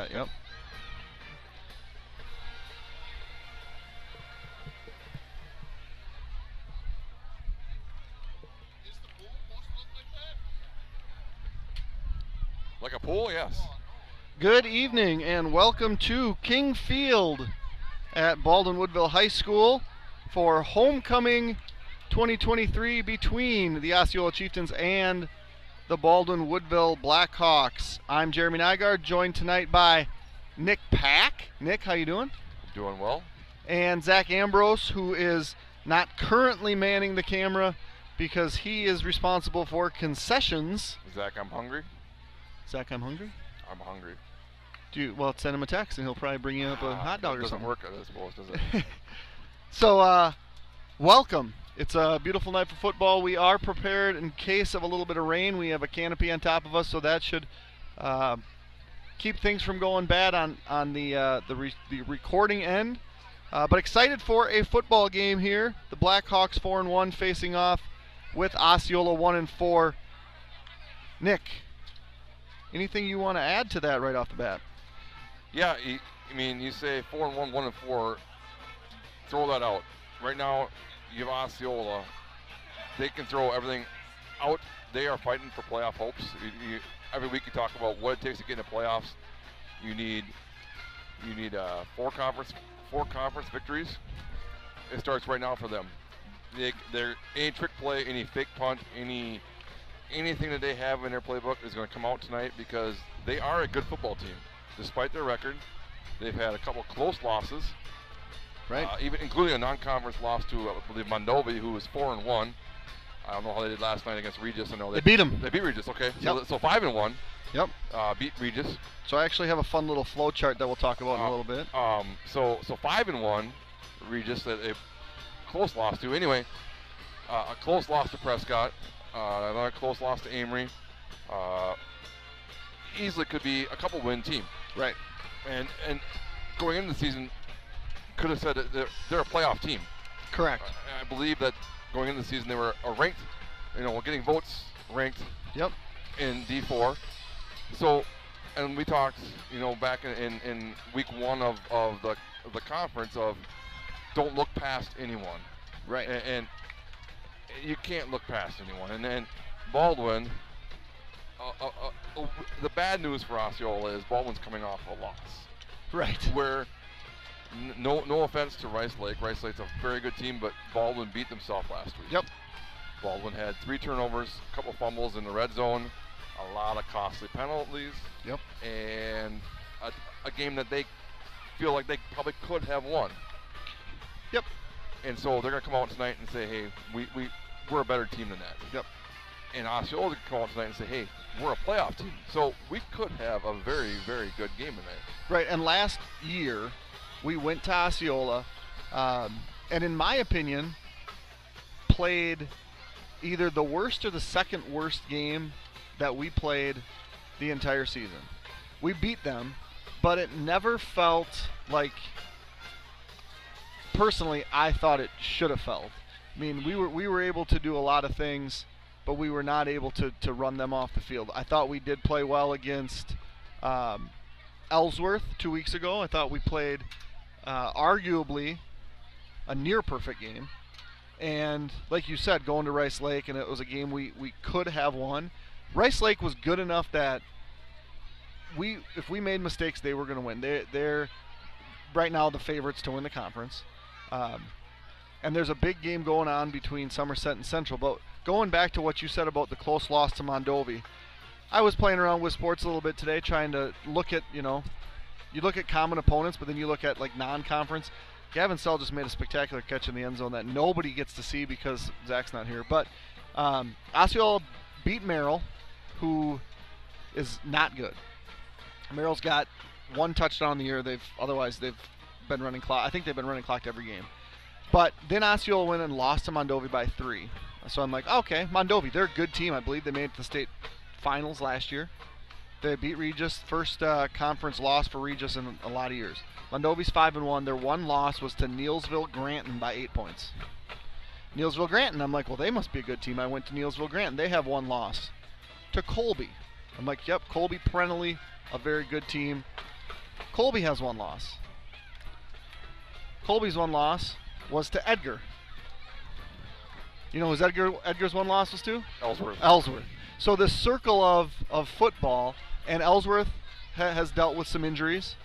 Yep. Like a pool, yes. Good evening and welcome to King Field at Baldwin Woodville High School for homecoming 2023 between the Osceola Chieftains and the Baldwin Woodville Blackhawks. I'm Jeremy Nygaard, joined tonight by Nick Pack. Nick, how you doing? Doing well. And Zach Ambrose, who is not currently manning the camera because he is responsible for concessions. Zach, I'm hungry. Zach, I'm hungry? I'm hungry. Well, send him a text and he'll probably bring you up a hot dog or something. Doesn't work, I suppose, does it? So, welcome. It's a beautiful night for football. We are prepared in case of a little bit of rain. We have a canopy on top of us, so that should keep things from going bad on the recording end. But excited for a football game here. The Blackhawks 4-1 facing off with Osceola 1-4. Nick, anything you want to add to that right off the bat? Yeah, you say 4-1, 1-4. Throw that out. Right now, you have Osceola. They can throw everything out. They are fighting for playoff hopes. Every week you talk about what it takes to get in the playoffs. You need four conference victories. It starts right now for them. They're any trick play, any fake punt, anything that they have in their playbook is going to come out tonight because they are a good football team. Despite their record, they've had a couple close losses, right? Even including a non-conference loss to, I believe, Mondovi, who was 4-1. I don't know how they did last night against Regis. I know they beat them. They beat Regis. Okay, yep. So 5-1. Yep. Beat Regis. So I actually have a fun little flow chart that we'll talk about in a little bit. So 5-1, Regis, a close loss to. Anyway, a close loss to Prescott. Another close loss to Amory. Easily could be a couple win team. Right. And going into the season, could have said that they're a playoff team. Correct. I believe that going into the season they were ranked, getting votes ranked. Yep. In D4. So, and we talked, back in week one of the conference of don't look past anyone. Right. And you can't look past anyone. And then Baldwin, the bad news for Osceola is Baldwin's coming off a loss. Right. Where, no offense to Rice Lake. Rice Lake's a very good team, but Baldwin beat themselves last week. Yep. Baldwin had 3 turnovers, a couple fumbles in the red zone, a lot of costly penalties. Yep. And a game that they feel like they probably could have won. Yep. And so they're going to come out tonight and say, hey, we're a better team than that. Yep. And Osceola can come out tonight and say, hey, we're a playoff team. So we could have a very, very good game tonight. Right, and last year we went to Osceola, and in my opinion, played either the worst or the second worst game that we played the entire season. We beat them, but it never felt like, personally, I thought it should have felt. I mean, we were able to do a lot of things, but we were not able to run them off the field. I thought we did play well against Ellsworth 2 weeks ago. I thought we played arguably a near perfect game. And like you said, going to Rice Lake, and it was a game we could have won. Rice Lake was good enough that if we made mistakes, they were going to win. They're right now the favorites to win the conference. And there's a big game going on between Somerset and Central. But going back to what you said about the close loss to Mondovi, I was playing around with sports a little bit today, trying to look at, you look at common opponents, but then you look at like non-conference. Gavin Sell just made a spectacular catch in the end zone that nobody gets to see because Zach's not here. But Osceola beat Merrill, who is not good. Merrill's got 1 touchdown in the year. They've been running clock. I think they've been running clocked every game. But then Osceola went and lost to Mondovi by 3. So I'm like, okay, Mondovi, they're a good team. I believe they made it to the state finals last year. They beat Regis, first conference loss for Regis in a lot of years. Mondovi's 5-1. Their one loss was to Neilsville Granton by 8 points. Neilsville Granton, I'm like, well, they must be a good team. I went to Neilsville Granton. They have 1 loss. To Colby. I'm like, yep, Colby perennially a very good team. Colby has one loss. Colby's one loss was to Edgar. You know who's Edgar's one loss was to? Ellsworth. So this circle of football, and Ellsworth has dealt with some injuries.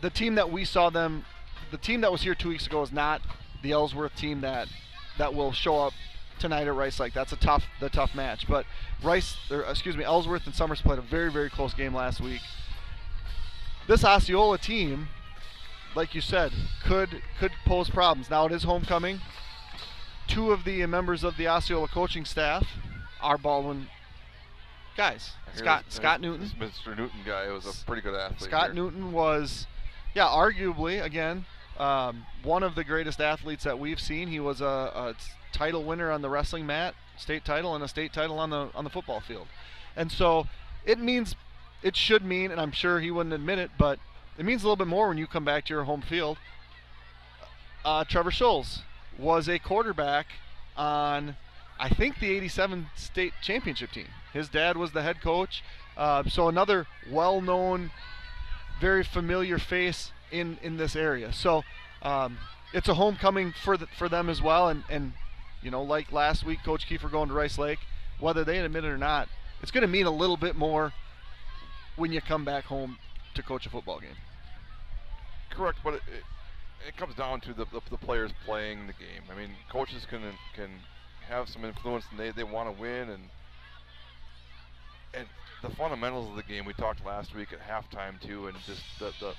The team that was here 2 weeks ago is not the Ellsworth team that will show up tonight at Rice Lake. That's the tough match. But Ellsworth and Summers played a very, very close game last week. This Osceola team, like you said, could pose problems. Now it is homecoming. Two of the members of the Osceola coaching staff are Baldwin guys. Scott Newton. This Mr. Newton guy was a pretty good athlete. Scott Newton was, arguably, again, one of the greatest athletes that we've seen. He was a title winner on the wrestling mat, state title, and a state title on the football field. And so it should mean, and I'm sure he wouldn't admit it, but it means a little bit more when you come back to your home field. Trevor Scholes was a quarterback on, I think, the '87 state championship team. His dad was the head coach. So another well-known, very familiar face in this area. So it's a homecoming for them as well. And like last week, Coach Kiefer going to Rice Lake, whether they admit it or not, it's going to mean a little bit more when you come back home to coach a football game. Correct, but it comes down to the players playing the game. I mean, coaches can have some influence, and they want to win, and the fundamentals of the game we talked last week at halftime too, and just the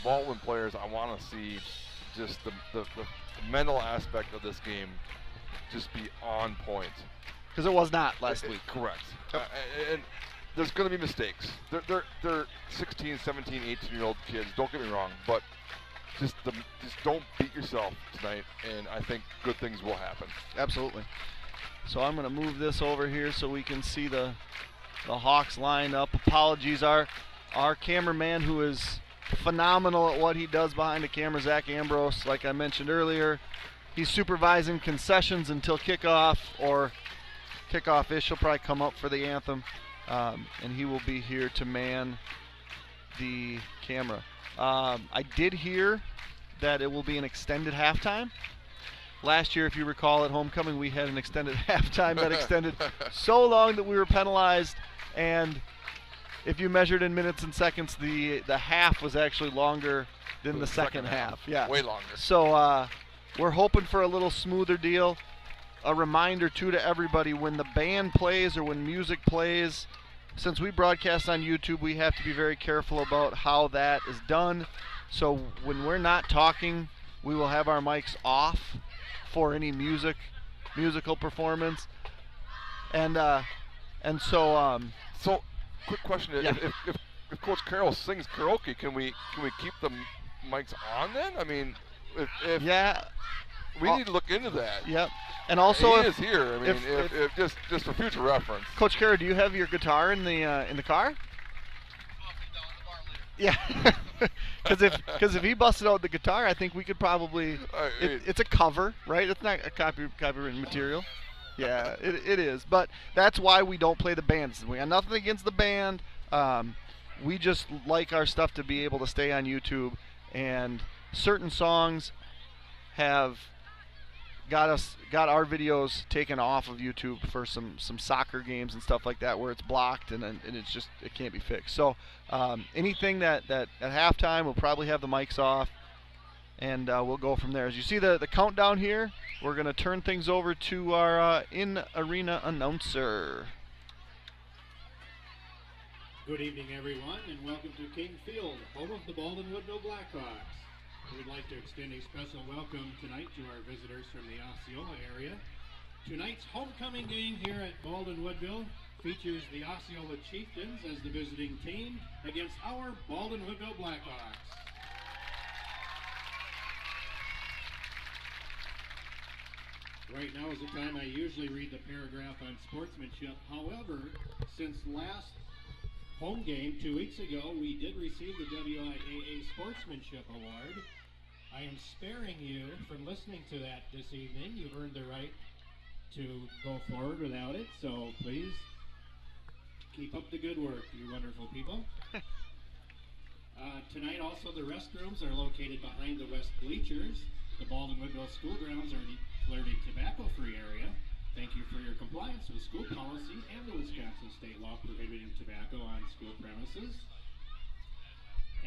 Baldwin players. I want to see just the mental aspect of this game just be on point, because it was not last week. Correct. And there's going to be mistakes. They're 16, 17, 18-year-old kids. Don't get me wrong, but just don't beat yourself tonight, and I think good things will happen. Absolutely. So I'm going to move this over here so we can see the Hawks line up. Apologies, our cameraman, who is phenomenal at what he does behind the camera, Zach Ambrose, like I mentioned earlier. He's supervising concessions until kickoff, or kickoff-ish. He'll probably come up for the anthem, and he will be here to man the camera. I did hear that it will be an extended halftime. Last year, if you recall, at homecoming, we had an extended halftime that extended so long that we were penalized, and if you measured in minutes and seconds, the half was actually longer than the second half. Yeah, way longer. So we're hoping for a little smoother deal. A reminder, too, to everybody, when the band plays or when music plays, since we broadcast on YouTube, we have to be very careful about how that is done. So when we're not talking, we will have our mics off for any musical performance. And so so quick question: yeah. if Coach Carroll sings karaoke, can we keep the mics on then? I mean, if yeah, we need to look into that. Yep. And also, he is here. I mean, if just for future reference. Coach Carroll, do you have your guitar in the car? Yeah, because if he busted out the guitar, I think we could probably. It's a cover, right? It's not a copywritten material. Yeah, it is. But that's why we don't play the bands. We got nothing against the band. We just like our stuff to be able to stay on YouTube, and certain songs have got our videos taken off of YouTube for some soccer games and stuff like that, where it's blocked and it can't be fixed. So anything that at halftime, we'll probably have the mics off, and we'll go from there. As you see the countdown here, we're going to turn things over to our in-arena announcer. Good evening, everyone, and welcome to King Field, home of the Baldwin Woodville Blackhawks. We'd like to extend a special welcome tonight to our visitors from the Osceola area. Tonight's homecoming game here at Baldwin Woodville features the Osceola Chieftains as the visiting team against our Baldwin Woodville Blackhawks. Right now is the time I usually read the paragraph on sportsmanship. However, since last home game 2 weeks ago, we did receive the WIAA Sportsmanship Award. I am sparing you from listening to that this evening. You've earned the right to go forward without it, so please keep up the good work, you wonderful people. Tonight also the restrooms are located behind the west bleachers. The Baldwin Woodville School grounds are declared a tobacco-free area. Thank you for your compliance with school policy and the Wisconsin state law prohibiting tobacco on school premises.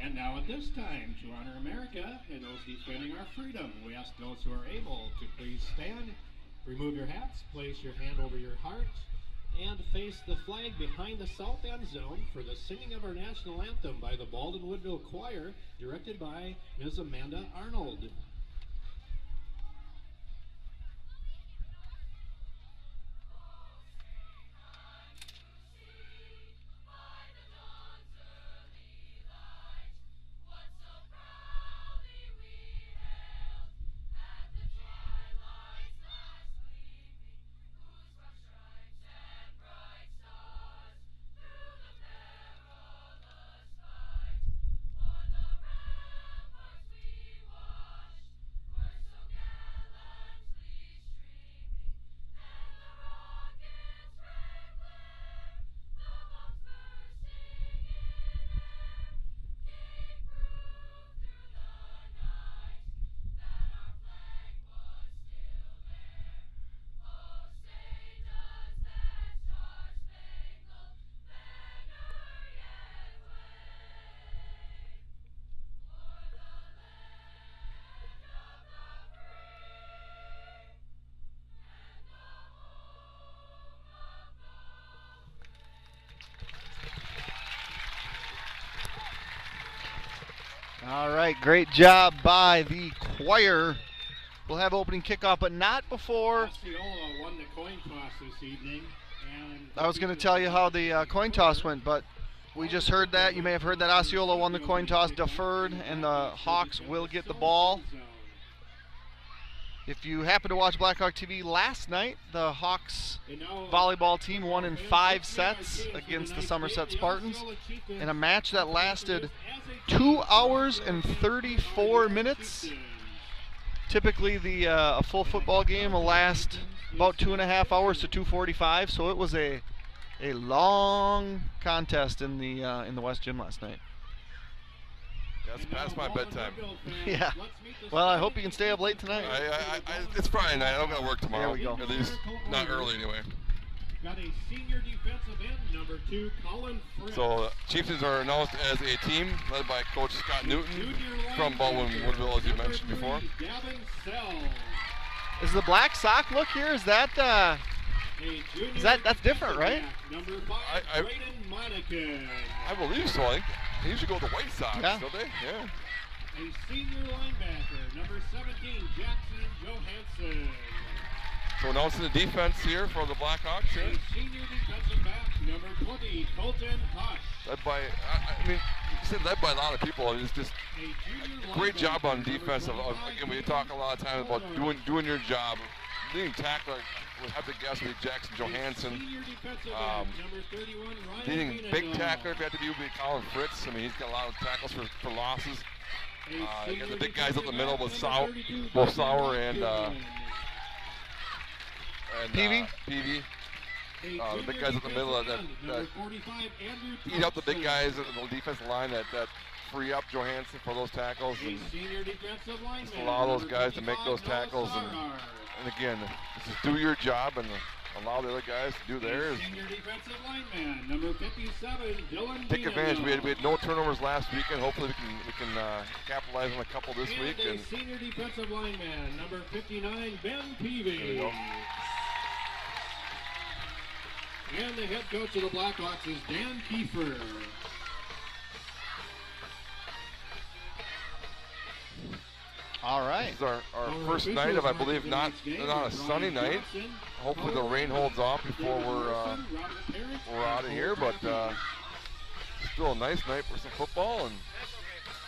And now at this time, to honor America and those defending our freedom, we ask those who are able to please stand, remove your hats, place your hand over your heart, and face the flag behind the south end zone for the singing of our national anthem by the Baldwin Woodville Choir, directed by Ms. Amanda Arnold. All right, great job by the choir. We'll have opening kickoff, but not before. Osceola won the coin toss this evening. And I was going to tell you how the coin toss went, but we just heard that. You may have heard that Osceola won the coin toss, deferred, and the Hawks will get the ball. If you happen to watch Blackhawk TV last night, the Hawks volleyball team won in 5 sets against the Somerset Spartans in a match that lasted 2 hours and 34 minutes. Typically, a full football game will last about 2.5 hours to 2:45, so it was a long contest in the West Gym last night. That's past my bedtime. Yeah. Well, I hope you can stay up late tonight. It's Friday night. I don't got to work tomorrow. There we go. At least not early anyway. Got a senior defensive end, number 2, Colin Fritz. So Chieftains are announced as a team led by Coach Scott Newton from Baldwin Woodville, as you mentioned before. Gavin Sell. Is the black sock look here? Is that that's different, right? Number 5, Braden Monacan. I believe so. I think they usually go with the White Sox, Yeah. don't they? Yeah. A senior linebacker, number 17, Jackson Johansson. So announcing the defense here for the Blackhawks here. A senior defensive back, number 20, Colton Hush. Led by, I mean, you said led by a lot of people. It's just A junior a great linebacker, job on number defense. 25, Again, we talk a lot of times about doing your job. Leading tackler, we'll have to guess, would be Jackson Johansson. senior defensive back, number 31, Ryan Leading big Benagar. tackler, if you have to be, would be Colin Fritz. I mean, he's got a lot of tackles for losses. A You got senior the big guys up the defensive middle back, with number 32, both Brendan Sauer and Peavy? Peavy. A The big junior guys up the middle defensive that end, number 45, Andrew eat up the big Thompson. guys on the defensive line that free up Johansson for those tackles. A And senior defensive lineman, allow those number guys to make 55, those Noah tackles Sarar. and again, this is do your job and allow the other guys to do theirs. Senior defensive lineman, number 57, Dylan Take advantage. We Binago. had no turnovers last weekend. Hopefully we can capitalize on a couple this And week. a And senior defensive lineman, number 59, Ben There you Peavy. go. And the head coach of the Blackhawks is Dan Kiefer. All right. this is our first night of, I believe, not a sunny night. Hopefully the rain holds off before we're out of here. But still a nice night for some football. And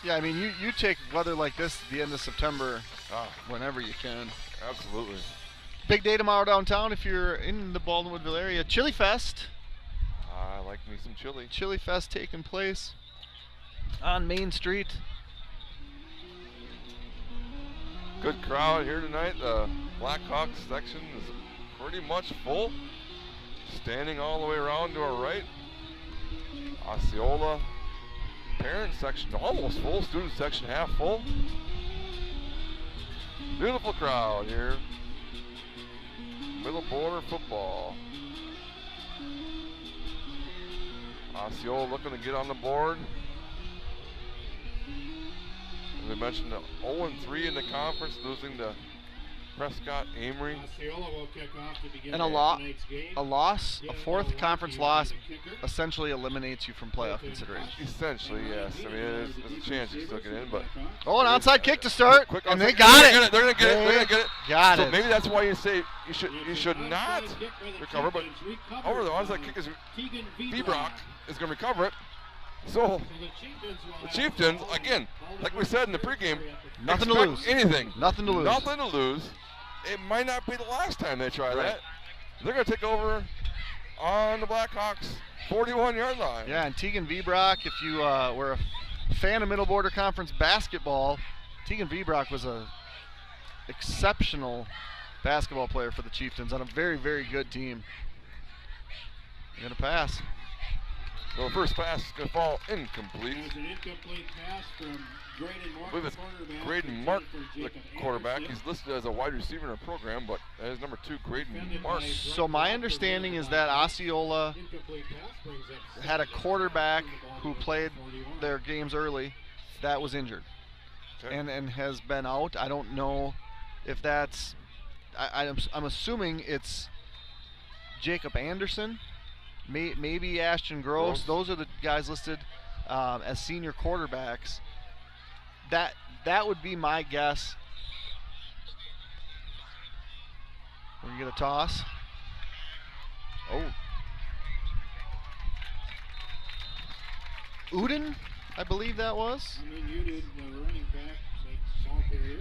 Yeah, I mean, you take weather like this at the end of September ah, whenever you can. absolutely. Big day tomorrow downtown if you're in the Baldwin Woodville area. Chili Fest. I like me some chili. Chili Fest taking place on Main Street. Good crowd here tonight. The Blackhawks section is pretty much full. Standing all the way around to our right, Osceola parent section almost full, student section half full. Beautiful crowd here. Middle border football. Osceola looking to get on the board. As I mentioned, 0-3 in the conference, losing to Prescott Amory. Osceola will kick off to begin And tonight's game. a loss, a fourth conference loss, essentially eliminates you from playoff consideration. Essentially, yes. I mean, there's a chance you still get in, but Oh, an onside kick to start, quick and they onside- got They're it. gonna get it. They're gonna get it. Got So it. maybe that's why you say you should not recover, but over the onside kick is Bebrock is gonna recover it. So the Chieftains, again, like we said in the pregame, Nothing to expect lose. Anything. Nothing to lose. Nothing to lose. It might not be the last time they try that. They're going to take over on the Blackhawks' 41-yard line. Yeah, and Tegan Vbrock, if you were a fan of Middle Border Conference basketball, Tegan Vbrock was a exceptional basketball player for the Chieftains on a very, very good team. They're going to pass. So the first pass is going to fall incomplete. It was an incomplete pass from Graydon Mark, I believe it's quarterback. Graydon Mark, for the Jacob quarterback. Anderson. He's listed as a wide receiver in our program, but that is number 2, Graydon Mark. So my understanding is that Osceola Incomplete pass brings up had a second. quarterback From the ball who goes to played 41. their games early that was injured Okay. and has been out. I don't know if that's I'm assuming it's Jacob Anderson, maybe Ashton Gross. Those are the guys listed as senior quarterbacks. That would be my guess. We're gonna get a toss. Oh. Uden, I believe that was. I mean, you did the running back make ball carrier.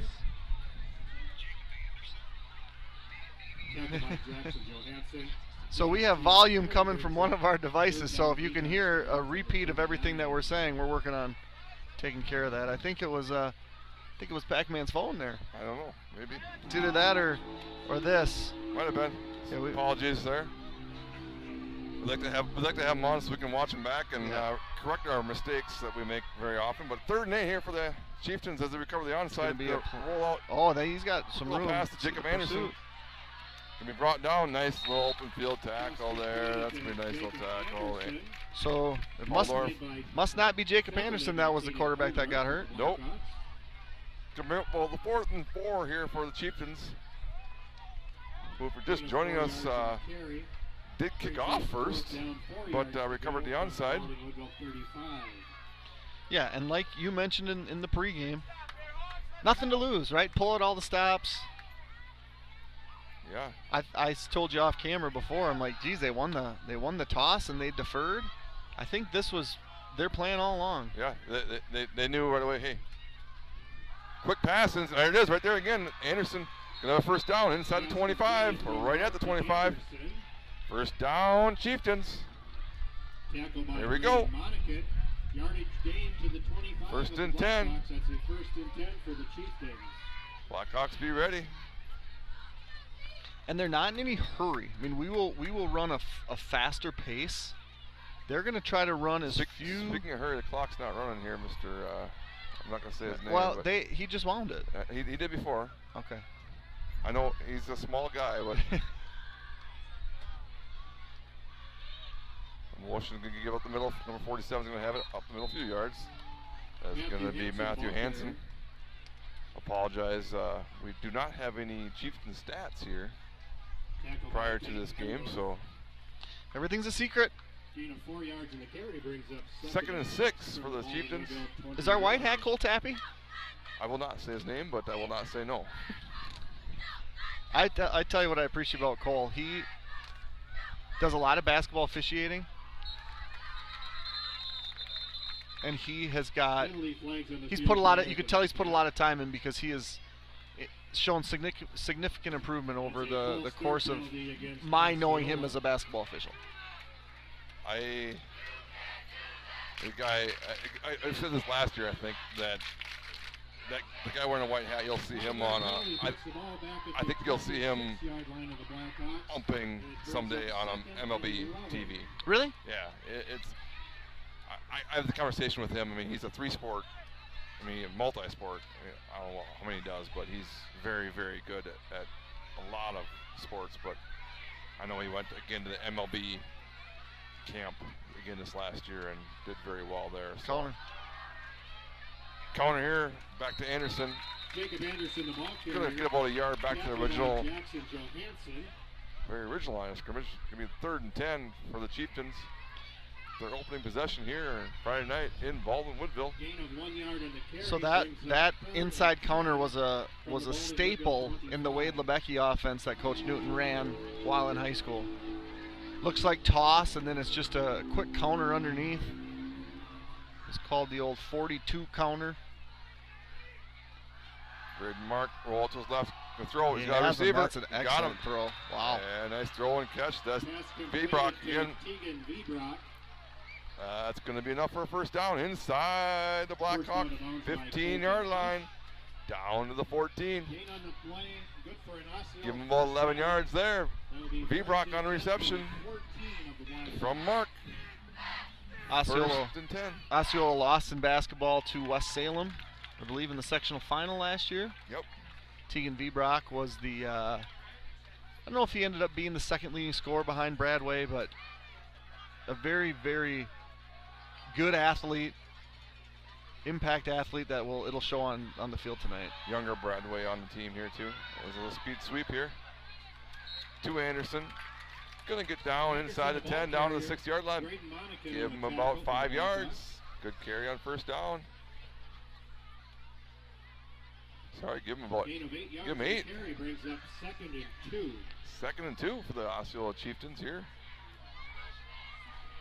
Tackled by Jackson Johansson. So we have volume coming from one of our devices, so if you can hear a repeat of everything that we're saying, we're working on taking care of that. I think it was Pac-Man's phone there. I don't know. Maybe. It's either that or this. Might have been. Yeah, Apologies there. We'd like to have them on so we can watch them back and correct our mistakes that we make very often. But 3rd and 8 here for the Chieftains as they recover the onside. be a roll out. Oh, he's got some room. Pass to Jacob Anderson. Can be brought down. Nice little open field tackle there. That's a very nice little tackle. So it must not be Jacob Anderson that was the quarterback that got hurt. Nope. Well, the 4th and 4 here for the Chieftains, who for just joining us did kick off first, but recovered the onside. Yeah, and like you mentioned in the pregame, nothing to lose, right? Pull out all the stops. Yeah. I told you off camera before. I'm like, geez, they won the toss and they deferred. I think this was their plan all along. Yeah, they knew right away. Hey, quick pass, and there it is, right there again. Anderson gonna have a first down inside the 25, or right at the 25. First down, Chieftains. Here we go. Yardage gain to the 25. First and 10. That's a first and 10 for the Chieftains. Blackhawks be ready. And they're not in any hurry. I mean, we will run a faster pace. They're going to try to run as few. Speaking of hurry, the clock's not running here, Mr. I'm not going to say his name. Well, but he just wound it. He did before. Okay. I know he's a small guy, but Washington's going to give up the middle. Number 47 is going to have it up the middle a few yards. That's going to be Matthew Hansen. Apologize. We do not have any Chieftain stats here prior to this game, so everything's a secret. 4 yards in the carry brings up 2nd and 6 for the Chieftains. Is our white hat Cole Tappy? I will not say his name, but I will not say no. I tell you what I appreciate about Cole. He does a lot of basketball officiating, and he has got. He's put a lot of. You could tell he's put a lot of time in because he has shown significant improvement over the course of my knowing him as a basketball official. I said this last year. I think that the guy wearing a white hat, you'll see him on I think you'll see him umping someday on MLB TV. Really? Yeah, it's I have the conversation with him. I mean, he's a three-sport, multi-sport. I don't know how many he does, but he's very, very good at a lot of sports. But I know he went again to the MLB camp again this last year and did very well there. So. Counter here, back to Anderson. Jacob Anderson, the ball carrier. Going to get about a yard back to the original. Jackson Johansson. Very original line of scrimmage. Going to be 3rd and 10 for the Chieftains. Their opening possession here Friday night in Baldwin Woodville. Gain of 1 yard in the carry. So that inside counter was a staple in the Wade Lebecki offense that Coach Newton ran while in high school. Looks like toss, and then it's just a quick counter underneath. It's called the old 42 counter. Great mark, roll to his left, the throw. He's got a That's receiver. an excellent throw. Wow. And nice throw and catch. That's Vbrock again. That's going to be enough for a first down inside the Blackhawk 15-yard line. Down to the 14. Give him about 11 yards there. Vbrock on the reception from Mark. Osceola, 1st and 10. Osceola lost in basketball to West Salem, I believe, in the sectional final last year. Yep. Tegan Vbrock was the, I don't know if he ended up being the second leading scorer behind Bradway, but a very, very good athlete, impact athlete that it'll show on the field tonight. Younger Bradway on the team here too. There's a little speed sweep here. To Anderson. Going to get down inside the 10, down to the 6-yard line. Give him about 5 yards. Good carry on first down. Sorry, give him 8. Brings up 2nd and 2. 2nd and 2 for the Osceola Chieftains here.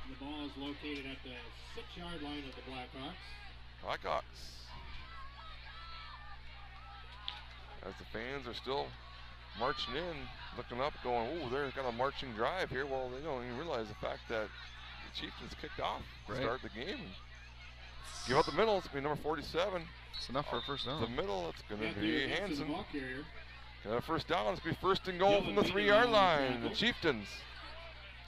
The ball is located at the 6-yard line of the Blackhawks. Blackhawks. As the fans are still marching in, looking up, going, "Ooh, they've got a marching drive here." Well, they don't even realize the fact that the Chieftains kicked off to start the game. Give up the middle. It's going to be number 47. It's enough for a first down. The middle, it's going to be Hanson. Got a first down. It's going to be 1st and goal from the 3-yard line. The Chieftains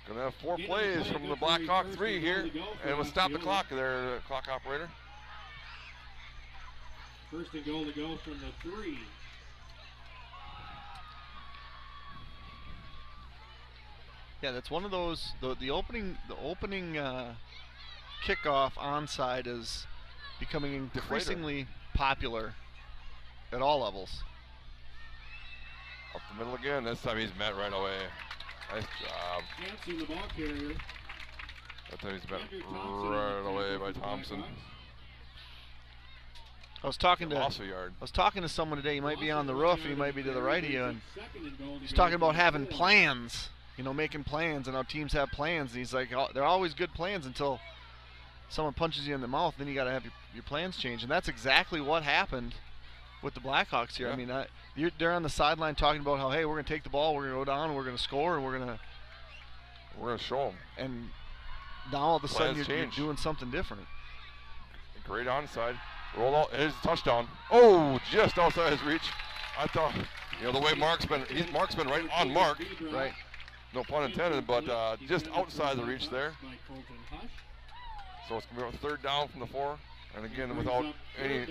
going to have 4 plays from the Blackhawk 3 here. And we'll stop the clock there, the clock operator. 1st and goal to go from the 3. Yeah, that's one of those. The opening kickoff onside is becoming increasingly popular at all levels. Up the middle again. This time he's met right away. Nice job. Hanson, the ball carrier. That time he's met right away by Thompson. I was talking Loss a yard. to someone today. He might be on the roof, and he might be to the right of you, and he's talking about having plans. You know, making plans, and how teams have plans. And he's like, they're always good plans until someone punches you in the mouth. Then you got to have your plans change, and that's exactly what happened with the Blackhawks here. Yeah. I mean, they're on the sideline talking about how, hey, we're going to take the ball, we're going to go down, we're going to score, and we're going to show them. And now all of a sudden you're doing something different. Great onside. Roll out. Here's a touchdown. Oh, just outside his reach. I thought, the way Mark's been right on Mark. Right. No pun intended, but just outside the reach there. So it's going to be a 3rd down from the 4. And again, without any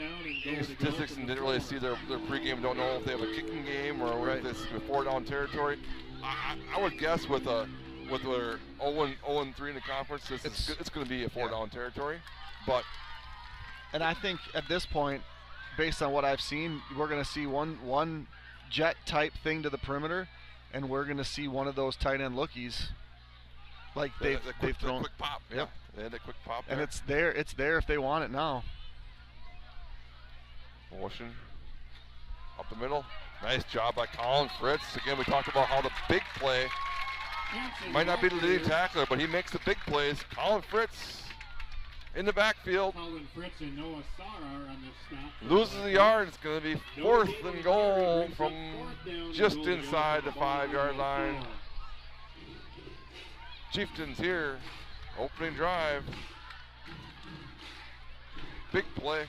statistics, and didn't really see their pregame, don't know if they have a kicking game or if it's 4-down territory. I would guess with their 0-3 in the conference, it's going to be a 4-down territory. And I think at this point, based on what I've seen, we're going to see one jet type thing to the perimeter. And we're going to see one of those tight end lookies, like they've thrown. Quick pop. Yep. Yeah, they had that quick pop there. And it's there. It's there if they want it now. Motion up the middle. Nice job by Colin Fritz. Again, we talked about how the big play might not be the leading tackler, but he makes the big plays. Colin Fritz in the backfield. Colin Fritz and Noah Sarr on the stop. Loses a yard. It's going to be 4th and goal from just inside the 5-yard line. Chieftains here, opening drive. Big play.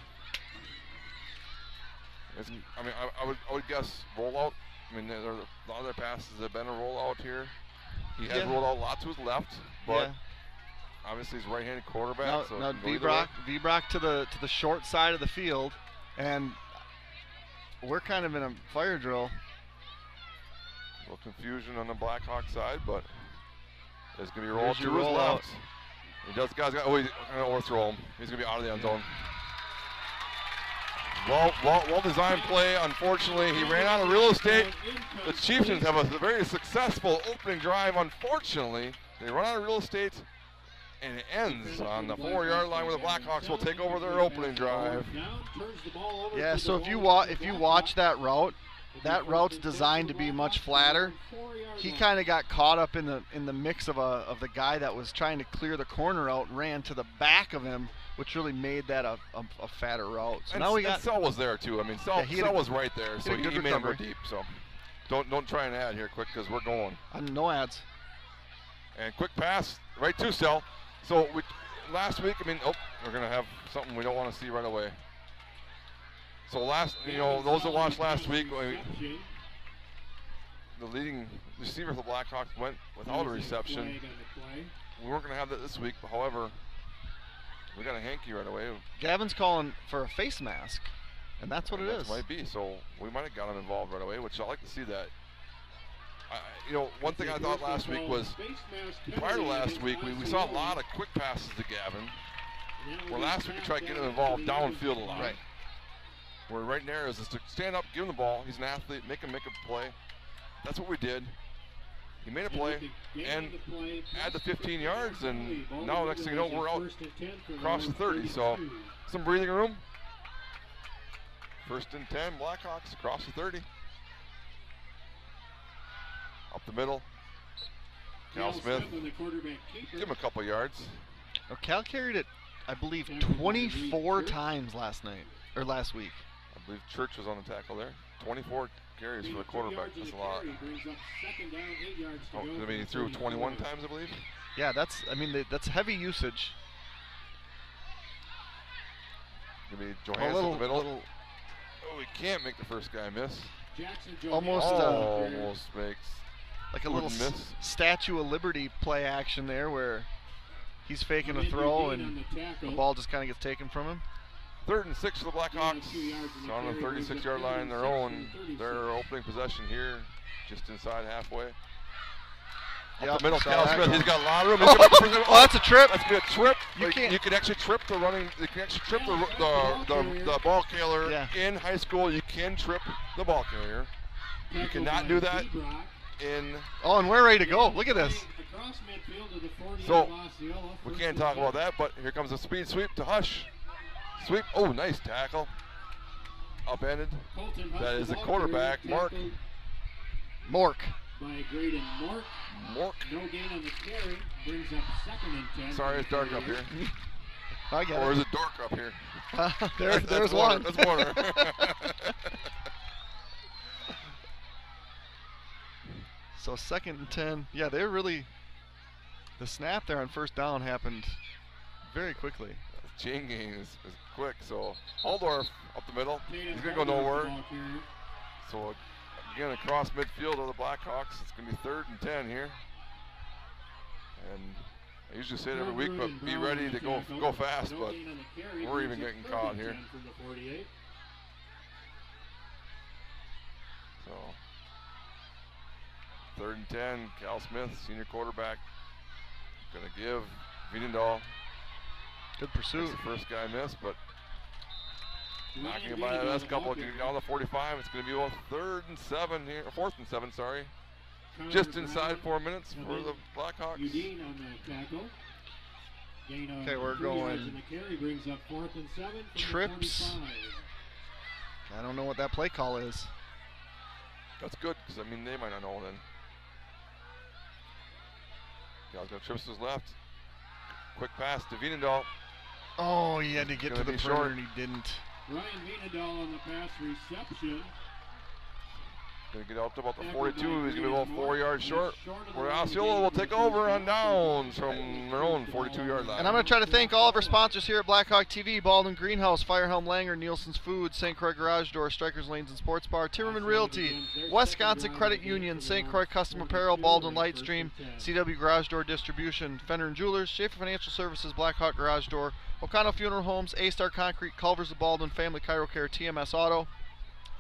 I would guess rollout. I mean, a lot of their passes have been a rollout here. He has rolled out a lot to his left, but obviously he's right-handed quarterback. Now, so now Vbrock to the short side of the field, and we're kind of in a fire drill. A little confusion on the Blackhawk side, but there's going to be a roll to his roll left. He does, guys. He's going to overthrow him. He's going to be out of the end zone. Well designed play. Unfortunately, he ran out of real estate. The Chieftains have a very successful opening drive. Unfortunately, they run out of real estate, and it ends on the 4-yard line where the Blackhawks will take over their opening drive. Yeah, so if you watch that route's designed to be much flatter. He kind of got caught up in the mix of the guy that was trying to clear the corner out and ran to the back of him, which really made that a fatter route. So now we got. Sell was there too. I mean, Sell was right there, so he made him go deep. So don't try and add here quick because we're going. No ads. And quick pass right to Sell. So last week, we're gonna have something we don't want to see right away. So those that watched last week, the leading receiver for the Blackhawks went without a reception. We weren't going to have that this week, but however, we got a hanky right away. Gavin's calling for a face mask, and that's what it is. Might be, so we might have got him involved right away, which I like to see that. One thing I thought last week was, prior to last week, we saw a lot of quick passes to Gavin, where last week we tried to get him involved downfield a lot. Right. Where right there is to stand up, give him the ball. He's an athlete, make him make a play. That's what we did. He made a play and add the 15 yards, and now next thing you know, we're out across the 30. So some breathing room. 1st and 10, Blackhawks across the 30. Up the middle. Cal Smith. Give him a couple yards. Well, Cal carried it, I believe, 24 times last week. I believe Church was on the tackle there. 24 carries for a quarterback. That's a lot. He threw 21 times, I believe. Yeah, that's heavy usage. Gonna be Johansson in the middle. Oh, he can't make the first guy miss. Almost makes like a little Statue of Liberty play action there, where he's faking a throw and the ball just kind of gets taken from him. 3rd and 6 for the Blackhawks. So on the 36-yard line, their opening possession here, just inside halfway. Up the middle, Cal Smith. He's got a lot of room. That's a trip. That's gonna be a trip. You can actually trip the running. You can actually trip the ball carrier in high school. You can trip the ball carrier. You cannot do that in. Oh, and we're ready to go. Look at this. So we can't talk about that, but here comes a speed sweep to Hush. Sweep. Oh, nice tackle. Upended. That is the quarterback, Mark. Mork. By Graydon Mork. No gain on the carry. Brings up 2nd and 10. Sorry, it's dark up here. I get or is it dark up here? There's one. That's Warner. So 2nd and 10. Yeah, they're really. The snap there on 1st down happened very quickly. Chain gang is quick, so Aldorf up the middle. He's going to go nowhere. So again, across midfield of the Blackhawks, it's going to be 3rd and 10 here. And I usually say it every week, but be ready to go fast, but we're even getting caught here. So 3rd and 10, Cal Smith, senior quarterback, going to give Wiedendahl. Good pursuit. That's the first guy missed, but knocking him by the last couple. On the 45, it's going to be 3rd and 7 here, 4th and 7, sorry. Just inside 4 minutes for the Blackhawks. Okay, we're going trips. I don't know what that play call is. That's good, because I mean they might not know then. Gal's going to trips to his left. Quick pass to Wiedendahl. Oh, he had to get to the perimeter and he didn't. Ryan Wiedendahl on the pass reception. Going to get out to about the 42. He's going to be about 4 yards short. Where Osceola will take over on downs from their own 42-yard line. And I'm going to try to thank all of our sponsors here at Blackhawk TV: Baldwin Greenhouse, Firehelm Langer, Nielsen's Foods, St. Croix Garage Door, Strikers Lanes and Sports Bar, Timmerman Realty, Wisconsin Credit Union, St. Croix Custom Apparel, Baldwin Lightstream, CW Garage Door Distribution, Fenner and Jewelers, Schaefer Financial Services, Blackhawk Garage Door, O'Connell Funeral Homes, A-Star Concrete, Culvers of Baldwin, Family Chiro Care, TMS Auto,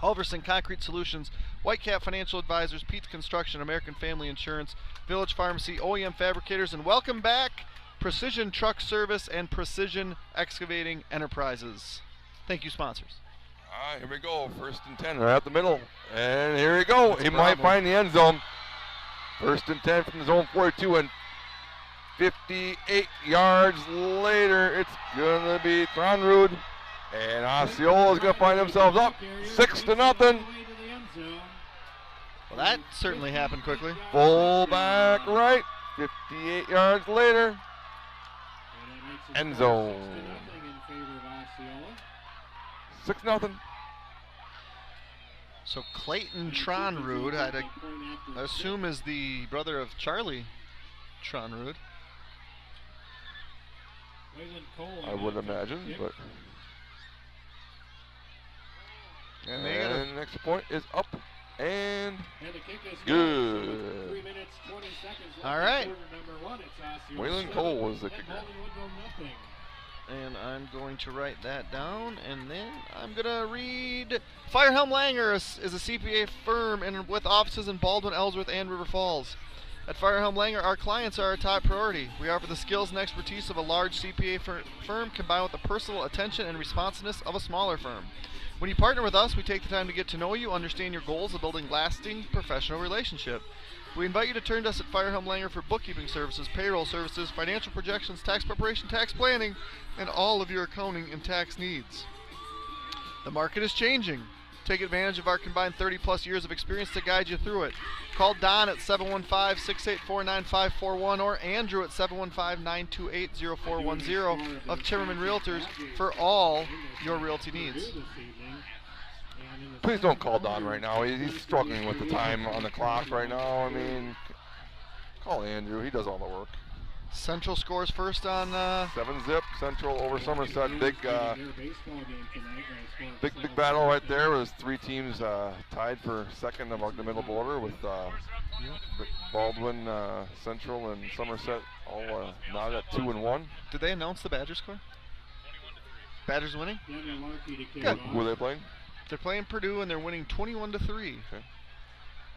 Halverson Concrete Solutions, Whitecap Financial Advisors, Pete's Construction, American Family Insurance, Village Pharmacy, OEM Fabricators, and welcome back, Precision Truck Service and Precision Excavating Enterprises. Thank you, sponsors. All right, here we go. 1st and 10 right at the middle. And here we go. He might find the end zone. 1st and 10 from the zone 42, and 58 yards later, it's going to be Thronrud. And Osceola is going to find themselves up 6-0. Well, that certainly happened quickly. Full back right, 58 yards later. End zone. 6-0. So Clayton Tronrud, I'd assume is the brother of Charlie Tronrud. I would imagine, but. And the next point is up and good. All right. Waylon Cole was the kicker. And I'm going to write that down, and then I'm going to read. Firehelm Langer is a CPA firm and with offices in Baldwin, Ellsworth, and River Falls. At Firehelm Langer, our clients are our top priority. We offer the skills and expertise of a large CPA firm combined with the personal attention and responsiveness of a smaller firm. When you partner with us, we take the time to get to know you, understand your goals of building lasting professional relationship. We invite you to turn to us at Firehelm Langer for bookkeeping services, payroll services, financial projections, tax preparation, tax planning, and all of your accounting and tax needs. The market is changing. Take advantage of our combined 30-plus years of experience to guide you through it. Call Don at 715-684-9541 or Andrew at 715-928-0410 of Timmerman Realtors for all your realty needs. Please don't call Don right now. He's struggling with the time on the clock right now. I mean, call Andrew. He does all the work. Central scores first on 7-zip. Central over Somerset. Big battle right there. It was 3 teams tied for second among the middle border with Baldwin, Central, and Somerset all now at 2-1. Did they announce the Badger score? Badgers winning? Good. Who are they playing? They're playing Purdue and they're winning 21-3. Okay.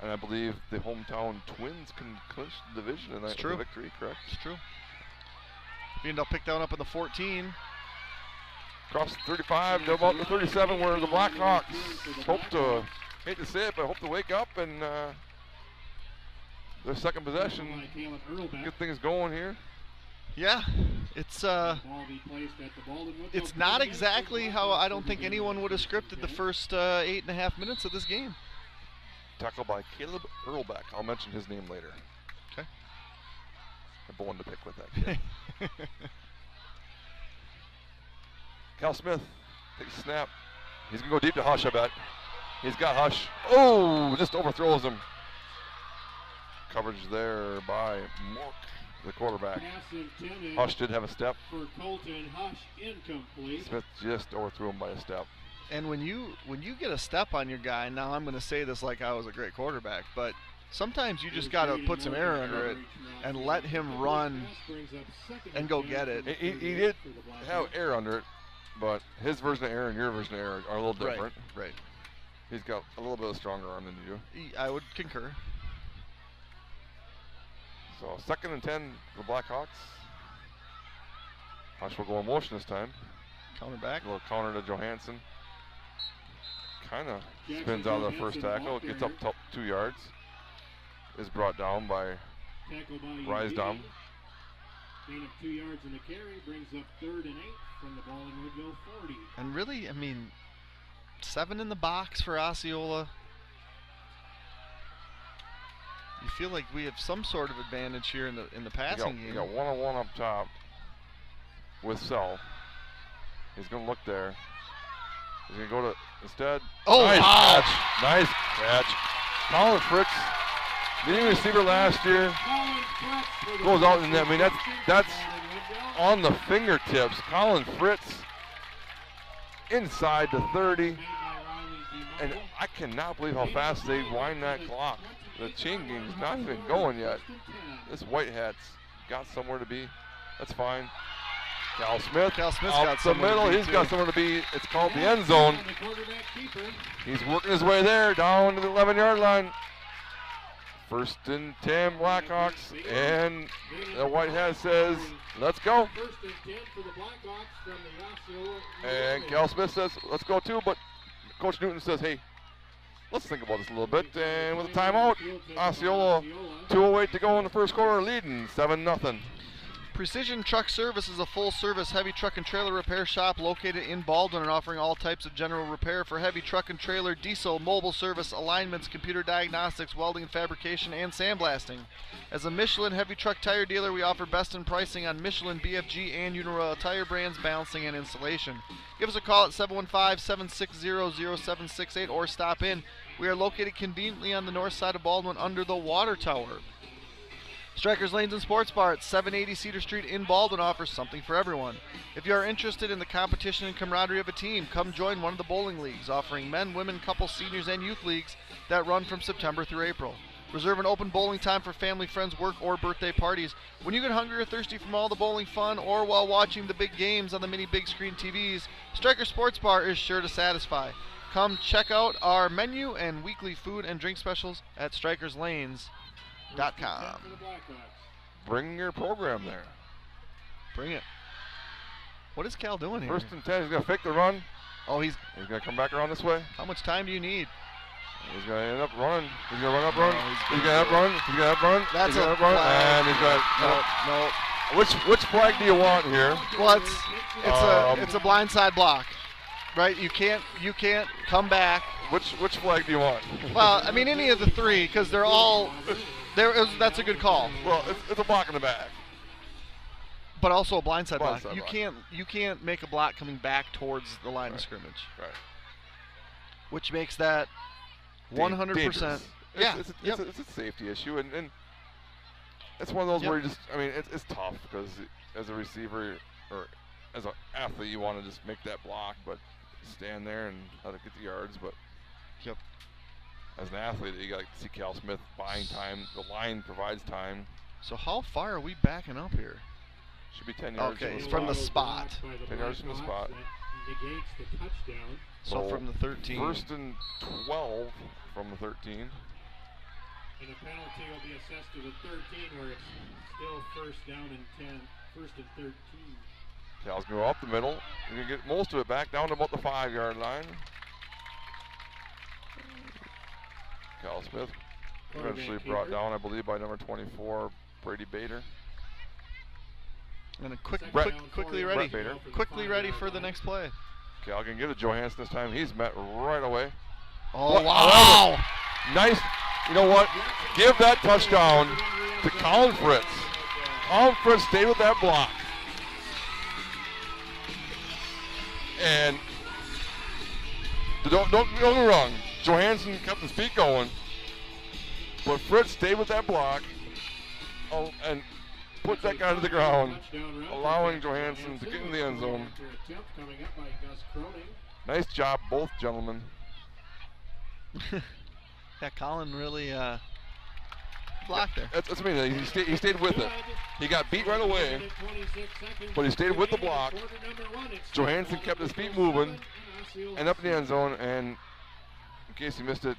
And I believe the hometown Twins can clinch the division tonight with a victory, correct? It's true. And they'll pick that one up in the 14. Across the 35 to about the 37 where the Blackhawks hope to, hate to say it, but hope to wake up and their second possession, get things going here. Yeah, it's not exactly how I don't think anyone would have scripted the first 8.5 minutes of this game. Tackled by Caleb Earlbeck. I'll mention his name later. Okay. I'm one to pick with that kid. Cal Smith takes a snap. He's going to go deep to Hush, I bet. He's got Hush. Oh, just overthrows him. Coverage there by Mork, the quarterback. Hush did have a step. For Colton, Hush incomplete. Smith just overthrew him by a step. And when you get a step on your guy, now I'm going to say this like I was a great quarterback, but sometimes you just got to put some air under it and let him run and go get it. He did have air under it, but his version of air and your version of air are a little different. Right. He's got a little bit of stronger arm than you do. I would concur. So 2nd and 10 for the Blackhawks. Hush will go in motion this time. Counter back. A little counter to Johansson. Kind of spins out of the first tackle. Gets up 2 yards. Is brought down by Rysdom. Gain of 2 yards in the carry brings up 3rd and 8 from the Baldwin Woodville 40. And really, I mean, 7 in the box for Osceola. You feel like we have some sort of advantage here in the passing game. You got 1-on-1 up top with Sell. He's going to look there. He's going to go to instead. Oh, nice wow. catch. Nice catch. Colin Fritz, leading receiver last year, goes out, and I mean that's on the fingertips. Colin Fritz inside the 30, and I cannot believe how fast they wind that clock. The chain game's not even going yet. This White Hat's got somewhere to be. That's fine. Cal Smith's got the middle. He's got somewhere to be. It's called the end zone. He's working his way there down to the 11-yard line. First and 10 Blackhawks, and the White Hat says, let's go. And Cal Smith says, let's go too, but Coach Newton says, hey, let's think about this a little bit. And with a timeout, Osceola, 2:08 to go in the first quarter, leading 7-0. Precision Truck Service is a full-service heavy truck and trailer repair shop located in Baldwin and offering all types of general repair for heavy truck and trailer, diesel, mobile service, alignments, computer diagnostics, welding and fabrication, and sandblasting. As a Michelin heavy truck tire dealer, we offer best in pricing on Michelin, BFG, and Uniroyal tire brands, balancing, and installation. Give us a call at 715-760-0768 or stop in. We are located conveniently on the north side of Baldwin under the Water Tower. Strikers Lanes and Sports Bar at 780 Cedar Street in Baldwin offers something for everyone. If you are interested in the competition and camaraderie of a team, come join one of the bowling leagues, offering men, women, couples, seniors, and youth leagues that run from September through April. Reserve an open bowling time for family, friends, work, or birthday parties. When you get hungry or thirsty from all the bowling fun or while watching the big games on the mini big screen TVs, Striker Sports Bar is sure to satisfy. Come check out our menu and weekly food and drink specials at strkerslanes.com. Bring your program there. Bring it. What is Cal doing here? First and 10, he's going to fake the run. Oh, he's going to come back around this way. How much time do you need? He's going to end up running. He's going to run up, run. He's going to up, run. He's going to up, run. That's he's going to run. And he's going to... No. Which flag do you want here? Well, it's a blindside block, right? You can't come back. Which flag do you want? Well, I mean any of the three, because they're all that's a good call. Well, it's a block in the back, but also a blindside block. Block. You can't make a block coming back towards the line of scrimmage. Right. Which makes that 100%. Yeah. It's a safety issue, and it's one of those where you just, I mean, it's tough because as a receiver or as an athlete, you want to just make that block, but stand there and let it get the yards. But as an athlete, you got to see Cal Smith buying time. The line provides time. So how far are we backing up here? Should be 10 yards. Okay, from the spot. 10 yards from the spot. Negates the touchdown. So from the 13. First and 12 from the 13. And the penalty will be assessed to the 13, where it's still first down and 10. First and 13. Cal's going to go up the middle. He's going to get most of it back down to about the 5-yard line. Cal Smith eventually brought down, I believe, by number 24, Brady Bader. And quickly ready for the next play. Cal can get it. Johansson this time. He's met right away. Oh, wow. Nice. You know what? Give that touchdown to Colin Fritz. Colin Fritz stayed with that block. And don't get me wrong. Johansson kept his feet going. But Fritz stayed with that block and put that guy to the ground, allowing Johansson to get in the end zone. Nice job, both gentlemen. Yeah, Colin really blocked there. That's what I mean. He stayed with it. He got beat right away, but he stayed with the block. Johansson kept his feet moving and up in the end zone. And in case you missed it,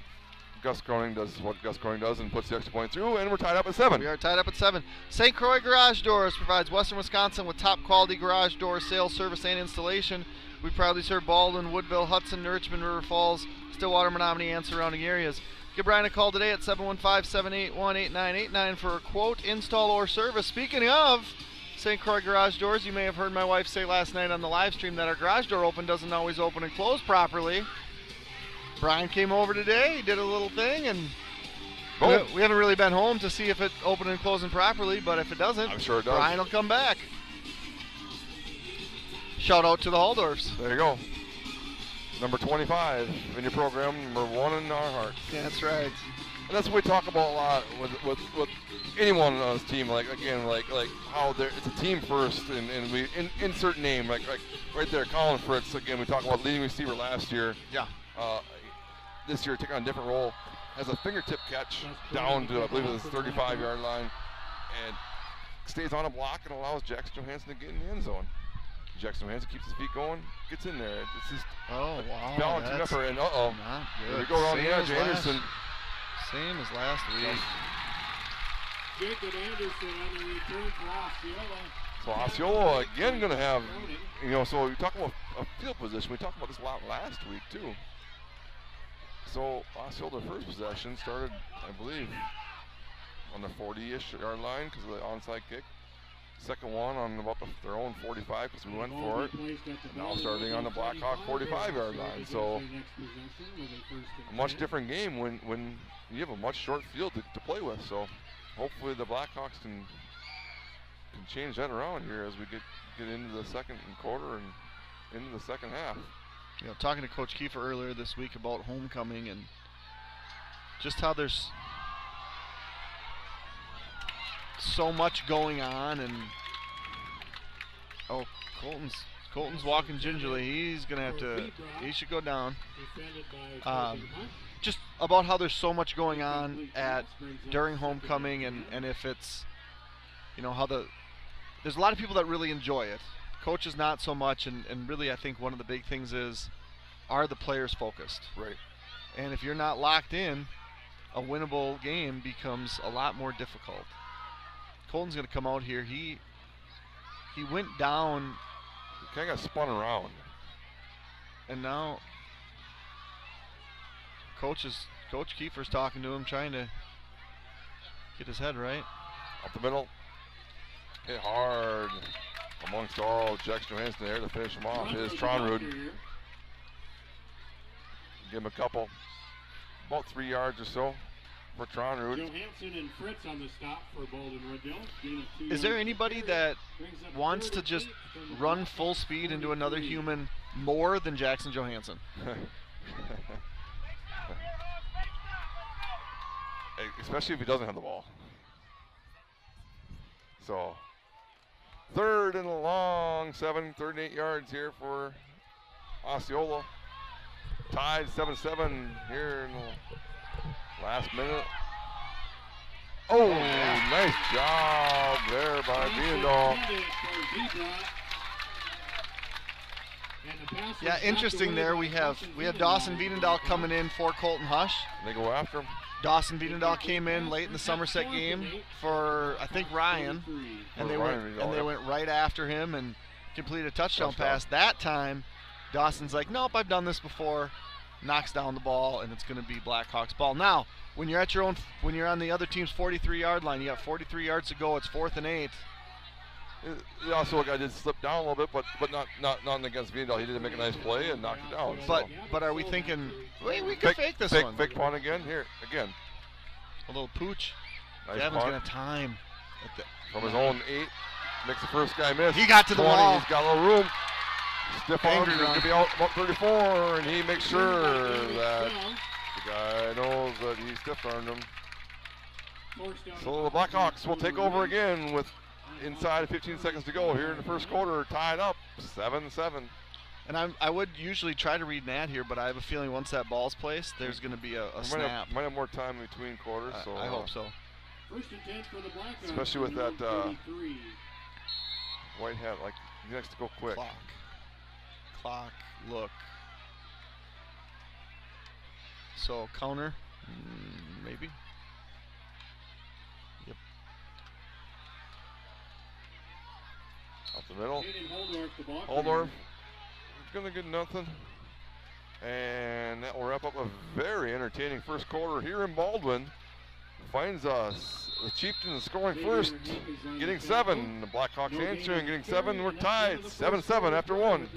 Gus Cronin does what Gus Cronin does and puts the extra point through, and we're tied up at 7. We are tied up at 7. St. Croix Garage Doors provides Western Wisconsin with top quality garage door sales, service, and installation. We proudly serve Baldwin, Woodville, Hudson, Richmond, River Falls, Stillwater, Menominee, and surrounding areas. Give Brian a call today at 715-781-8989 for a quote, install, or service. Speaking of St. Croix Garage Doors, you may have heard my wife say last night on the live stream that our garage door doesn't always open and close properly. Brian came over today, he did a little thing, and we haven't really been home to see if it opened and closing properly, but if it doesn't, I'm sure it does. Brian will come back. Shout out to the Halldorfs. There you go. number 25 in your program, number 1 in our hearts. That's right. And that's what we talk about a lot with anyone on this team. Like again, like how it's a team first, and we insert name like right there, Colin Fritz. Again, we talked about leading receiver last year. Yeah. This year taking on a different role, has a fingertip catch down to I believe it's the 35-yard line, and stays on a block and allows Jackson Johansson to get in the end zone. Jackson Johansson keeps his feet going, gets in there. It's just balancing effort, and here we go around the edge. Anderson. Same as last week. Jacob Anderson on the return for Osceola. So Osceola again going to have, so you talk about a field position. We talked about this a lot last week too. So Osceola, their first possession started, I believe, on the 40-ish yard line because of the onside kick. Second one on about their own 45 because we went for it. And now starting on the Blackhawk 45-yard line. So a much different game when you have a much short field to play with. So hopefully the Blackhawks can change that around here as we get into the second quarter and into the second half. Talking to Coach Kiefer earlier this week about homecoming and just how there's so much going on, and Colton's walking gingerly. He's gonna have to. He should go down. Just about how there's so much going on during homecoming, and if it's, how there's a lot of people that really enjoy it. Coaches not so much, and really I think one of the big things is, are the players focused? Right. And if you're not locked in, a winnable game becomes a lot more difficult. Colton's going to come out here. He went down. He kind of got spun around. And now Coach Kiefer's talking to him, trying to get his head right. Up the middle. Hit hard. Amongst all, Jackson Johansson there to finish him off. Is Tronrud. Give him a couple. About 3 yards or so for Tronrud. Johansson and Fritz on the stop for Bolden Woodville. Is there anybody that wants to just run full speed into another human more than Jackson Johansson? Especially if he doesn't have the ball. So, third and long, 38 yards here for Osceola. Tied 7-7 here in the last minute. Oh, nice job there by Viendahl. Yeah, interesting there. We have Dawson Wiedendahl coming in for Colton Hush. They go after him. Dawson Wiedendahl came in late in the Somerset game for, I think, Ryan, and they went right after him and completed a touchdown pass. That time, Dawson's like, nope, I've done this before. Knocks down the ball, and it's going to be Blackhawks ball. Now, when you're on the other team's 43-yard line, you got 43 yards to go. It's 4th and 8. Also, a guy did slip down a little bit, but not against Viendahl. He did make a nice play and knocked it down. But are we thinking, wait, we could fake this one? Fake punt again. Here again. A little pooch. Nice Devin's punt. going to time. From his own 8. Makes the first guy miss. He got to the 20, wall. He's got a little room. Stiff arm. He's going to be out about 34, and he makes sure that the guy knows that he stiff-armed him. So the Blackhawks will take over again with inside of 15 seconds to go here in the first quarter, tied up 7-7. And I would usually try to read an ad here, but I have a feeling once that ball's placed, there's going to be a snap. Might have more time between quarters. So I hope so. First and 10 for the Blackhawks. Especially with that white hat, like he likes to go quick. Clock, look. So counter, maybe. Yep. Up the middle. Holdorf, Holdorf gonna get nothing. And that will wrap up a very entertaining first quarter here in Baldwin. Finds us. The Chieftains scoring first, getting 7. The Blackhawks answering, getting 7. We're tied 7-7 after 1.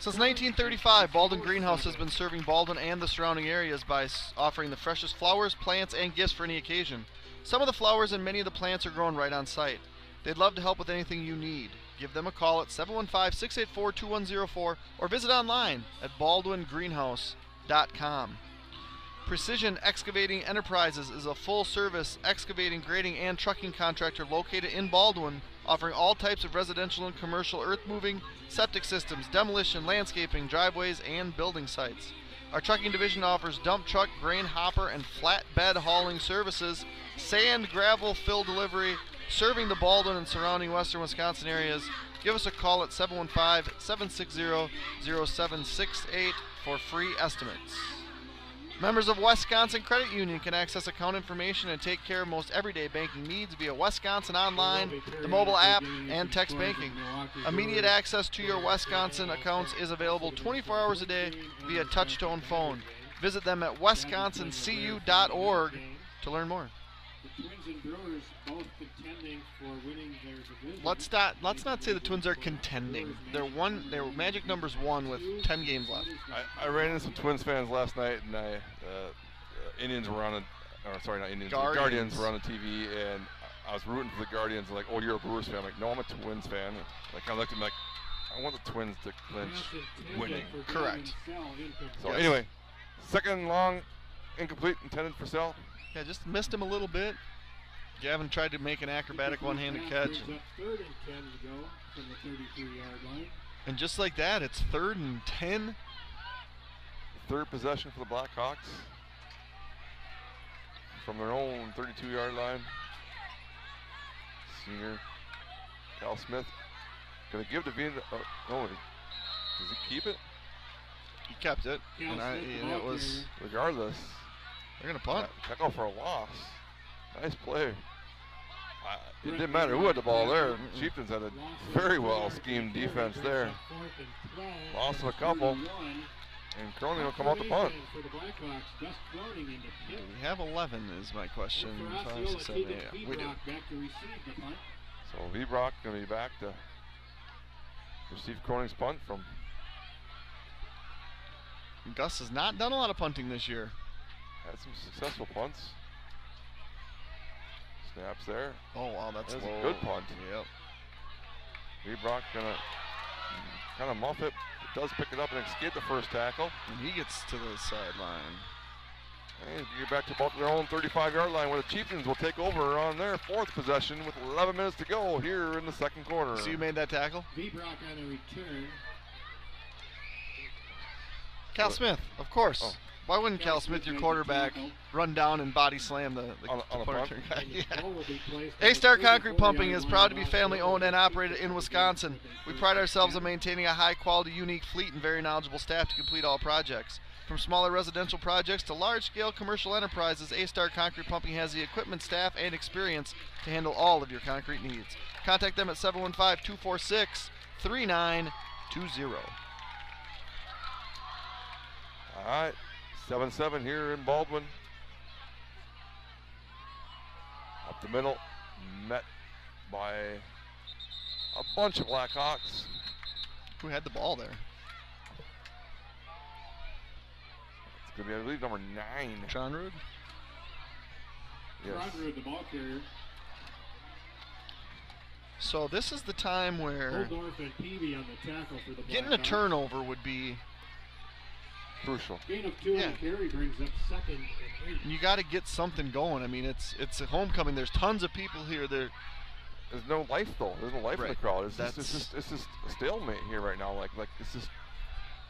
Since 1935, Baldwin Greenhouse has been serving Baldwin and the surrounding areas by offering the freshest flowers, plants, and gifts for any occasion. Some of the flowers and many of the plants are grown right on site. They'd love to help with anything you need. Give them a call at 715-684-2104 or visit online at baldwingreenhouse.com. Precision Excavating Enterprises is a full-service excavating, grading, and trucking contractor located in Baldwin, offering all types of residential and commercial earth-moving, septic systems, demolition, landscaping, driveways, and building sites. Our trucking division offers dump truck, grain hopper, and flatbed hauling services, sand, gravel, fill delivery, serving the Baldwin and surrounding western Wisconsin areas. Give us a call at 715-760-0768 for free estimates. Members of Wisconsin Credit Union can access account information and take care of most everyday banking needs via Wisconsin Online, the mobile app, and text banking. Immediate access to your Wisconsin accounts is available 24 hours a day via touch-tone phone. Visit them at wisconsincu.org to learn more. The Twins and Brewers both contending for winning their division. Let's not say the Twins are contending. Their magic number's 1 with 10 games left. I ran into some Twins fans last night, and Indians were on not Indians. Guardians were on the TV, and I was rooting for the Guardians. Like, oh, you're a Brewers fan. I'm like, no, I'm a Twins fan. Like, I looked at them like, I want the Twins to clinch winning. Correct. So anyway, second long, incomplete, intended for Sell. Yeah, just missed him a little bit. Gavin tried to make an acrobatic one-handed catch. Third and 10 to go from the 33-yard line. And just like that, it's 3rd and 10. Third possession for the Blackhawks from their own 32-yard line. Senior Cal Smith going to give to Vina. No, does he keep it? He kept it, and it was regardless. They're going to punt. Tackle for a loss. Nice play. It didn't matter who had the ball there. Chieftains had a very well schemed defense there. Loss of a couple. And Cronin will come out the punt. We have 11 is my question. 5, 6, 7, 8. Yeah, we do. So Vibrock going to be back to receive Cronin's punt from. Gus has not done a lot of punting this year. Had some successful punts. Snaps there. Oh, wow, that's a good punt. Yep. Vibrock gonna kind of muff it. Does pick it up and escape the first tackle. And he gets to the sideline. And you're back to about their own 35-yard line where the Chieftains will take over on their 4th possession with 11 minutes to go here in the second quarter. So you made that tackle? Vibrock on the return. Cal Smith, of course. Oh. Why wouldn't Cal Smith, your quarterback, run down and body slam the punter guy? Yeah. A-Star Concrete Pumping is proud to be family owned and operated in Wisconsin. We pride ourselves on maintaining a high-quality, unique fleet and very knowledgeable staff to complete all projects. From smaller residential projects to large-scale commercial enterprises, A-Star Concrete Pumping has the equipment, staff, and experience to handle all of your concrete needs. Contact them at 715-246-3920. All right. 7-7 here in Baldwin. Up the middle, met by a bunch of Blackhawks. Who had the ball there? It's going to be, I believe, number 9. Tronrud? Yes. Tronrud, the ball carrier. So this is the time where Holdorf and Peavy on the tackle for the getting a turnover would be crucial. Gain of 2 and the carry brings up 2nd and 8. You got to get something going. I mean, it's a homecoming. There's tons of people here. There's no life though. There's no life in the crowd. It's just a stalemate here right now. Like it's just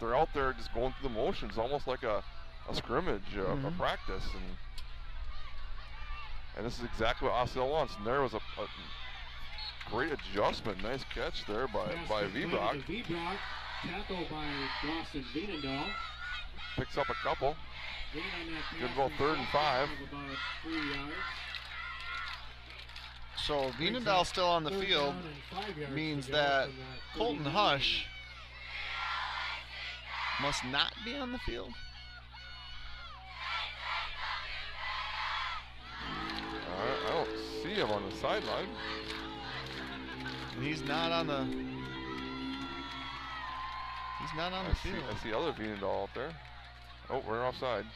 they're out there just going through the motions, almost like a scrimmage, a practice, and this is exactly what Osceola wants. And there was a great adjustment, nice catch there by Vibrock. Vibrock, tackled by Dawson Veenendahl. Picks up a couple. Good ball, 3rd and 5. About 3 yards. So Veenendahl still on the field means that Colton Hush must not be on the field. I don't see him on the sideline. And he's not on the field. I see other Veenendahl out there. Oh, we're offside.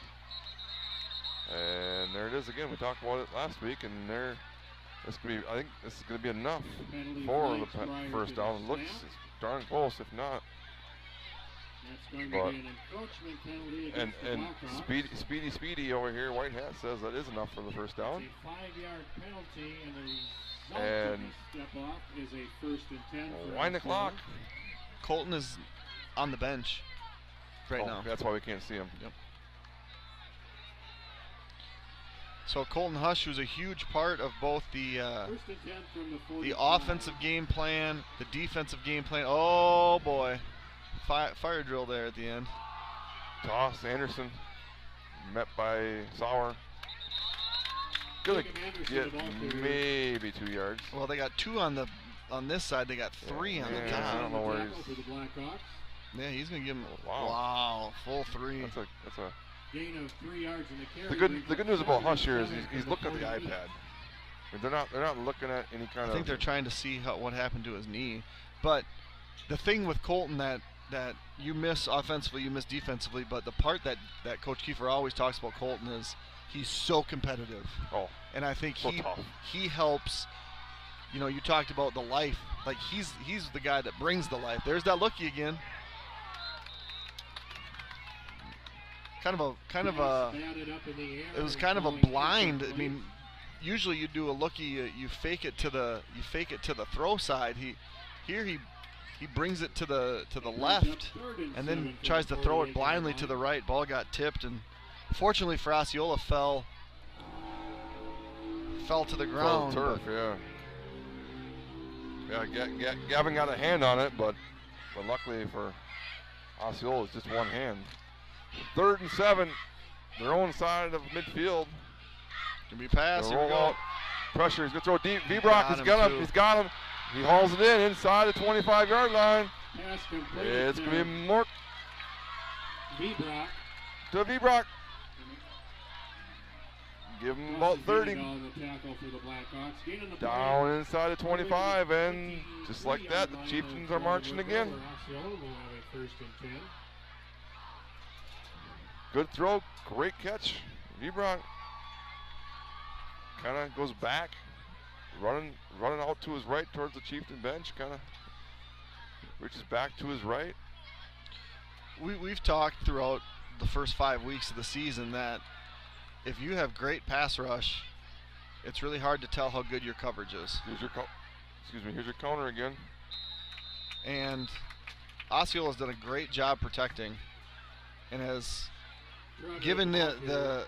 And there it is again. We talked about it last week, and they're I think this is gonna be enough Penalty for the flags prior first to down. the It looks snap. darn close, if not. That's going to But- be an encroachment penalty And against the Blackhawks. Speedy over here, White Hat says that is enough for the first down. It's a 5-yard penalty, and the result And of this step off is a 1st and 10. for Wind the Osceola. clock. Colton is on the bench right Oh, now. that's why we can't see him. Yep. So Colton Hush, who's a huge part of both the 1st and 10 from the 45. the offensive game plan, the defensive game plan. Oh boy, fire drill there at the end. Toss Anderson met by Sauer. Gonna Jacob Anderson, get the ball carrier. maybe 2 yards. Well, they got 2 on this side. They got 3 on the Yeah, Jackson I top. don't know where tackle for the Blackhawks. Yeah, he's gonna give him. Wow. Wow, full 3. That's a. Gain of 3 yards in the carry. The good news about Hush here is 7 he's from looking at the 48. iPad. I mean, they're not looking at any kind I of. think they're trying to see what happened to his knee. But the thing with Colton that you miss offensively, you miss defensively, but the part that Coach Kiefer always talks about Colton is he's so competitive. Oh, And I think so tough. he helps. You know, you talked about the life. Like he's the guy that brings the life. There's that lookie again. Kind of a Batted up in the air it was and kind of a falling blind. I incomplete. mean, usually you do a lookie, you fake it to the throw side. He brings it to the left and then tries to throw it blindly to the right. Ball got tipped, and fortunately for Osceola fell to the ground. Turf, yeah. Yeah, Gavin got a hand on it, but luckily for Osceola, it's just one hand. 3rd and 7, their own side of midfield. Can be pass. They'll Here we roll go. out. Pressure, he's gonna throw deep. Got V-Brock, him, he's got too. him, he's got him. He hauls it in inside the 25-yard line. Pass completed It's to gonna be more V-Brock. to V-Brock. Give him about 30. On the tackle for the Blackhawks. Gain on the Down play. inside the 25, and just like that, the 23-yard Chieftains line are marching of again. Osceola will have a 1st and 10. Good throw, great catch. V-Brock kind of goes back, running out to his right towards the Chieftain bench, kind of reaches back to his right. We've talked throughout the first 5 weeks of the season that if you have great pass rush, it's really hard to tell how good your coverage is. Here's your counter again. And Osceola's done a great job protecting, and has given the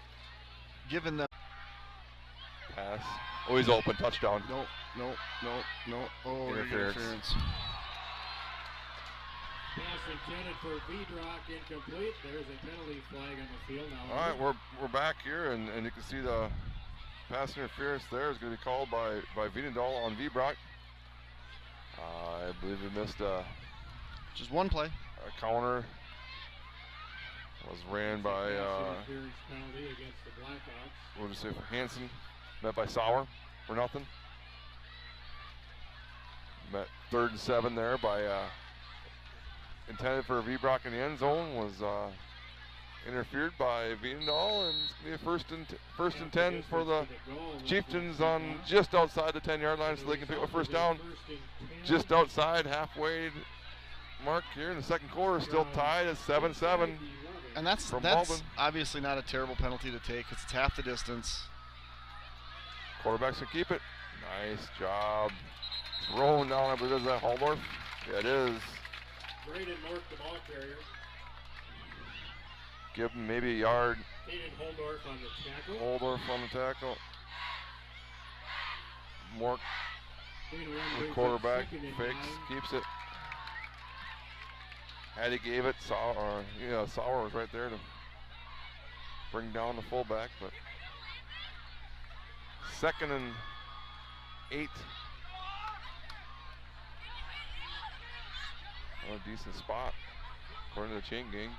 Pass. Oh, he's open, touchdown. no. Oh, Interference. Pass intended for V-Brock, incomplete. There's a penalty flag on the field now. All right, we're back here, and you can see the pass interference there is going to be called by Wiedendahl on V-Brock. I believe he missed a Just one play. counter. Was ran by Pass interference penalty against the Blackhawks. we'll just say for Hansen, met by Sauer for nothing. Met 3rd and 7 there by intended for V-Brock in the end zone, was interfered by Wiedendahl, and it's going to be first and 10 for the Chieftains on just outside the 10-yard line, so they can pick up a first down just outside, halfway mark here in the second quarter, still tied at 7-7. And that's From Malden. obviously not a terrible penalty to take, because it's half the distance. Quarterbacks can keep it. Nice job. It's rolling down, I believe, is that Haldorf? Yeah, it is. Braden Mork, the ball carrier. Give him maybe a yard. Hayden Holdorf on the tackle. Haldorf on the tackle. Mork, Gain of 1, the brings up quarterback, 2nd and fakes, 9. keeps it. Hattie gave it. Sauer was right there to bring down the fullback, but 2nd and 8. Oh, a decent spot, according to the chain gang.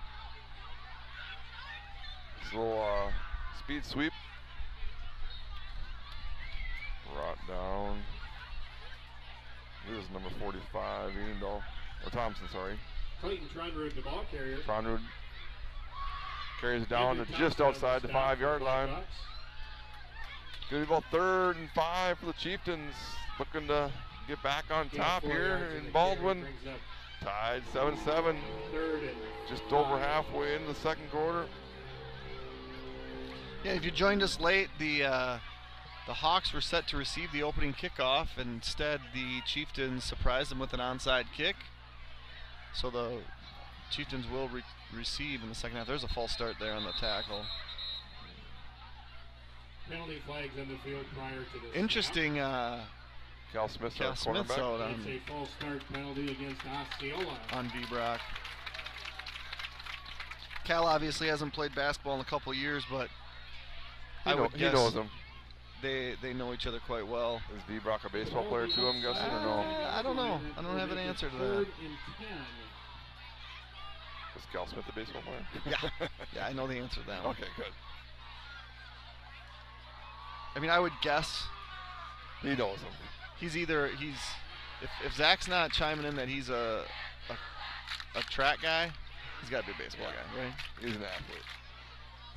This little speed sweep. Brought down. This is number 45, Wiedendahl, or Thompson, sorry. Clayton Trunrud, the ball carrier. Trunrud carries it down to just outside the 5-yard line. Going to be about 3rd and 5 for the Chieftains. Looking to get back on top here in Baldwin. Tied 7-7. Just over halfway into the second quarter. Yeah, if you joined us late, the Hawks were set to receive the opening kickoff. Instead, the Chieftains surprised them with an onside kick. So the Chieftains will receive in the second half. There's a false start there on the tackle. Penalty flags on the field prior to this. Interesting. Cal Smith's Cal our Smith's quarterback. out It's a false start penalty against Osceola. on V-Brock. Cal obviously hasn't played basketball in a couple years, but I would He guess knows him. they know each other quite well. Is V-Brock a baseball player too, I'm guessing, or no? I don't know. I don't have an answer to that. 3rd and 10. Is Cal Smith a baseball player? Yeah. Yeah, I know the answer to that one. Okay, good. I mean, I would guess He knows him. if Zach's not chiming in that he's a track guy, he's got to be a baseball guy, right? He's an athlete.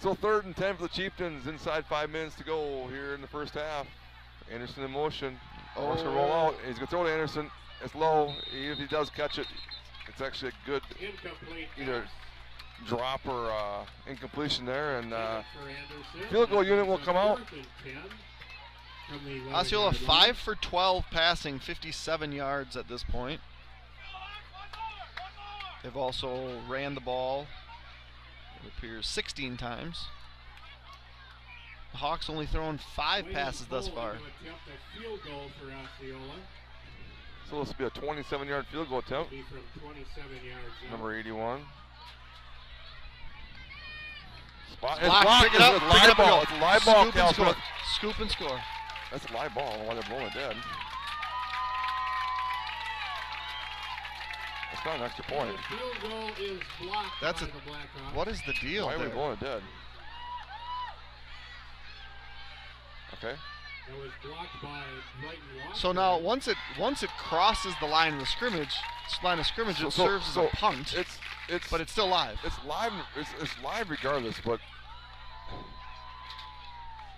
So 3rd and 10 for the Chieftains. Inside 5 minutes to go here in the first half. Anderson in motion. Wants to roll out. He's going to throw to Anderson. It's low. If he does catch it, it's actually a good Incomplete either pass. drop or incompletion there. And For Anderson. field goal unit will come out. 4th and 10 from the 11 Osceola yard line. 5 for 12 passing, 57 yards at this point. They've also ran the ball, it appears, 16 times. The Hawks only thrown 5 Williams passes thus Cole far. to attempt a field goal for Osceola. so this will be a 27-yard field goal attempt. Be from 27 yards out. Number 81. Spot. Block, pick it up, It's a pick it live up and ball. go. It's a live ball, Scoop Cal and score. Smith. Scoop and score. That's a live ball. I don't know why they're blowing it dead. That's not an extra point. The field goal is blocked That's by a- the Blackhawks. What is the deal Why are we there? blowing it dead? Okay. That was blocked by Brighton Walker. So now once it crosses the line of scrimmage, it serves as a punt, but it's still live. It's live. It's live regardless. But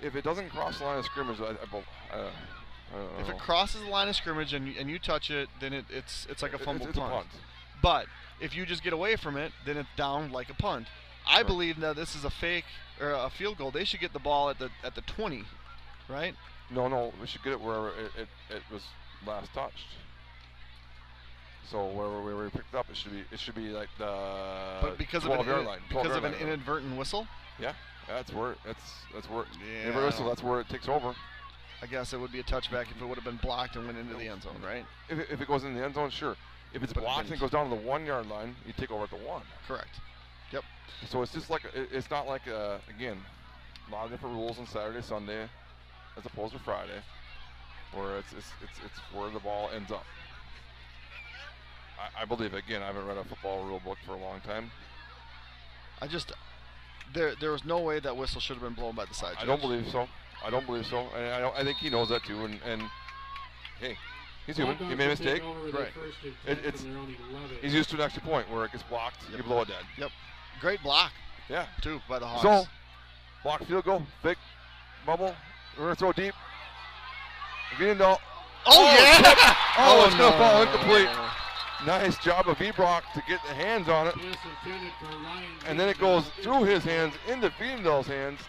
if it doesn't cross the line of scrimmage, I don't know. If it crosses the line of scrimmage and you touch it, then it's like a fumble it's punt. a punt. But if you just get away from it, then it's down like a punt. I believe that this is a fake or a field goal. They should get the ball at the 20, right? No, we should get it wherever it was last touched. So wherever we picked up, it should be like the But because of 12-yard line. because of 12-yard an line. inadvertent whistle, Yeah, that's where Yeah, that's where it takes over. I guess it would be a touchback if it would have been blocked and went into the end zone, right? If it goes in the end zone, sure. If it's But it blocked and it didn't. goes down to the 1-yard line, you take over at the 1. Correct. Yep. So it's just like it's not like again, a lot of different rules on Saturday, Sunday, as opposed to Friday, where it's where the ball ends up. I believe again. I haven't read a football rule book for a long time. There was no way that whistle should have been blown by the side judge. I don't believe so. And I think he knows that too. And hey, he's human. He made a mistake. Right. He's used to an extra point where it gets blocked. Yep. You blow it dead. Yep. Great block, Yeah. too, by the Hawks. So, block field goal, big bubble. We're going to throw deep. Viendahl. oh, yeah! Oh, it's going to fall incomplete. Nice job of V-Brock to get the hands on it. And then it goes through his hands into Viendahl's hands.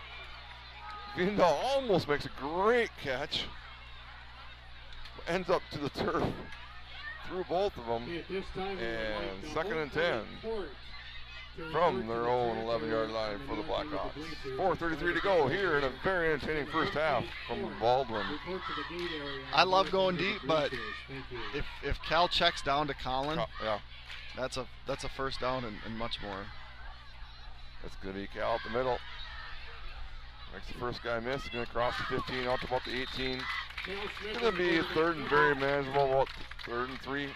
Viendahl almost makes a great catch. Ends up to the turf through both of them. And 2nd and 10 from their own 11-yard line for the Blackhawks. 4:33 to go here in a very entertaining first half from Baldwin. I love going deep, but if Cal checks down to Colin, Yeah, that's a first down and much more. that's going to be Cal at the middle. Makes the first guy miss. He's going to cross the 15 out to about the 18. It's going to be a 3rd and very manageable, about 3rd and 3.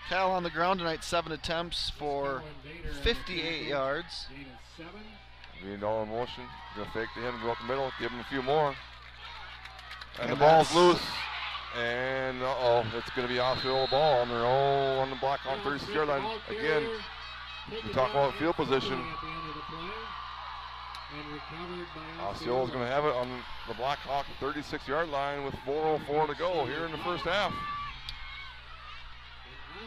Cal on the ground tonight, 7 attempts for 58 yards. Viendahl in motion. He's going to fake to him, go up the middle, give him a few more. And the And ball's that's- loose. And it's going to be Osceola ball on their own on the Blackhawk 36-yard line. Again, we talk about field position. And recovered by Osceola's going to have it on the Blackhawk 36-yard line with 4:04 to go here in the first half.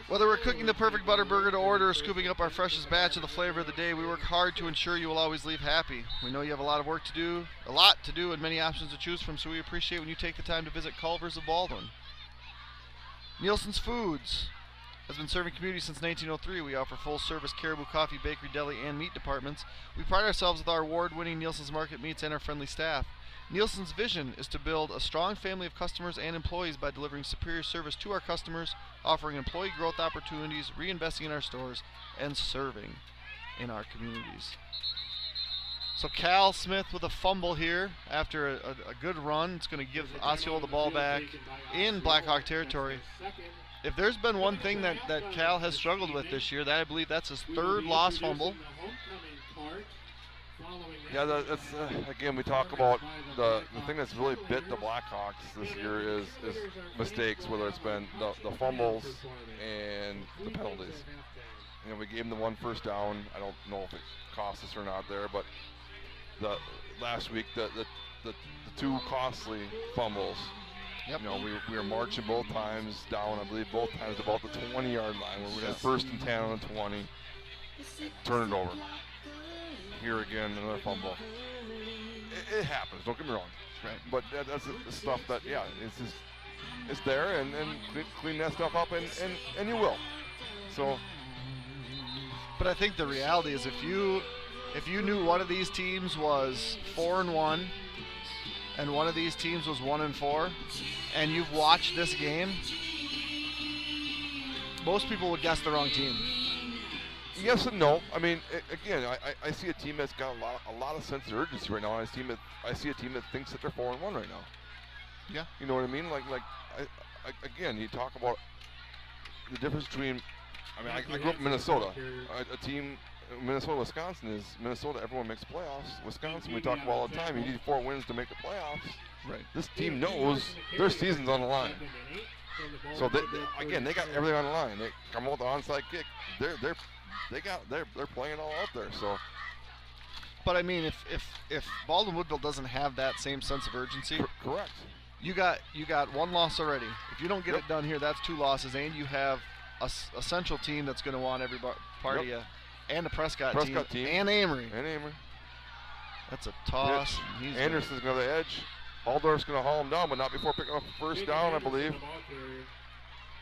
Whether we're cooking the perfect butter burger to order or scooping up our freshest batch of the flavor of the day, we work hard to ensure you will always leave happy. We know you have a lot to do, and many options to choose from, so we appreciate when you take the time to visit Culver's of Baldwin. Nielsen's Foods has been serving community since 1903. We offer full-service caribou, coffee, bakery, deli, and meat departments. We pride ourselves with our award-winning Nielsen's Market Meats and our friendly staff. Nielsen's vision is to build a strong family of customers and employees by delivering superior service to our customers, offering employee growth opportunities, reinvesting in our stores, and serving in our communities. So Cal Smith with a fumble here after a good run. It's going to give Osceola the ball back in Blackhawk territory. If there's been one thing that Cal has struggled with this year, that I believe that's his third lost fumble. Yeah, that's again, we talk about the thing that's really bit the Blackhawks this year is mistakes, whether it's been the fumbles and the penalties. You know, we gave them the one first down. I don't know if it cost us or not there, but the last week the two costly fumbles. Yep. You know, we were marching both times down, I believe both times about the 20-yard line where we had first and 10 on the 20. Turn it over. Here again, another fumble. It happens, don't get me wrong. Right. But that's the stuff that, yeah, it's there, and clean that stuff up, and you will. So. But I think the reality is if you knew one of these teams was 4-1 and one of these teams was 1-4, and you've watched this game, most people would guess the wrong team. Yes and no. I mean, again, I see a team that's got a lot of sense of urgency right now. I see a team that thinks that they're 4-1 right now. Yeah. You know what I mean? Again, you talk about the difference between. I mean, I grew up in Minnesota. A team, Minnesota, Wisconsin is Minnesota. Everyone makes playoffs. Wisconsin, we talk about all the time. You need 4 wins to make the playoffs. Right. This team knows their season's on the line. So they got everything on the line. They come out with the onside kick. They're playing it all out there. So, but I mean, if Baldwin Woodville doesn't have that same sense of urgency, correct. You got one loss already. If you don't get it done here, that's 2 losses, and you have a central team that's going to want every part of you, and the Prescott team, and Amory. That's a toss. Anderson's going to the edge. Aldorf's going to haul him down, but not before picking up first down, I believe.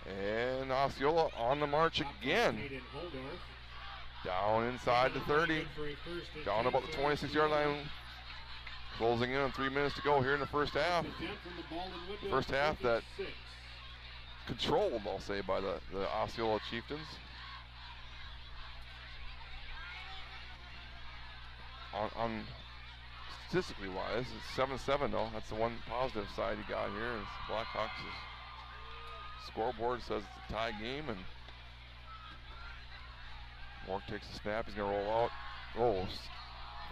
And Osceola on the march again. Down inside the 30. Down about the 26-yard line. Closing in on 3 minutes to go here in the first half. First half that controlled, I'll say, by the Osceola Chieftains. On statistically wise, it's 7-7 though. That's the one positive side you got here. Is Blackhawks' scoreboard says it's a tie game, and Mork takes the snap. He's gonna roll out. Oh,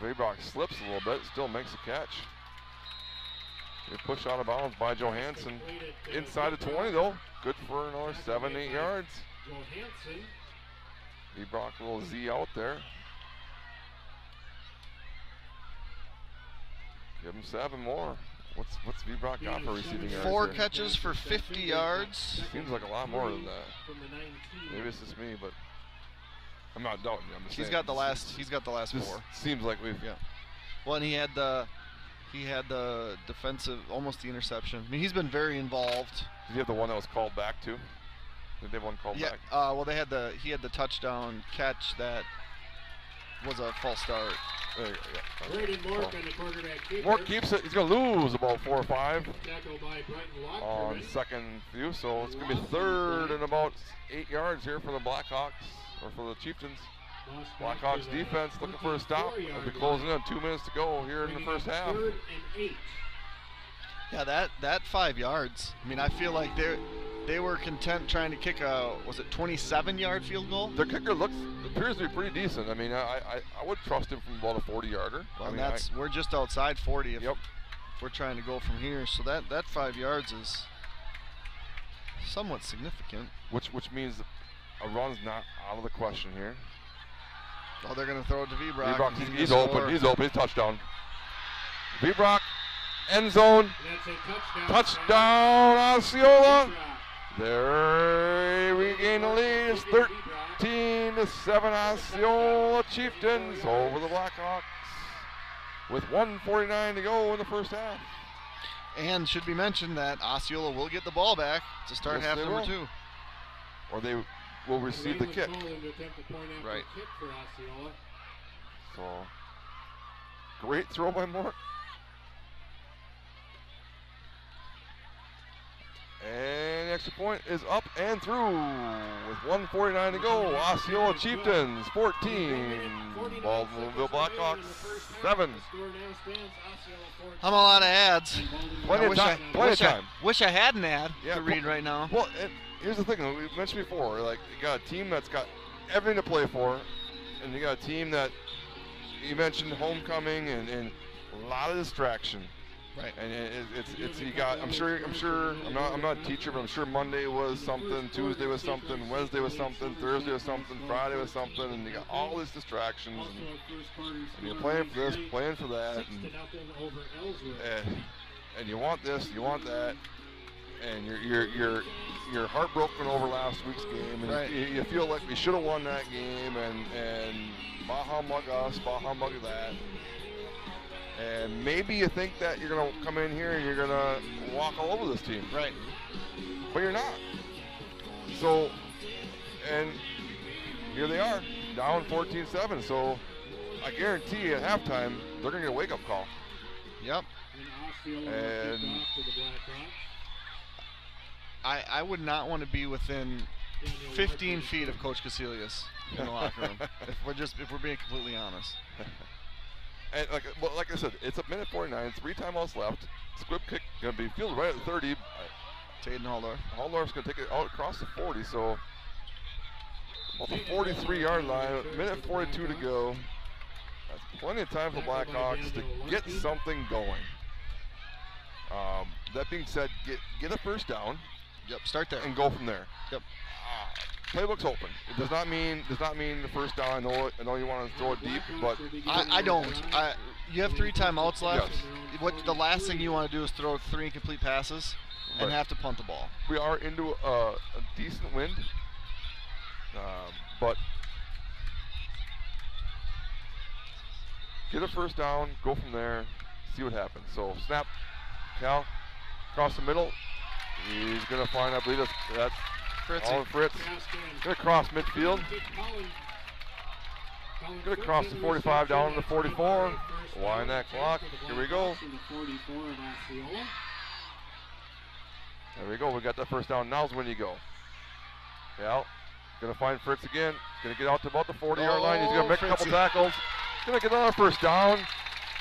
Vabrock slips a little bit. Still makes a catch. They push out of bounds by Johansson. Inside the 20 though. Good for another 7-8 yards. Vabrock a little Z out there. Give him 7 more. What's Vabrock got for receiving yards? 4 catches for 50 yards. Seems like a lot more than that. Maybe it's just me, but I'm not doubting you. I'm just He's saying. got the last 4. Seems like we've. Yeah. Well, and he had the defensive, almost the interception. I mean, he's been very involved. Did you have the one that was called back too? Did they have one called back? Well, he had the touchdown catch that was a false start. There you go, yeah. Braden Mork on the quarterback keeper. Mork keeps it. He's going to lose about 4 or 5 Tackled by Brighton Lockman. on second view. So it's going to be third and about 8 yards here for the Blackhawks, or for the Chieftains. Blackhawks defense looking for a stop. We'll be closing in 2 minutes to go here in the first half. 3rd and 8. Yeah, that 5 yards. I mean, I feel like they were content trying to kick a 27-yard field goal. Their kicker appears to be pretty decent. I mean, I would trust him from about a 40-yarder. Well, we're just outside 40 if we're trying to go from here. So that 5 yards is somewhat significant. Which means a run's not out of the question here. Oh, they're going to throw it to Vbrock. Vbrock, he's open. He's open. He's touchdown. Vbrock, end zone. Touchdown, Osceola. There, we gain the lead. It's 13-7, Osceola Chieftains over the Blackhawks with 1:49 to go in the first half. And should be mentioned that Osceola will get the ball back to start half number 2. Or they will receive the kick. Right. So, great throw by Mort. And the extra point is up and through with 1:49 to go. Osceola Chieftains 14, Baldwinville Blackhawks 7. I'm a lot of ads. Plenty of time. Wish I had an ad to read right now. Well, here's the thing we mentioned before. Like, you got a team that's got everything to play for, and you got a team that you mentioned homecoming and a lot of distraction. Right. And it's you got. I'm sure. I'm not a teacher, but I'm sure Monday was something, Tuesday was something, Wednesday was something, Thursday was something, Friday was something, and you got all these distractions. And you're playing for this, playing for that, and you want this, you want that, and you're heartbroken over last week's game, and right. you feel like we should have won that game, and bah humbug us, bah humbug that. And maybe you think that you're going to come in here and you're going to walk all over this team. Right. But you're not. So, and here they are, down 14-7. So, I guarantee you at halftime, they're going to get a wake-up call. Yep. And I would not want to be within 15 feet of Coach Casilius in the locker room, if we're being completely honest. And like I said, it's a minute 49, 3 timeouts left. Squib kick going to be fielded right at the 30. Taden Halldorf. Halldorf's going to take it out across the 40, so about the 43-yard line, minute 42 to go. That's plenty of time for Blackhawks to get something going. That being said, get a first down. Yep, start there. And go from there. Yep. Playbook's open. It does not mean the first down. I know you want to throw it deep, but I don't. You have 3 timeouts left. Yes. What the last thing you want to do is throw 3 incomplete passes and have to punt the ball. We are into a decent wind, but get a first down, go from there, see what happens. So snap, Cal, across the middle. He's going to find, I believe that's Fritz. Going to cross midfield. Going to cross the 45 down to the 44. Wind that clock. Here we go. There we go. We got that first down. Now's when you go. Cal, going to find Fritz again. Going to get out to about the 40-yard line. He's going to make a couple tackles. Going to get another first down.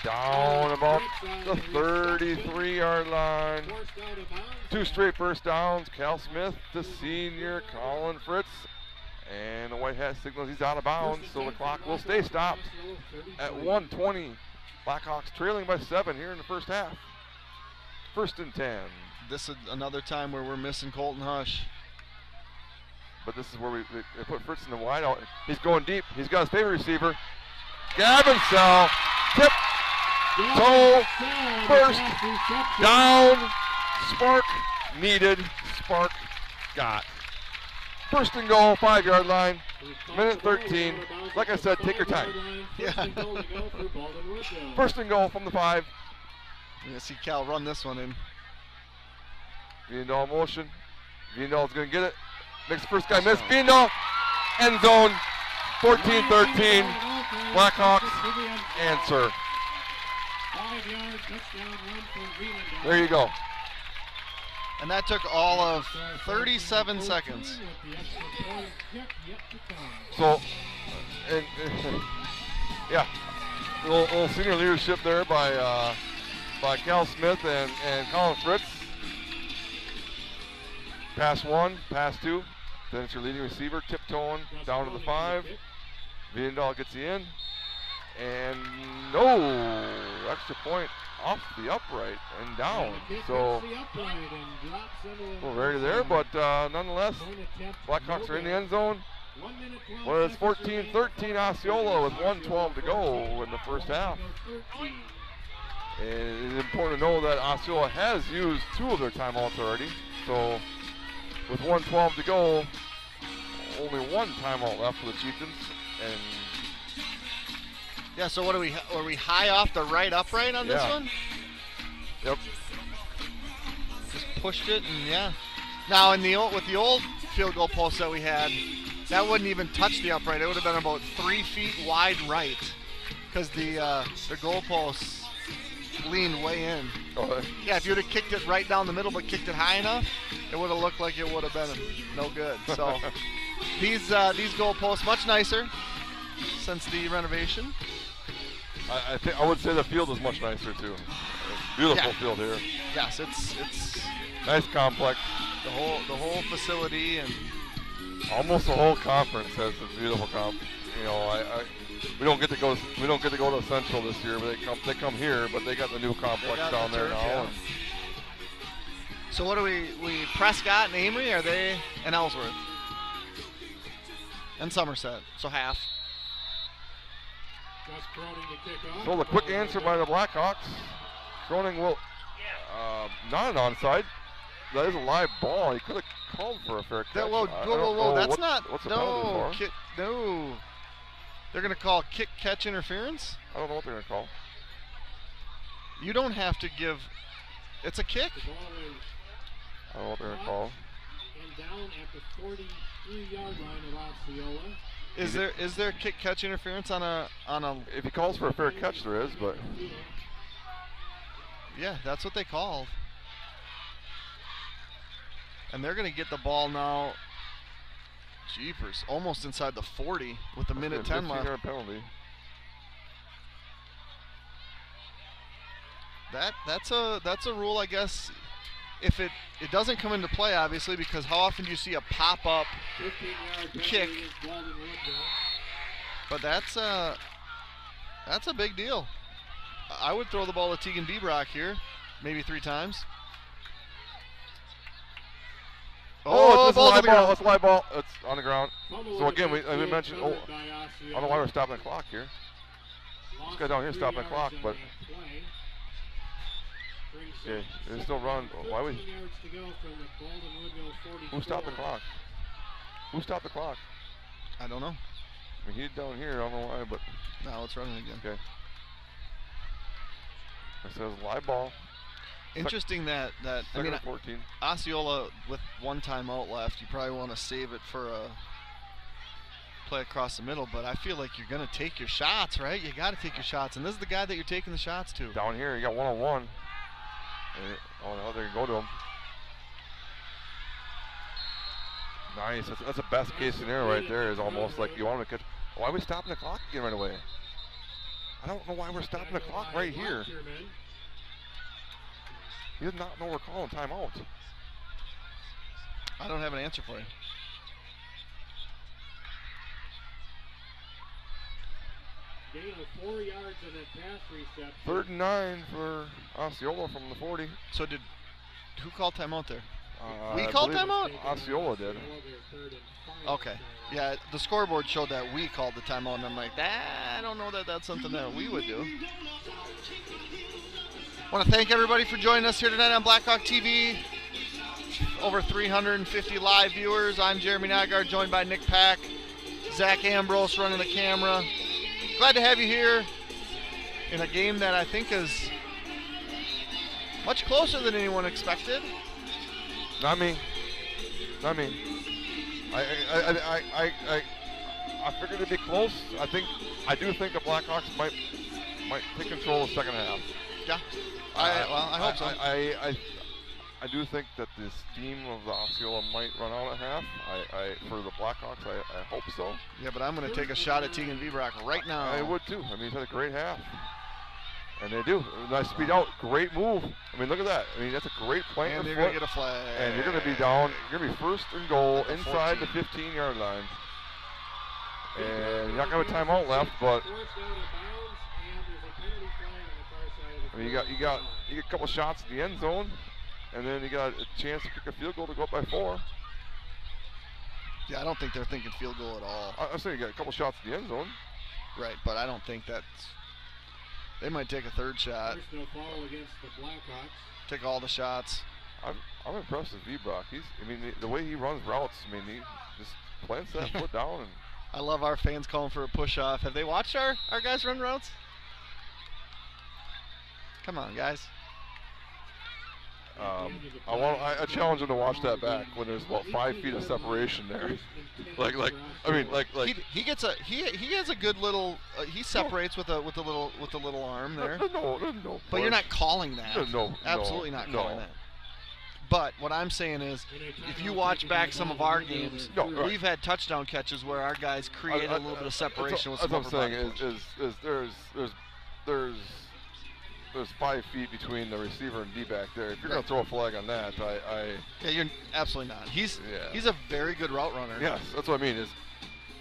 Down about the 33-yard line. 2 straight first downs. Cal Smith, the senior, Colin Fritz. And the white hat signals he's out of bounds, so the clock will stay stopped at 1:20. Blackhawks trailing by 7 here in the first half. 1st and 10. This is another time where we're missing Colton Hush. But this is where we put Fritz in the wide out. He's going deep. He's got his favorite receiver. Gavin Sell. Tip. Toe, first, down, spark needed, spark got. 1st and goal, 5-yard line, minute 13. Like I said, take your time. Yeah. 1st and goal from the 5. You're going to see Cal run this one in. Viendahl motion. Viendahl's going to get it. Makes the first guy miss. Viendahl, end zone, 14-13. Blackhawks answer. There you go. And that took all of 37 seconds. So, yeah, little senior leadership there by Cal Smith and Colin Fritz. Pass 1, pass 2. Then it's your leading receiver tiptoeing down to the 5. Viendahl gets you in. And no, extra point off the upright and down. So, a little rarity there, but nonetheless, Blackhawks are in the end zone. 1 minute 12 Well, it's seconds remaining. 14-13 Osceola with 1:12 to go in the first half. 13. And it's important to know that Osceola has used 2 of their timeouts already. So with 1:12 to go, only 1 timeout left for the Chieftains. And Yeah, so what are we high off the right upright on this Yeah. one? yep, Just pushed it and yeah. Now with the old field goal post that we had, that wouldn't even touch the upright. It would have been about 3 feet wide right, because the goal posts leaned way in. okay. Yeah, if you would have kicked it right down the middle but kicked it high enough, it would have looked like it would have been no good. So these goal posts much nicer since the renovation. I would say the field is much nicer too. Beautiful Yeah. field here. Yes, it's Nice complex. the whole facility and Almost the whole conference has a beautiful comp. You know, we don't get to go to Central this year, but they come here, but they got the new complex got down the there turf, now. yeah. And So what do we Prescott and Amory, are they, and Ellsworth? And Somerset, so half. Gus Cronin to kick off. so the quick answer by the Blackhawks. Cronin will not an onside. That is a live ball. He could have called for a fair catch. That, whoa, I whoa, don't whoa, whoa, know that's not, what's the penalty for? no. They're going to call kick catch interference? I don't know what they're going to call. You don't have to give, it's a kick? The ball is I don't know what they're going to call. and down at the 43-yard line of Osceola. Is there kick catch interference on a If he calls for a fair catch, there is, but yeah, that's what they called. And they're going to get the ball now, jeepers, almost inside the 40 with a minute 10 left. 15-yard penalty. That's a rule, I guess. If it doesn't come into play, obviously, because how often do you see a pop-up 15-yard kick? penalty against Walden Woodville. But that's a big deal. I would throw the ball to Tegan Bebrock here, maybe 3 times. It's a ball's on live the ball. ground. It's a live ball. It's on the ground. Fumble So again, we recovered mentioned. by I Osceola. don't know why we're stopping the clock here. Lost guy down here 3 stopping the yards clock, on but- that play. Brings Okay, up there's no run. Why would 14 yards to go from the Walden Woodville 44. who stopped the clock? Who stopped the clock? I don't know. I mean, he's down here. I don't know why, but Now it's running again. okay. It says live ball. Interesting that I Second mean, and 14. Osceola with 1 timeout left, you probably want to save it for a play across the middle, but I feel like you're going to take your shots, right? You got to take your shots, and this is the guy that you're taking the shots to. Down here, you got 1-on-1. No, they can go to him. Nice. That's the best case scenario right there. Is almost like you want him to catch. Why are we stopping the clock again right away? I don't know why we're stopping the clock right here. He does not know we're calling timeout. I don't have an answer for you. Gain of 4 yards on that pass reception. 3rd and 9 for Osceola from the 40. So who called timeout there? We called timeout? Osceola did. Okay. Yeah, the scoreboard showed that we called the timeout, and I'm like, I don't know that that's something that we would do. I want to thank everybody for joining us here tonight on Blackhawk TV. Over 350 live viewers. I'm Jeremy Nygaard, joined by Nick Pack, Zach Ambrose running the camera. Glad to have you here in a game that I think is much closer than anyone expected. Not me. Not me. I figured it'd be close. I do think the Blackhawks might take control of the second half. Yeah. I hope so. I do think that this team of the Osceola might run out at half. For the Blackhawks, I hope so. Yeah, but I'm going to take a shot at Tegan Bebrock right now. I would too. I mean, he's had a great half. And they do. Nice speed out. Great move. I mean, look at that. I mean, that's a great plant And of you're foot. going to get a flag. And you're going to be down. You're going to be first and goal The inside 14. the 15-yard line. And you're not going to have a timeout left, but I mean, you got a couple shots in the end zone, and then you got a chance to kick a field goal to go up by 4. Yeah, I don't think they're thinking field goal at all. I'm saying you got a couple shots in the end zone. Right, but I don't think that's. They might take a third shot. Personal foul against the Blackhawks. Take all the shots. I'm impressed with V-Brock. The way he runs routes, he just plants that foot down. And I love our fans calling for a push-off. Have they watched our guys run routes? Come on, guys. I challenge him to watch that back when there's about 5 feet of separation there. He gets a he has a good little he separates with a little arm there. No. But you're not calling that. No. Absolutely not calling that. But what I'm saying is, if you watch back some of our games, we've had touchdown catches where our guys create a little bit of separation with some That's what I'm upper saying is there's 5 feet between the receiver and D-back there. If you're going to throw a flag on that, yeah, you're absolutely not. He's a very good route runner. Yes, that's what I mean.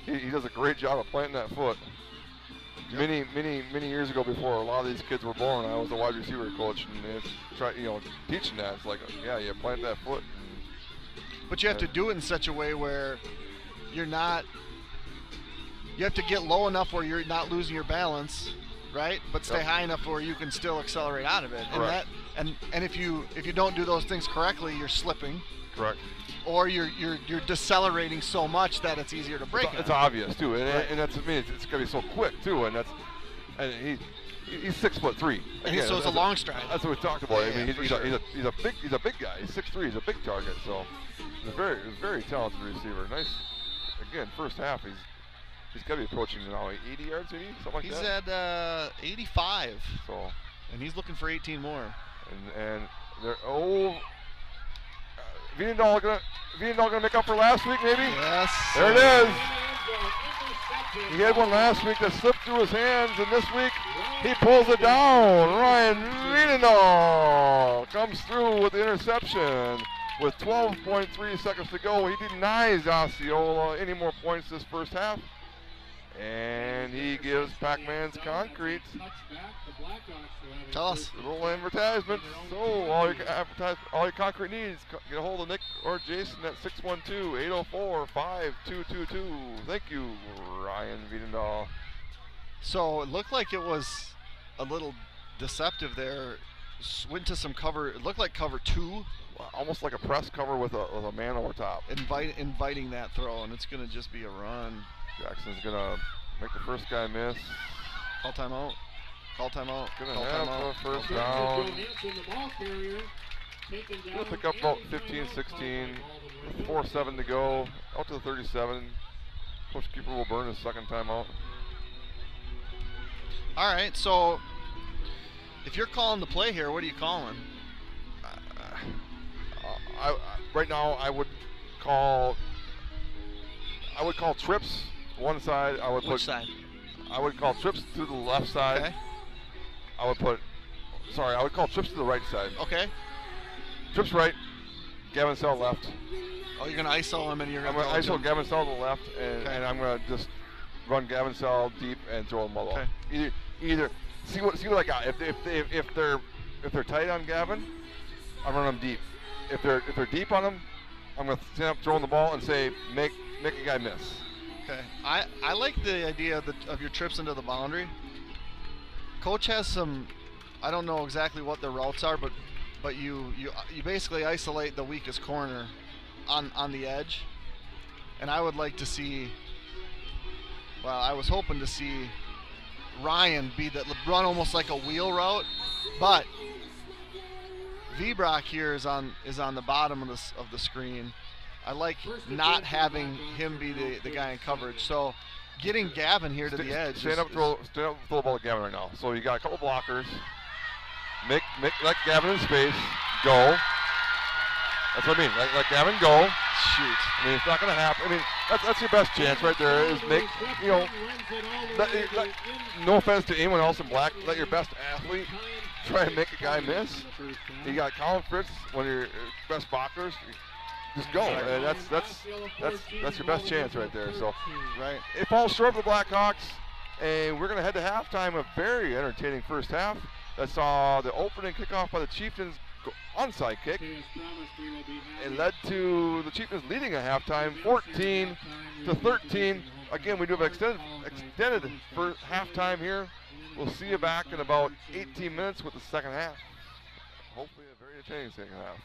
He does a great job of planting that foot. Yep. Many years ago, before a lot of these kids were born, I was a wide receiver coach, and teaching that. It's like, you plant that foot. But you have to do it in such a way where you're not. You have to get low enough where you're not losing your balance, right? But stay high enough where you can still accelerate out of it. Correct. And if you don't do those things correctly, you're slipping. Correct. Or you're decelerating so much that it's easier to break. It's obvious too, and that's it's gonna be so quick too, and he's 6'3". Again, so it's a long stride. That's what we talked about. He's a big guy. He's 6'3". He's a big target. So he's a very talented receiver. Nice. Again, first half he's got to be approaching now 80 yards, maybe something like that. He's at 85. So and he's looking for 18 more. And they're Viendahl gonna make up for last week, maybe? Yes. There it is. He had one last week that slipped through his hands, and this week he pulls it down. Ryan Viendahl comes through with the interception. With 12.3 seconds to go, he denies Osceola any more points this first half. And he gives Pac-Man's Concrete Tell us. a little advertisement. So all your concrete needs, get a hold of Nick or Jason at 612-804-5222. Thank you, Ryan Wiedendahl. So it looked like it was a little deceptive there. Went to some cover. It looked like cover 2. Almost like a press cover with a man over top. Inviting that throw, and it's going to just be a run. Jackson's going to make the first guy miss. Call timeout. Call timeout. Going to have a first down. Going to pick up about 15, 16. 4-7 to go. Out to the 37. Coach Keeper will burn his second timeout. All right, so if you're calling the play here, what are you calling? Right now, I would call trips one side. Which side? I would call trips to the left side. Okay. I would call trips to the right side. Okay. Trips right, Gavin Sell left. Oh, you're gonna ISO him and you're I'm gonna ISO Gavin Sell to the left, and I'm gonna just run Gavin Sell deep and throw him low. Okay. Either see what I got. If they're tight on Gavin, I'm running them deep. If they're deep on him, I'm gonna stand up throwing the ball and say make a guy miss. Okay. I like the idea of your trips into the boundary. Coach has some. I don't know exactly what the routes are, but you basically isolate the weakest corner on the edge, and I would like to see. Well, I was hoping to see Ryan run almost like a wheel route, but V-Brock here is on the bottom of the screen. I like not having him be the guy in coverage. So getting Gavin here to the edge. Stand up, throw the ball to Gavin right now. So you got a couple blockers. Let Gavin in space. Go. That's what I mean. Let Gavin go. Shoot. I mean, it's not going to happen. I mean, that's your best chance right there. Is no offense to anyone else in black, let your best athlete try and make a guy miss. You got Colin Fritz, one of your best blockers. Just go. And that's your best chance right there. So, right. It falls short of the Blackhawks, and we're going to head to halftime. A very entertaining first half that saw the opening kickoff by the Chieftains onside kick. Okay, as promised, we will be having It led to the Chieftains leading at halftime, 14 to 13. Again, we do have extended for halftime here. We'll see you back in about 18 minutes with the second half. Hopefully a very entertaining second half.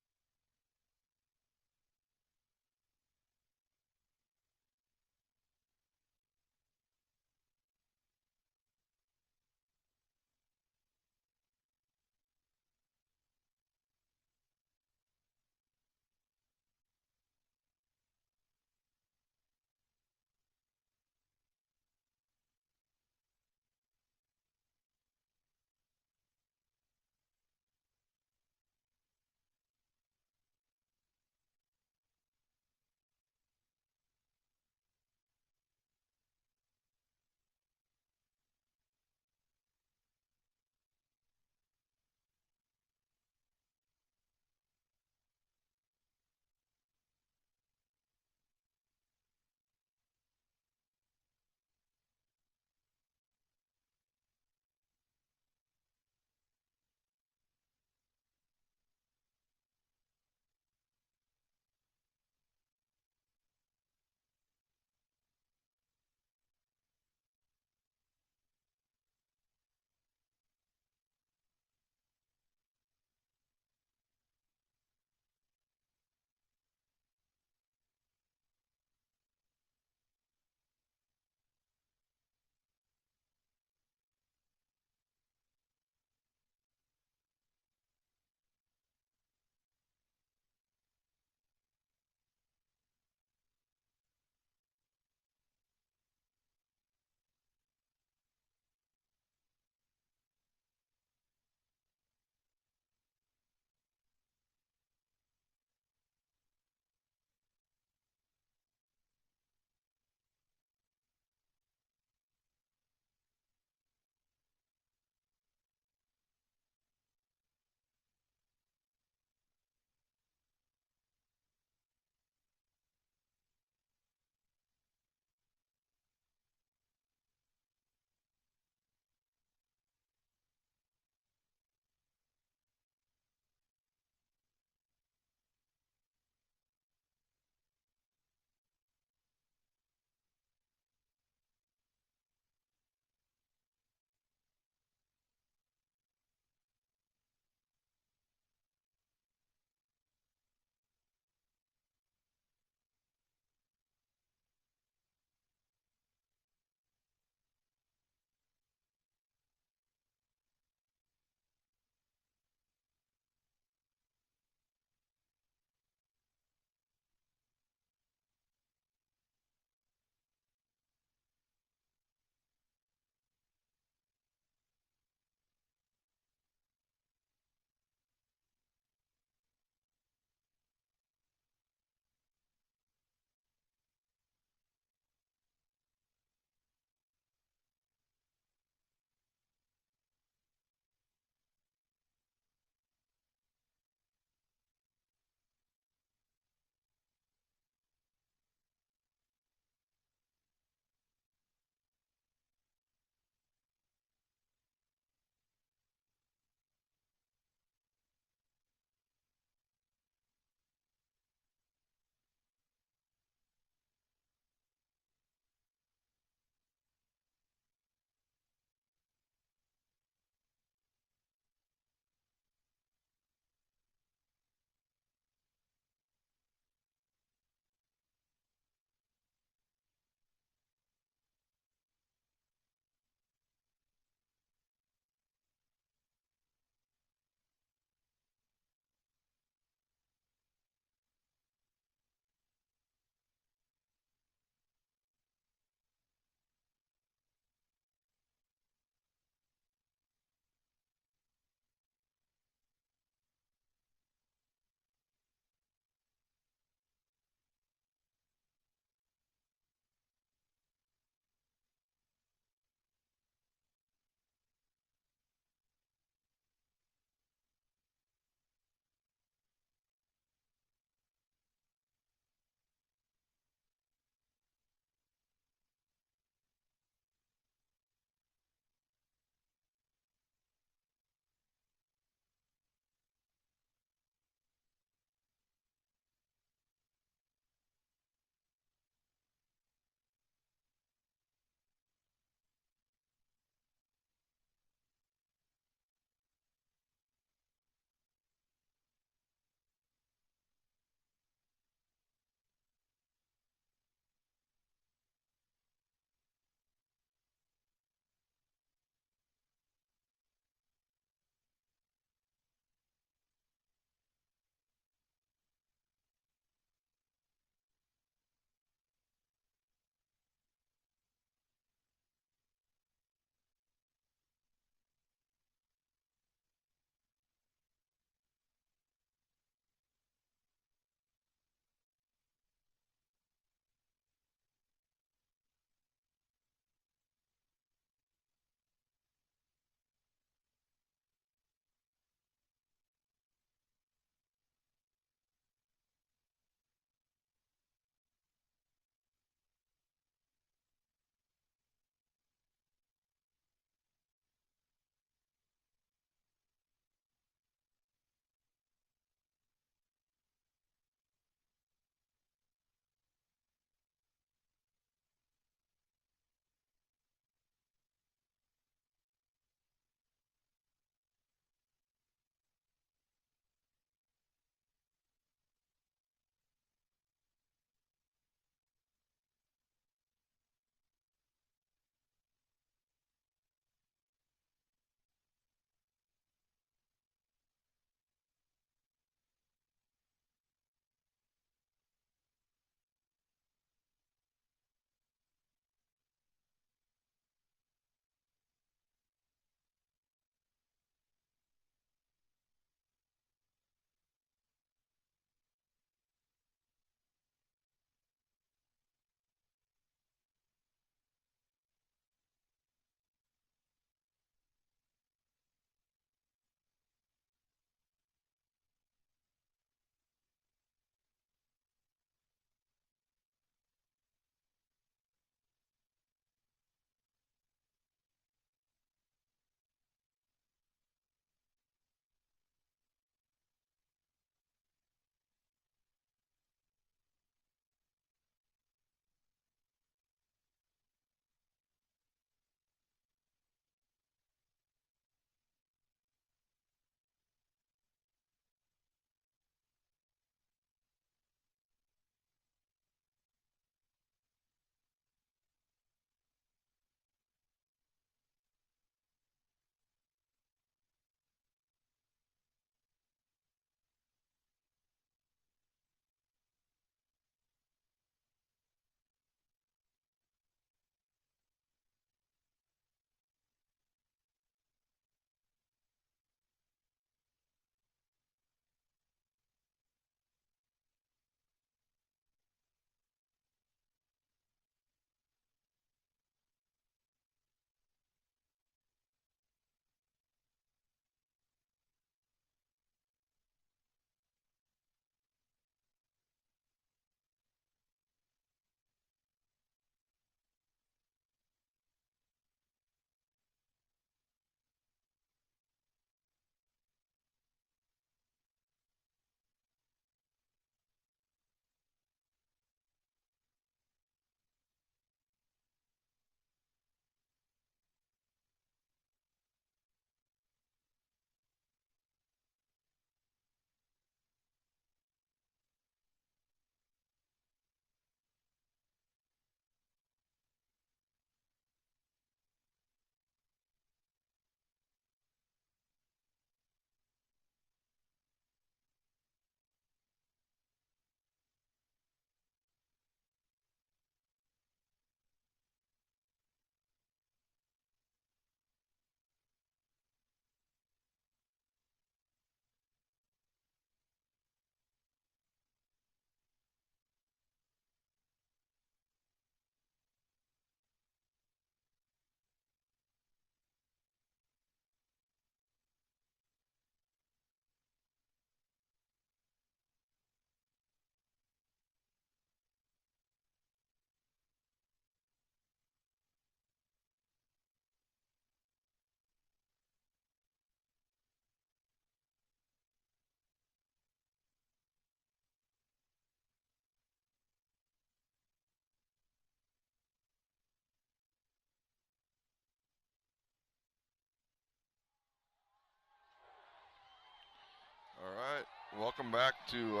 Welcome back to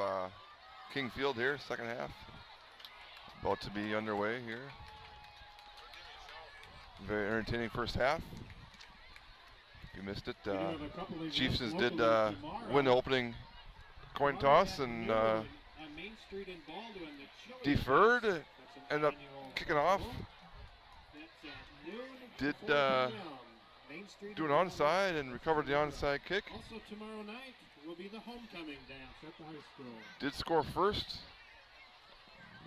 King Field here, second half. About to be underway here. Very entertaining first half. If you missed it, Chiefs did win the opening coin toss and deferred, ended up kicking off. Did do an onside and recovered the onside kick. Also tomorrow night will be the homecoming dance at the high school. Did score first.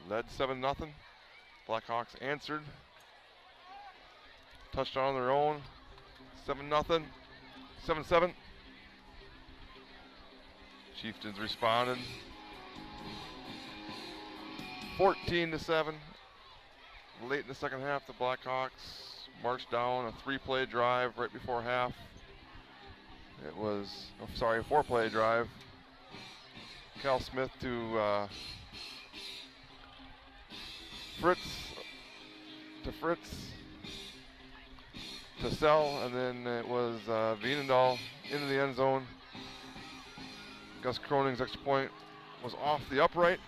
Led 7-0. Blackhawks answered. Touchdown on their own. 7-0. 7-7. Chieftains responded. 14-7. Late in the second half, the Blackhawks marched down a 3-play drive right before half. It was, a 4-play drive. Cal Smith to Fritz, to Sell, and then it was Vienendahl into the end zone. Gus Kroning's extra point was off the upright.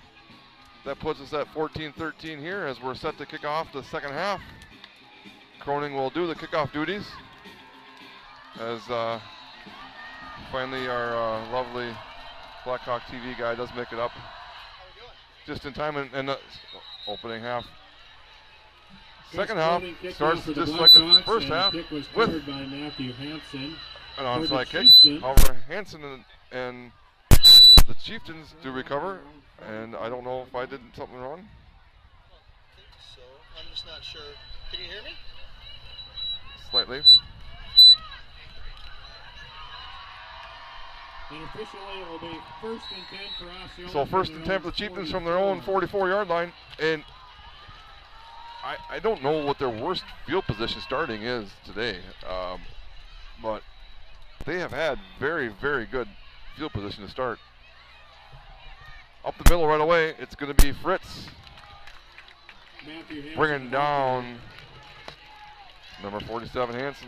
That puts us at 14-13 here as we're set to kick off the second half. Croning will do the kickoff duties as finally our lovely Blackhawk TV guy does make it up just in time in the opening half. Second half starts just like the first half with by Matthew Hansen an onside kick. Chieftains. However, Hansen and the Chieftains do recover, and I don't know if I did something wrong. So I'm just not sure. Can you hear me? Slightly. And officially it will be first and 10 for Osceola. So first and 10 for the Chieftains from their own 44-yard line, and I don't know what their worst field position starting is today, but they have had very, very good field position to start. Up the middle right away, it's going to be Fritz Matthew Hansen bringing down number 47 Hansen.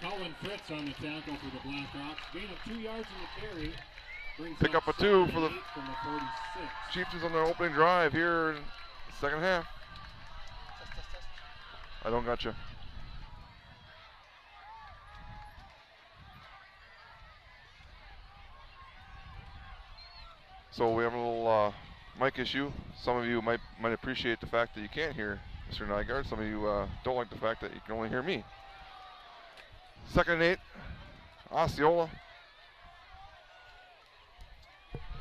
Colin Fritz on the tackle for the Blackhawks. Gain of 2 yards in the carry. Brings Pick up a 2 for the from the 46. Chieftains on their opening drive here in the second half. I don't got you. So we have a little mic issue. Some of you might appreciate the fact that you can't hear Mr. Nygaard. Some of you don't like the fact that you can only hear me. Second and 8, Osceola.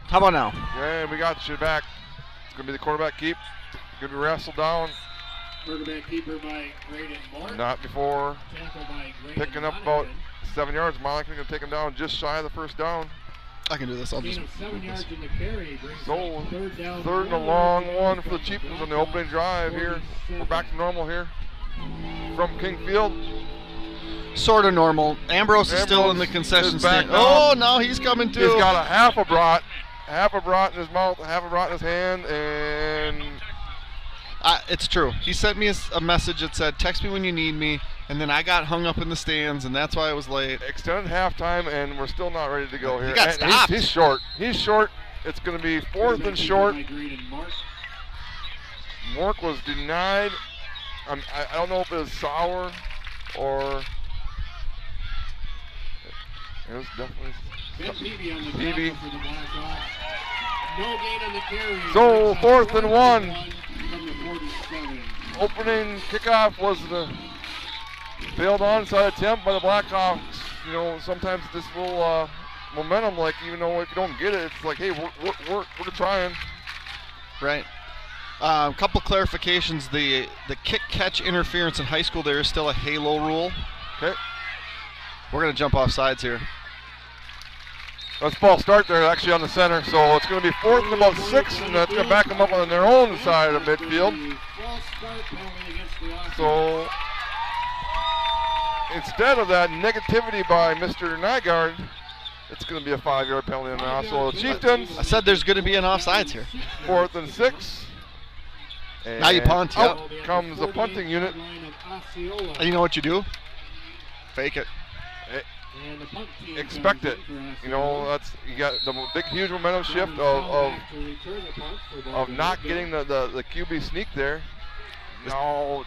How about now? And we got you back. It's going to be the quarterback keep. Going to be wrestled down. Quarterback keeper by Graydon Moore. Not before Tackle by Graydon picking up about Monaghan. 7 yards. Monaghan going to take him down just shy of the first down. I can do this. I'll Gain just of 7 move yards this. in the carry. Brings So up third down. third and a long one for the Chieftains on the opening drive here. We're back to normal here from King Field. Sort of normal. Ambrose is still in the Ambrose concession is back stand. now. Oh, now he's coming too. He's got a half a brat in his mouth, half a brat in his hand, and It's true. He sent me a message that said, text me when you need me, and then I got hung up in the stands, and that's why I was late. extended halftime, and we're still not ready to go here. He got And stopped. He's short. He's short. It's going to be fourth and short. By Graydon Moore. Mork was denied. I don't know if it was sour or it was definitely Ben Peavy on the Peavy. tackle for the Blackhawks. No gain on the carry. So, Brings up fourth and one. From the 47. opening kickoff was the failed onside attempt by the Blackhawks. You know, sometimes this little momentum, like even though if you don't get it, it's like, hey, we're trying. Right. A couple clarifications. The kick-catch interference in high school, there is still a halo rule. Okay, We're going to jump off sides here. let's ball start there actually on the center. So it's going to be fourth and about 6, and that's going to back them up on their own side of midfield. False start penalty against the offense. So instead of that negativity by Mr. Nygaard, it's going to be a 5-yard penalty on the Osceola Chieftains. I said there's going to be an offsides here. Fourth and 6. And Now you punt, yep. out comes the punting unit. Line of Osceola. And you know what you do? Fake it. And the punt team expect comes it. in for You know, Osceola. you got the big, huge momentum shift Foul back to return the punt for of Baldwin not Woodville. getting the QB sneak there. No.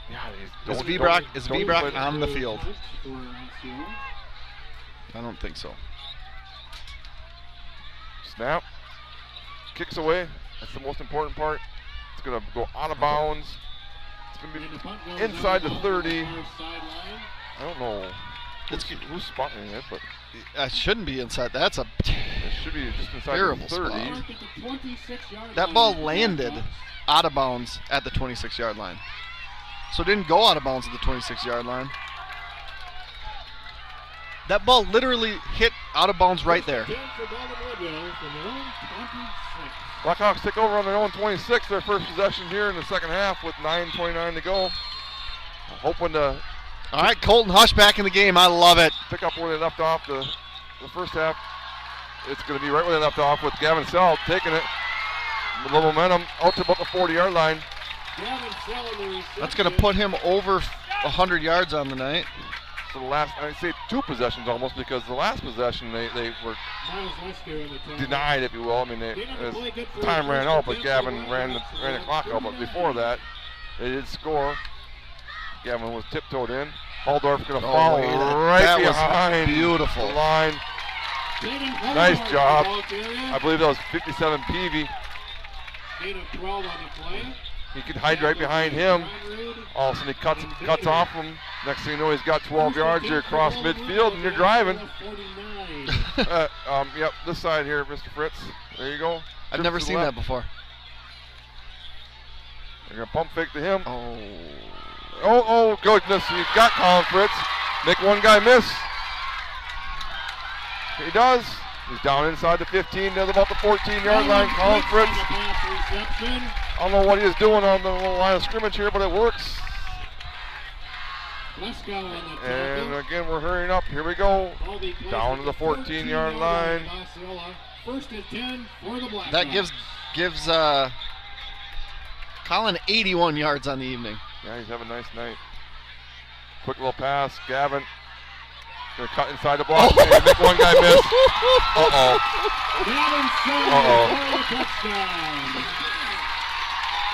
Yeah, Is Vibrock play- on the field? Punt for Osceola. I don't think so. Snap. Kicks away. That's the most important part. It's going to go out of bounds. It's going to And the punt goes be inside the out 30. far sideline. I don't know It's, who's spotting it, but it shouldn't be inside. That's a it should be just inside Terrible the 30. spot. Mark at the 26-yard that line ball for the landed Blackhawks. out of bounds at the 26-yard line. So it didn't go out of bounds at the 26-yard line. That ball literally hit out of bounds right there. 10 for Baldwin Woodville from their own 26. Blackhawks take over on their own 26, their first possession here in the second half with 9:29 to go. Hoping to All right, Colton Hush back in the game. I love it. pick up where they left off the first half. It's going to be right where they left off with Gavin Sell taking it. A little momentum out to about the 40-yard line. Gavin Sell in the reception. That's going to put him over 100 yards on the night. So the last, I'd say 2 possessions almost, because the last possession they were Miles Lesko in the tackle. denied, if you will. I mean, They never played good for time his ran first out, but defense. Gavin ran the clock out. But before that, they did score. Gavin was tiptoed in. Halldorf going to follow wait, right that was behind beautiful. the line. Jaden Nice Halldorf job. in the ball area. I believe that was 57 Peavy. Gain of 12 on the play. He could hide right behind him. Conrad. All of a sudden he cuts off him. Next thing you know, he's got 12 yards. You're across midfield and you're driving. 49. Yep, this side here, Mr. Fritz. There you go. I've Trips never to the seen left. that before. They're going to pump fake to him. Oh. Oh, goodness. He's got Colin Fritz. Make one guy miss. He does. He's down inside the 15, down about the 14-yard line. Colin Fritz. I don't know what he is doing on the little line of scrimmage here, but it works. Lesko on the And tackle. again, we're hurrying up. Here we go. Baldy plays Down at to the 14-yard line. of Osceola. First and 10 for the Blackhawks. That gives Colin 81 yards on the evening. Yeah, he's having a nice night. Quick little pass. Gavin. Gonna cut inside the block. And make one guy miss. Uh-oh. Gavin Sell Uh-oh. for a touchdown.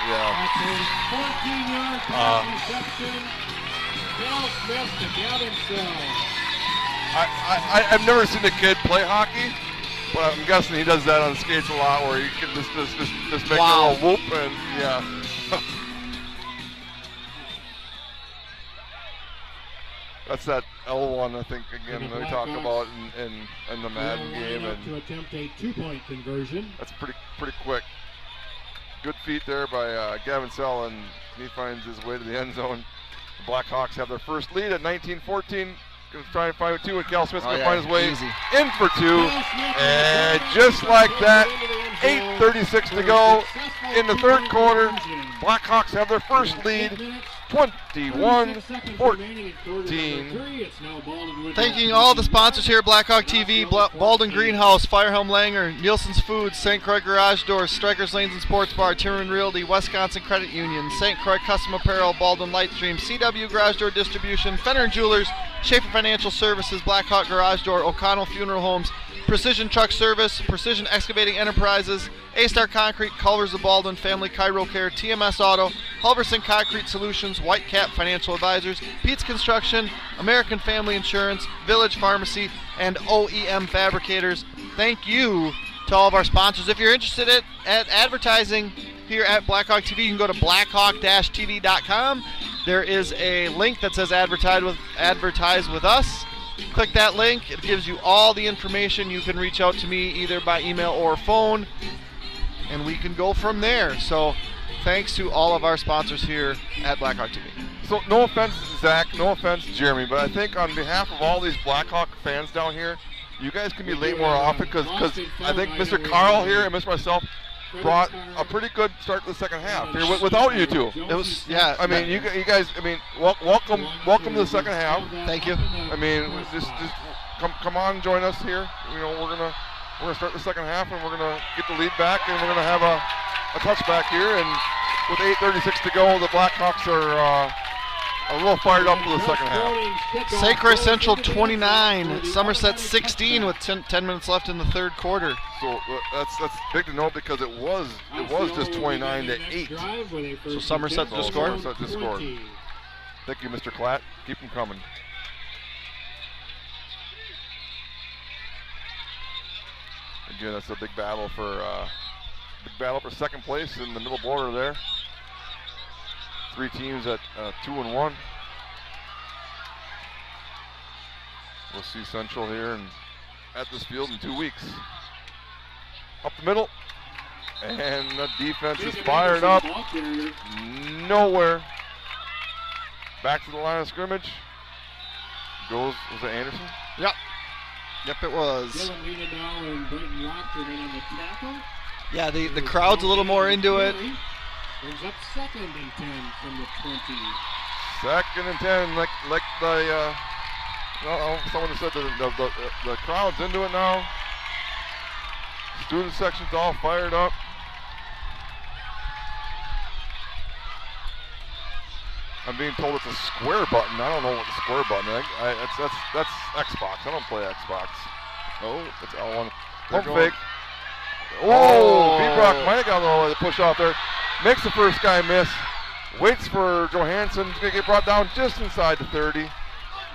Yeah. That's a 14-yard pass reception. Dale Smith to Gavin Sell. I've never seen a kid play hockey, but I'm guessing he does that on skates a lot, where he can just make Wow. a little whoop and yeah. That's that L1, I think, again, And the that we talk Blackhawks about in the Madden They're game, lining up and to attempt a 2-point conversion. that's pretty quick. Good feet there by Gavin Sell, and he finds his way to the end zone. The Blackhawks have their first lead at 19-14. Going to try and find 2, and Cal Smith's going to find his way easy. in for 2. Dale Smith And with a just touchdown like that, into the end zone 8:36 for to a go successful in the third 2-point quarter. conversion. Blackhawks have their first 8 lead, minutes, 21-14. 36 seconds remaining in quarter number 3. It's now Baldwin Woodville. Thanking all the sponsors here at Blackhawk TV, Baldwin Greenhouse, Firehelm Langer, Nielsen's Foods, St. Croix Garage Doors, Strikers Lanes and Sports Bar, Timmerman Realty, Wisconsin Credit Union, St. Croix Custom Apparel, Baldwin Lightstream, CW Garage Door Distribution, Fenner Jewelers, Schaefer Financial Services, Blackhawk Garage Door, O'Connell Funeral Homes, Precision Truck Service, Precision Excavating Enterprises, A-Star Concrete, Culvers of Baldwin, Family Chiro Care, TMS Auto, Halverson Concrete Solutions, White Cap Financial Advisors, Pete's Construction, American Family Insurance, Village Pharmacy, and OEM Fabricators. Thank you to all of our sponsors. If you're interested at advertising here at Blackhawk TV, you can go to blackhawk-tv.com. There is a link that says advertise with us. Click that link. It gives you all the information. You can reach out to me either by email or phone, and we can go from there. So thanks to all of our sponsors here at Blackhawk TV. So no offense, Zach, no offense, Jeremy, but I think on behalf of all these Blackhawk fans down here, you guys can be late more often because I think Mr. Carl here and Mr. myself brought a pretty good start to the second half here without you two. It was, yeah. I mean, you guys. I mean, welcome to the second half. Thank you. I mean, just come on, join us here. You know, we're gonna start the second half and we're gonna get the lead back and we're gonna have a touchback here. And with 8:36 to go, the Blackhawks are a little fired up for the second half. St. Croix Central 29, Somerset 16 with 10 minutes left in the third quarter. So that's big to note because it was just 29-8. So Somerset just scored. Somerset just scored. Thank you, Mr. Klatt. Keep them coming. Again, that's a big battle for second place in the middle border there. 3 teams at 2-1. We'll see Central here and at this field in 2 weeks. Up the middle, and the defense is fired up. Nowhere. Back to the line of scrimmage. Was it Anderson? Yep. Yep, it was. Dylan Wiedendahl and Brenton Rockford in on the tackle. Yeah, the crowd's a little more into it. Brings up 2nd and 10 from the 20. 2nd and 10, like the someone said the crowd's into it now. Student section's all fired up. I'm being told it's a square button. I don't know what the square button is. That's Xbox. I don't play Xbox. Oh, it's L1. Pump fake. Oh, V-Brock might have got a little way to push off there. Makes the first guy miss. Waits for Johansson. He's going to get brought down just inside the 30.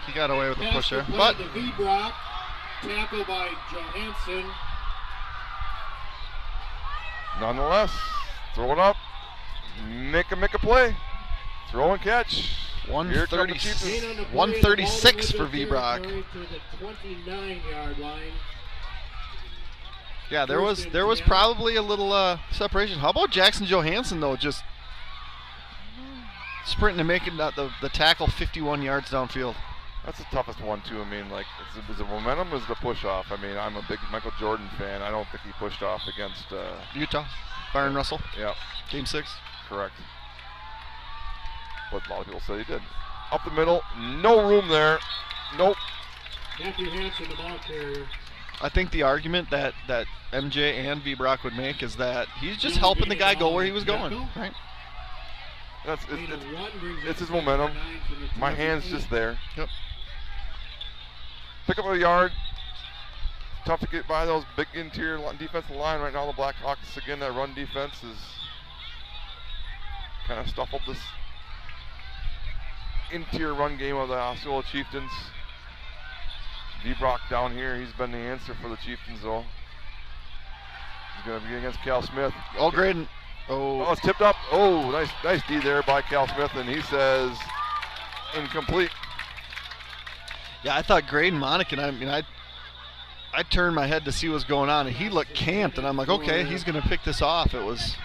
He got away with the push there. But the V-Brock, tackle by Johansson. Nonetheless, throw it up. Make a play. Throw and catch. 136 for V-Brock. Yeah, there was probably a little separation. How about Jackson Johansson though, just sprinting and making the tackle 51 yards downfield? That's the toughest one too. I mean, like, is the momentum, is the push off? I mean, I'm a big Michael Jordan fan. I don't think he pushed off against Utah. Byron Russell. Yeah. Game 6. Correct. But a lot of people say he did. Up the middle, no room there. Nope. Matthew Hansen, the ball carrier. I think the argument that MJ and V-Brock would make is that he's just helping the guy go where he was going, right? It's his momentum. My hand's just there. Yep. Pick up a yard. Tough to get by those big interior defensive line right now. The Blackhawks, again, that run defense is kind of stuffled this interior run game of the Osceola Chieftains. V-Brock down here, he's been the answer for the Chieftains though. He's going to be against Cal Smith. Oh, Graydon. Oh, it's tipped up. Oh, nice D there by Cal Smith, and he says incomplete. Yeah, I thought Graydon Monacan, I turned my head to see what's going on, and he looked camped, and I'm like, okay, he's going to pick this off. It was...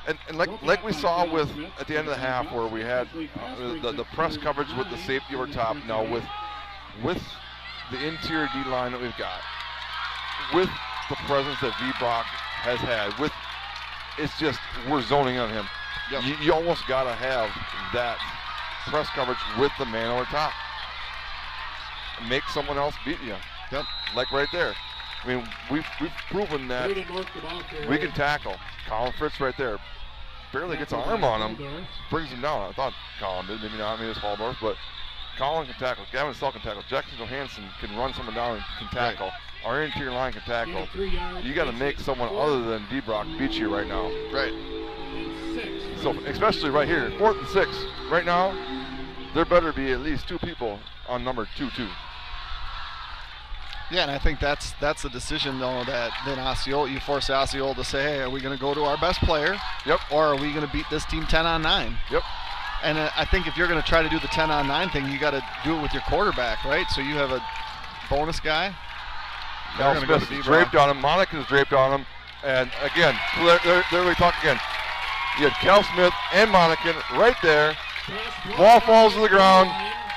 And like we saw with at the end of the half where we had the press coverage with the safety over top. Now with the interior D line that we've got, with the presence that V-Brock has had, it's just we're zoning on him. Yep. You almost got to have that press coverage with the man over top. Make someone else beat you. Yep. Like right there. I mean, we've proven that we can tackle. Colin Fritz right there. Barely gets an arm on him. Brings him down. I thought Colin did. Maybe not. Maybe it's Hallnorth. But Colin can tackle. Gavin Stell can tackle. Jackson Johansson can run someone down and can tackle. Right. Our interior line can tackle. You got to make someone other than V-Brock beat you right now. Right. So especially right here, 4th and 6. Right now, there better be at least 2 people on number 2-2. Yeah, and I think that's the decision though that then Osceola, you force Osceola to say, hey, are we going to go to our best player? Yep. Or are we going to beat this team 10-on-9? Yep. And I think if you're going to try to do the 10-on-9 thing, you got to do it with your quarterback, right? So you have a bonus guy. Cal Smith is draped on him. Monica's draped on him. And again, there we talk again. You had Cal Smith and Monica right there. Ball falls to the ground.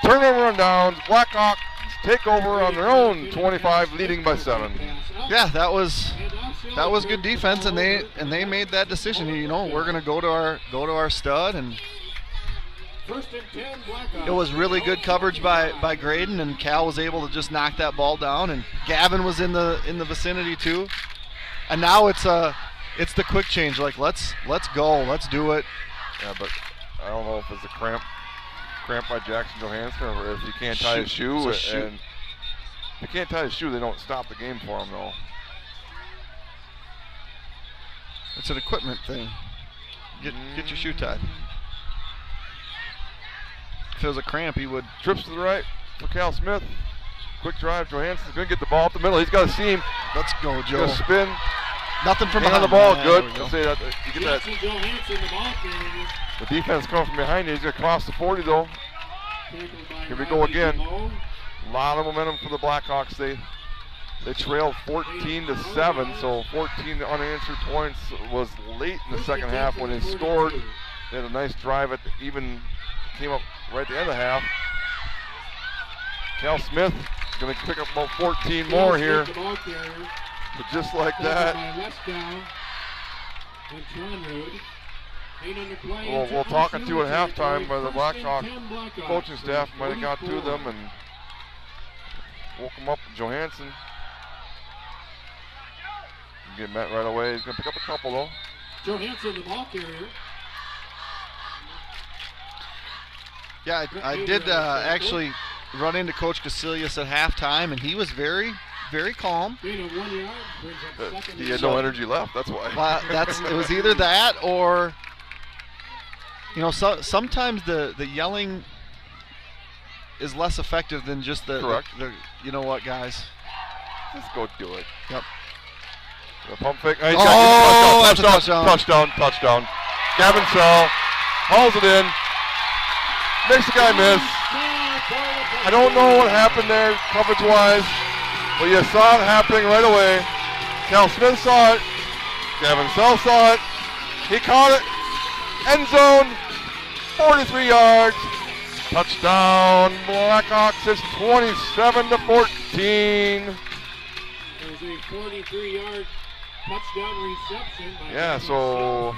Turnover on downs. Blackhawk take over on their own 25, leading by 7. Yeah, that was good defense, and they made that decision. You know, we're going to go to our stud, and it was really good coverage by Graydon, and Cal was able to just knock that ball down, and Gavin was in the vicinity too. And now it's the quick change. Like let's go, let's do it. Yeah, but I don't know if it's a cramp. cramped by Jackson Johansson, or if he can't tie his shoe. And if he can't tie his shoe, they don't stop the game for him, though. It's an equipment thing. Get your shoe tied. If it was a cramp, he would. Trips to the right for Cal Smith. Quick drive. Johansson's going to get the ball up the middle. He's got a seam. Let's go, Joe. Going to spin. Nothing from behind behind the ball. Yeah, Good. Go. Say that, you get that. Johansson, the ball carrier. The defense coming from behind you. He's going to cross the 40, though. Here we go again. A lot of momentum for the Blackhawks. They trailed 14-7, so 14 unanswered points was late in the second half when they scored. They had a nice drive at even came up right at the end of the half. Cal Smith going to pick up about 14 more here. But just like that, we'll talking to at halftime by the Blackhawk coaching staff. Might have got to them and woke him up. Johansson. Get met right away. He's going to pick up a couple, though. Johansson, the ball carrier. Yeah, I did actually run into Coach Casilius at halftime, and he was very, very calm. He had no energy left. That's why. It was either that or, sometimes the yelling is less effective than just the you know what, guys? Let's go do it. Yep. The pump fake. That's a touchdown. Touchdown. Gavin Sell hauls it in. Makes the guy miss. I don't know what happened there coverage-wise, but you saw it happening right away. Cal Smith saw it. Gavin Sell saw it. He caught it. End zone. 43 yards. Touchdown. Blackhawks. It's 27-14. It was a 43-yard touchdown reception by so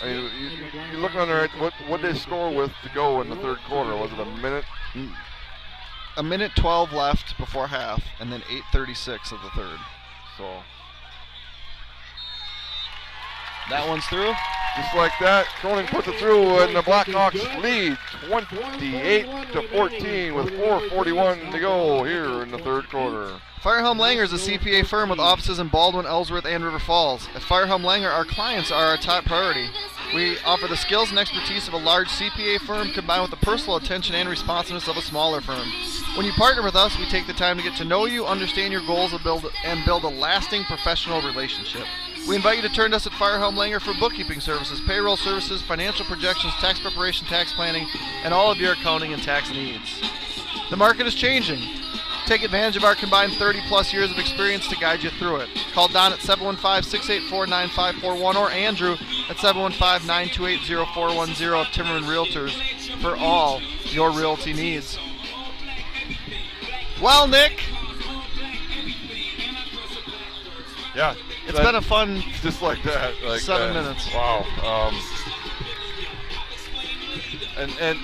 you're looking under it. What did they score with to go in the third quarter? Was it a minute? A minute 12 left before half, and then 8:36 of the third. So that one's through. Just like that, Cronin puts it through, and the Blackhawks lead 28-14 with 4:41 to go here in the third quarter. Firehelm Langer is a CPA firm with offices in Baldwin, Ellsworth, and River Falls. At Firehelm Langer, our clients are our top priority. We offer the skills and expertise of a large CPA firm combined with the personal attention and responsiveness of a smaller firm. When you partner with us, we take the time to get to know you, understand your goals, and build a lasting professional relationship. We invite you to turn to us at Firehelm Langer for bookkeeping services, payroll services, financial projections, tax preparation, tax planning, and all of your accounting and tax needs. The market is changing. Take advantage of our combined 30-plus years of experience to guide you through it. Call Don at 715-684-9541 or Andrew at 715-928-0410 of Timmerman Realtors for all your realty needs. Well, Nick. Yeah. It's been a fun just like that. 7 minutes. Wow. And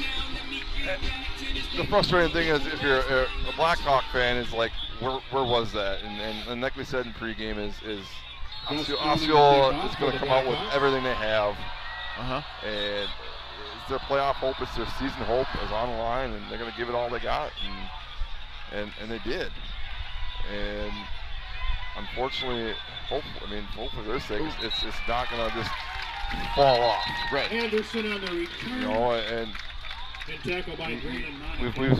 the frustrating thing is, if you're a Blackhawk fan, is like, where was that? And like we said in pregame, is Osceola is going to come out with everything they have. And it's their playoff hope, it's their season hope is on the line, and they're going to give it all they got, and they did. And unfortunately, hopefully for their sake, it's not going to just fall off. Right. Anderson on the return. And tackle by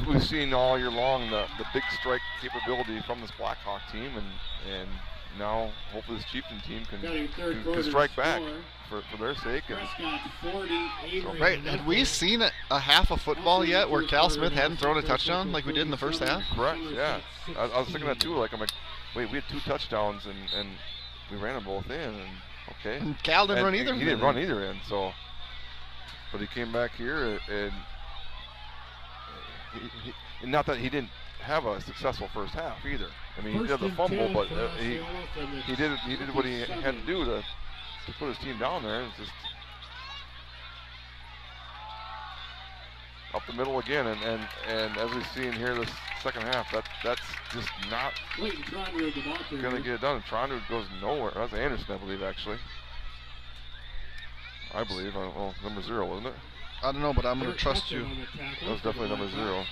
we've seen all year long the big strike capability from this Blackhawk team, and now hopefully this Chieftain team can strike back for their sake. Right, had we seen a half of football yet where Cal Smith hadn't thrown a touchdown like we did in the first half? Correct, yeah. I was thinking that too. Like, I'm like, wait, we had 2 touchdowns and we ran them both in, and okay. And Cal didn't run either. He didn't run either in, so. But he came back here and not that he didn't have a successful first half either. I mean, he did the fumble, but he did what he had to do to put his team down there. It's just up the middle again, and as we see in here this second half, that's just not going to get it done. Trondu goes nowhere. That's Anderson, I believe, actually. Well, number 0, wasn't it? I don't know, but I'm going to Eric trust Hudson you. on the tackle That was for the definitely number Blackhawks. 0.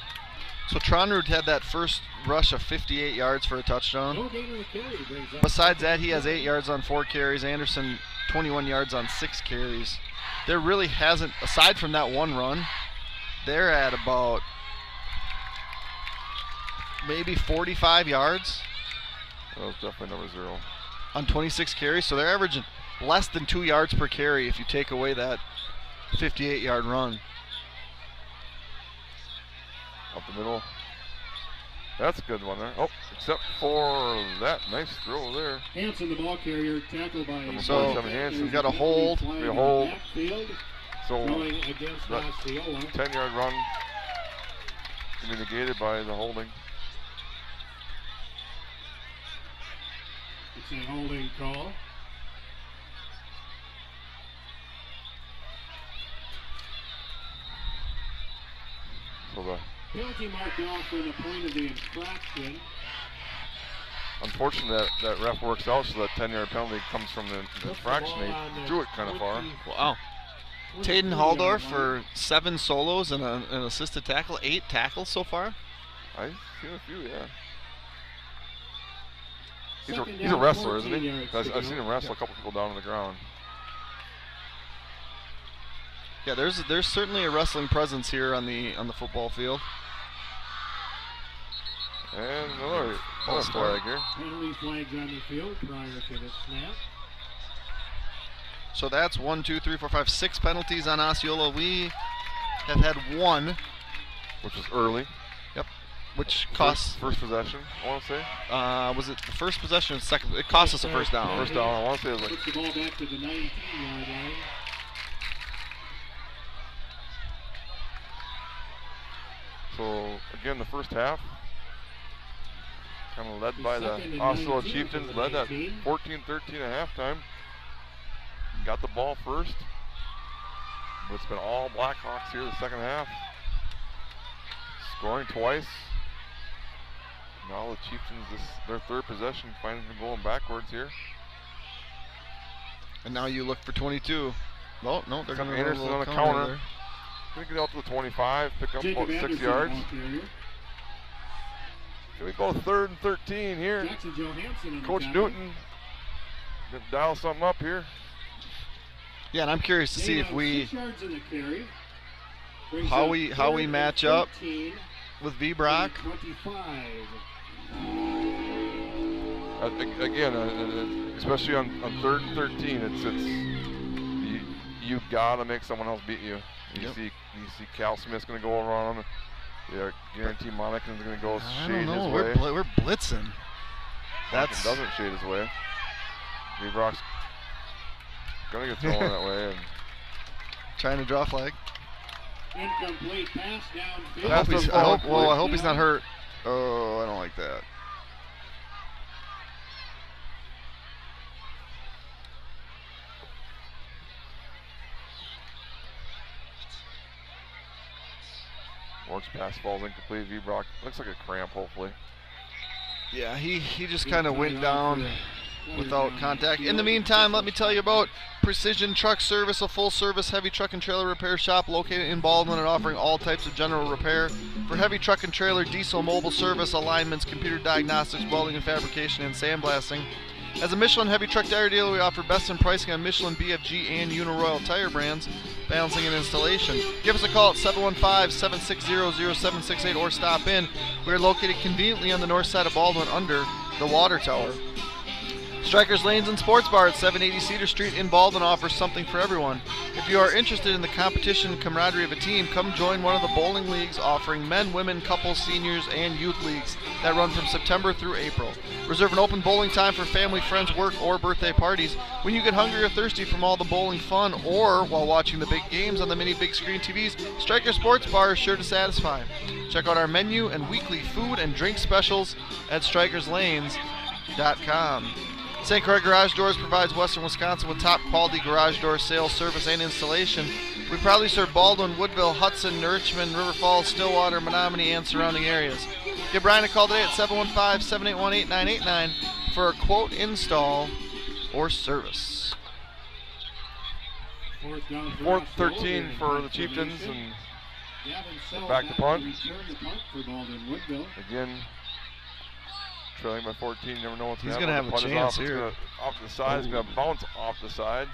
So Tronrud had that first rush of 58 yards for a touchdown. No gain on the carry brings up Besides that, he has 8 yards on 4 carries. Anderson, 21 yards on 6 carries. There really hasn't, aside from that one run, they're at about maybe 45 yards That was definitely number 0. on 26 carries. So they're averaging less than 2 yards per carry if you take away that 58-yard run. Up the middle. That's a good one there. Oh, except for that nice throw there. Hanson, the ball carrier, tackled by Number So, 47, Hanson. we got a hold. Flag We in hold. the backfield, So going against that Osceola. 10-yard run can be negated by the holding. It's a holding call. So the Penalty marked off for the point of the infraction. unfortunate that ref works out so that 10-yard penalty comes from the infraction. They drew it kind of far. Wow. Taden Haldorf for 7 solos and an assisted tackle, 8 tackles so far. I've seen a few, yeah. Second He's a down, wrestler, isn't 14 he? yards I've to seen go. him wrestle a couple people down on the ground. Yeah, there's certainly a wrestling presence here on the football field. And another False flag here. Penalty flags on the field prior to the snap. So that's 1, 2, 3, 4, 5, 6 penalties on Osceola. We have had 1, Which was early. which cost. First possession, I want to say. Was it the first possession or the second? It cost us a first down. First down, I want to say it was like Puts the ball back to the 19-yard line. So, again, the first half, kind of led by the Second and Osceola 19 Chieftains, for the led at 19. 14-13 at halftime. Got the ball first, but it's been all Blackhawks here the second half. Scoring twice. Now the Chieftains, their third possession, finding them going backwards here. And now you look for 22. Well, no, they're going to Anderson on the counter. Gonna get out to the 25, pick up Jacob about 6 Anderson, yards. ball carrier. Here we go, 3rd and 13 here. Jackson Johansson on the Coach tackle. Newton, gonna dial something up here. Yeah, and I'm curious to see Gain if of we 6 yards in the carry. Brings how up we 3rd match and up 13 with V Brock. from 25. Again, especially on 3rd and 13, you gotta make someone else beat you. You Yep. see Cal Smith's gonna go around him. Yeah, guarantee Monacan's gonna go I shade don't know. his We're, way. we're blitzing. That's Doesn't shade his way. V-Brock's gonna get thrown that way. And trying to draw flag. Incomplete pass downfield. Pass doesn't fall complete. I hope he's not hurt. Oh, I don't like that. Works pass falls incomplete. V-Brock looks like a cramp, hopefully. Yeah, he just kind of went down without contact. In the meantime, let me tell you about Precision Truck Service, a full-service heavy truck and trailer repair shop located in Baldwin and offering all types of general repair for heavy truck and trailer, diesel, mobile service, alignments, computer diagnostics, welding and fabrication, and sandblasting. As a Michelin heavy truck tire dealer, we offer best in pricing on Michelin, BFG, and Uniroyal tire brands, balancing and installation. Give us a call at 715-760-0768 or stop in. We are located conveniently on the north side of Baldwin under the water tower. Strikers Lanes and Sports Bar at 780 Cedar Street in Baldwin offers something for everyone. If you are interested in the competition and camaraderie of a team, come join one of the bowling leagues offering men, women, couples, seniors, and youth leagues that run from September through April. Reserve an open bowling time for family, friends, work, or birthday parties. When you get hungry or thirsty from all the bowling fun or while watching the big games on the mini big screen TVs, Striker Sports Bar is sure to satisfy. Check out our menu and weekly food and drink specials at StrikersLanes.com. St. Croix Garage Doors provides Western Wisconsin with top quality garage door sales, service, and installation. We proudly serve Baldwin, Woodville, Hudson, Richmond, River Falls, Stillwater, Menominee, and surrounding areas. Give Brian a call today at 715-781-8989 for a quote, install, or service. Fourth down for Fourth Osceola 13 in for the punt Chieftains, formation. and Gavin Sell back to punt. return the punt for Baldwin Woodville. again, trailing by 14. You never know what's He's going gonna to have a happen. chance It's here. gonna off the side. It's going to bounce off the side.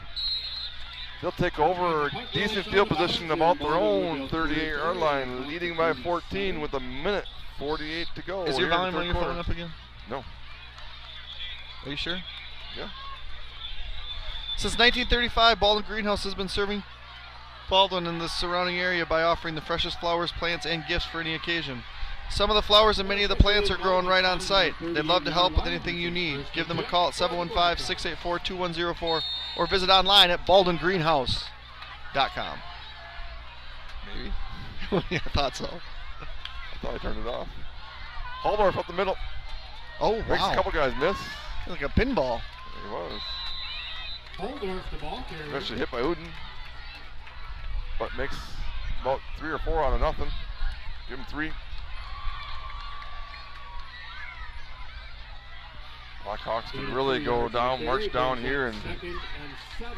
They'll take over decent field position about their own 38-yard line, leading by 14 with a minute 48 to go. Is your here in the volume third on your quarter. phone up again? No. Are you sure? Yeah. Since 1935, Baldwin Greenhouse has been serving Baldwin and the surrounding area by offering the freshest flowers, plants, and gifts for any occasion. Some of the flowers and many of the plants are grown right on site. They'd love to help with anything you need. Give them a call at 715-684-2104 or visit online at baldwingreenhouse.com. Maybe. Yeah, I thought so. I thought I turned it off. Haldorf up the middle. Oh, Makes a wow. couple guys miss. Like a pinball. He was. Holdorf, the ball carrier. Eventually hit by Uden. But makes about 3 or 4 out of nothing. Give him 3. Blackhawks can really go down, march down here, and Second and 7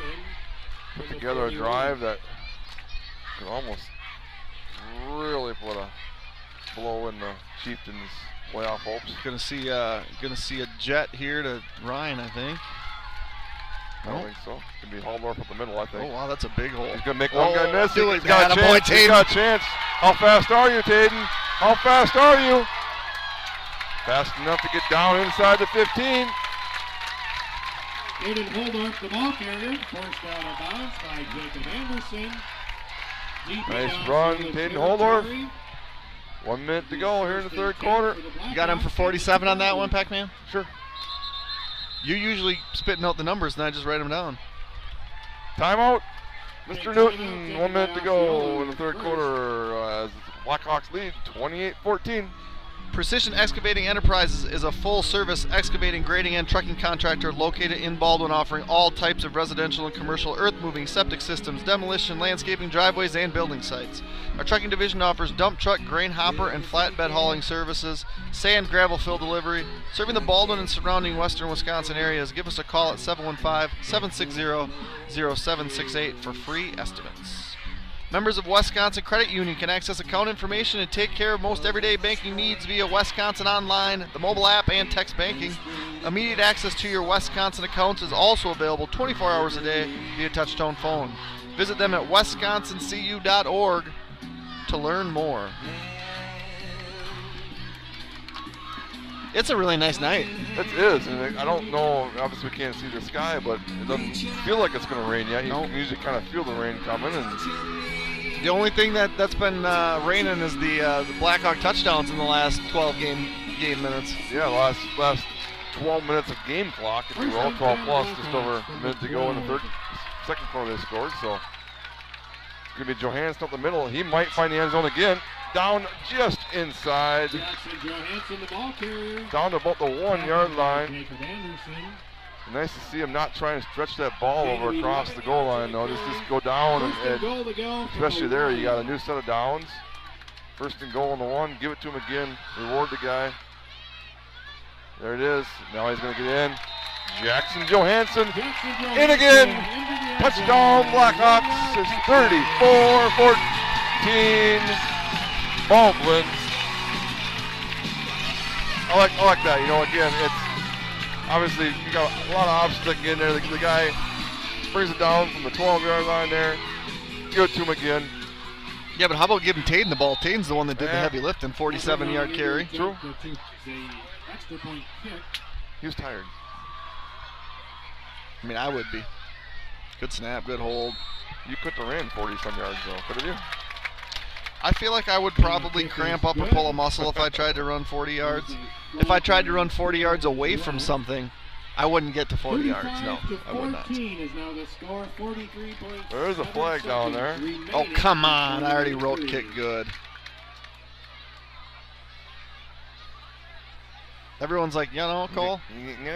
put from the together a 41. drive that could almost really put a blow in the Chieftains' playoff hopes. Gonna see a jet here to Ryan, I think. I don't think so. It's going to be Haldorf up the middle, I Oh think. wow, that's a big hole. He's going to make one guy miss. Do He's it, got a attaboy, chance. He's got a chance. How fast are you, Taden? How fast are you? Fast enough to get down inside the 15. Aiden Holdorf, the ball carrier, forced out of bounds by Jacob Anderson. Deep Nice down run, field Taden territory. Holdorf. 1 minute to go here in the third quarter. You got him for 47 on that one, Pac-Man? Sure. You're usually spitting out the numbers and I just write them down. Timeout. Mr. Newton, 1 minute to go in the third quarter as the Blackhawks lead 28-14. Precision Excavating Enterprises is a full-service excavating, grading, and trucking contractor located in Baldwin, offering all types of residential and commercial earth-moving, septic systems, demolition, landscaping, driveways, and building sites. Our trucking division offers dump truck, grain hopper, and flatbed hauling services, sand, gravel fill delivery. Serving the Baldwin and surrounding western Wisconsin areas, give us a call at 715-760-0768 for free estimates. Members of Wisconsin Credit Union can access account information and take care of most everyday banking needs via Wisconsin Online, the mobile app, and text banking. Immediate access to your Wisconsin accounts is also available 24 hours a day via touch-tone phone. Visit them at wisconsincu.org to learn more. It's a really nice night. It is, and I don't know, obviously we can't see the sky, but it doesn't feel like it's going to rain yet. You can usually kind of feel the rain coming. And the only thing that's been raining is the Blackhawk touchdowns in the last 12 game minutes. yeah, last 12 minutes of game clock, if you will, 12 plus, just over a minute to go in the second quarter they scored. So it's going to be Johansson up the middle. He might find the end zone again. Down just inside. Jackson Johansson, the ball carrier. Down to about the 1 yard line. Jacob Anderson. Nice to see him not trying to stretch that ball over across the goal line, though. Just go down, First and and goal to go. especially there, you got a new set of downs. First and goal on the 1. Give it to him again. Reward the guy. There it is. Now he's going to get in. Jackson Johansson Jackson Johansson in again. into the end Touchdown zone. Blackhawks. It's 34-14. Baldwin. I like that. You know, again, it's obviously you got a lot of obstacle in there. The guy brings it down from the 12-yard line there. Give it to him again. Yeah, but how about giving Taden the ball? Taden's the one that did the Yeah. heavy lifting, 47-yard carry. True. The extra point kick. He was tired. I mean, I would be. Good snap, good hold. You couldn't have ran 40-some yards though, could have you? I feel like I would probably cramp up or pull a muscle if I tried to run 40 yards. If I tried to run 40 yards away from something, I wouldn't get to 40 yards. No, I would not. 14 is now the score. 43 points. There's a flag down there. Oh, come on. I already wrote kick good. Everyone's like, you know, Cole?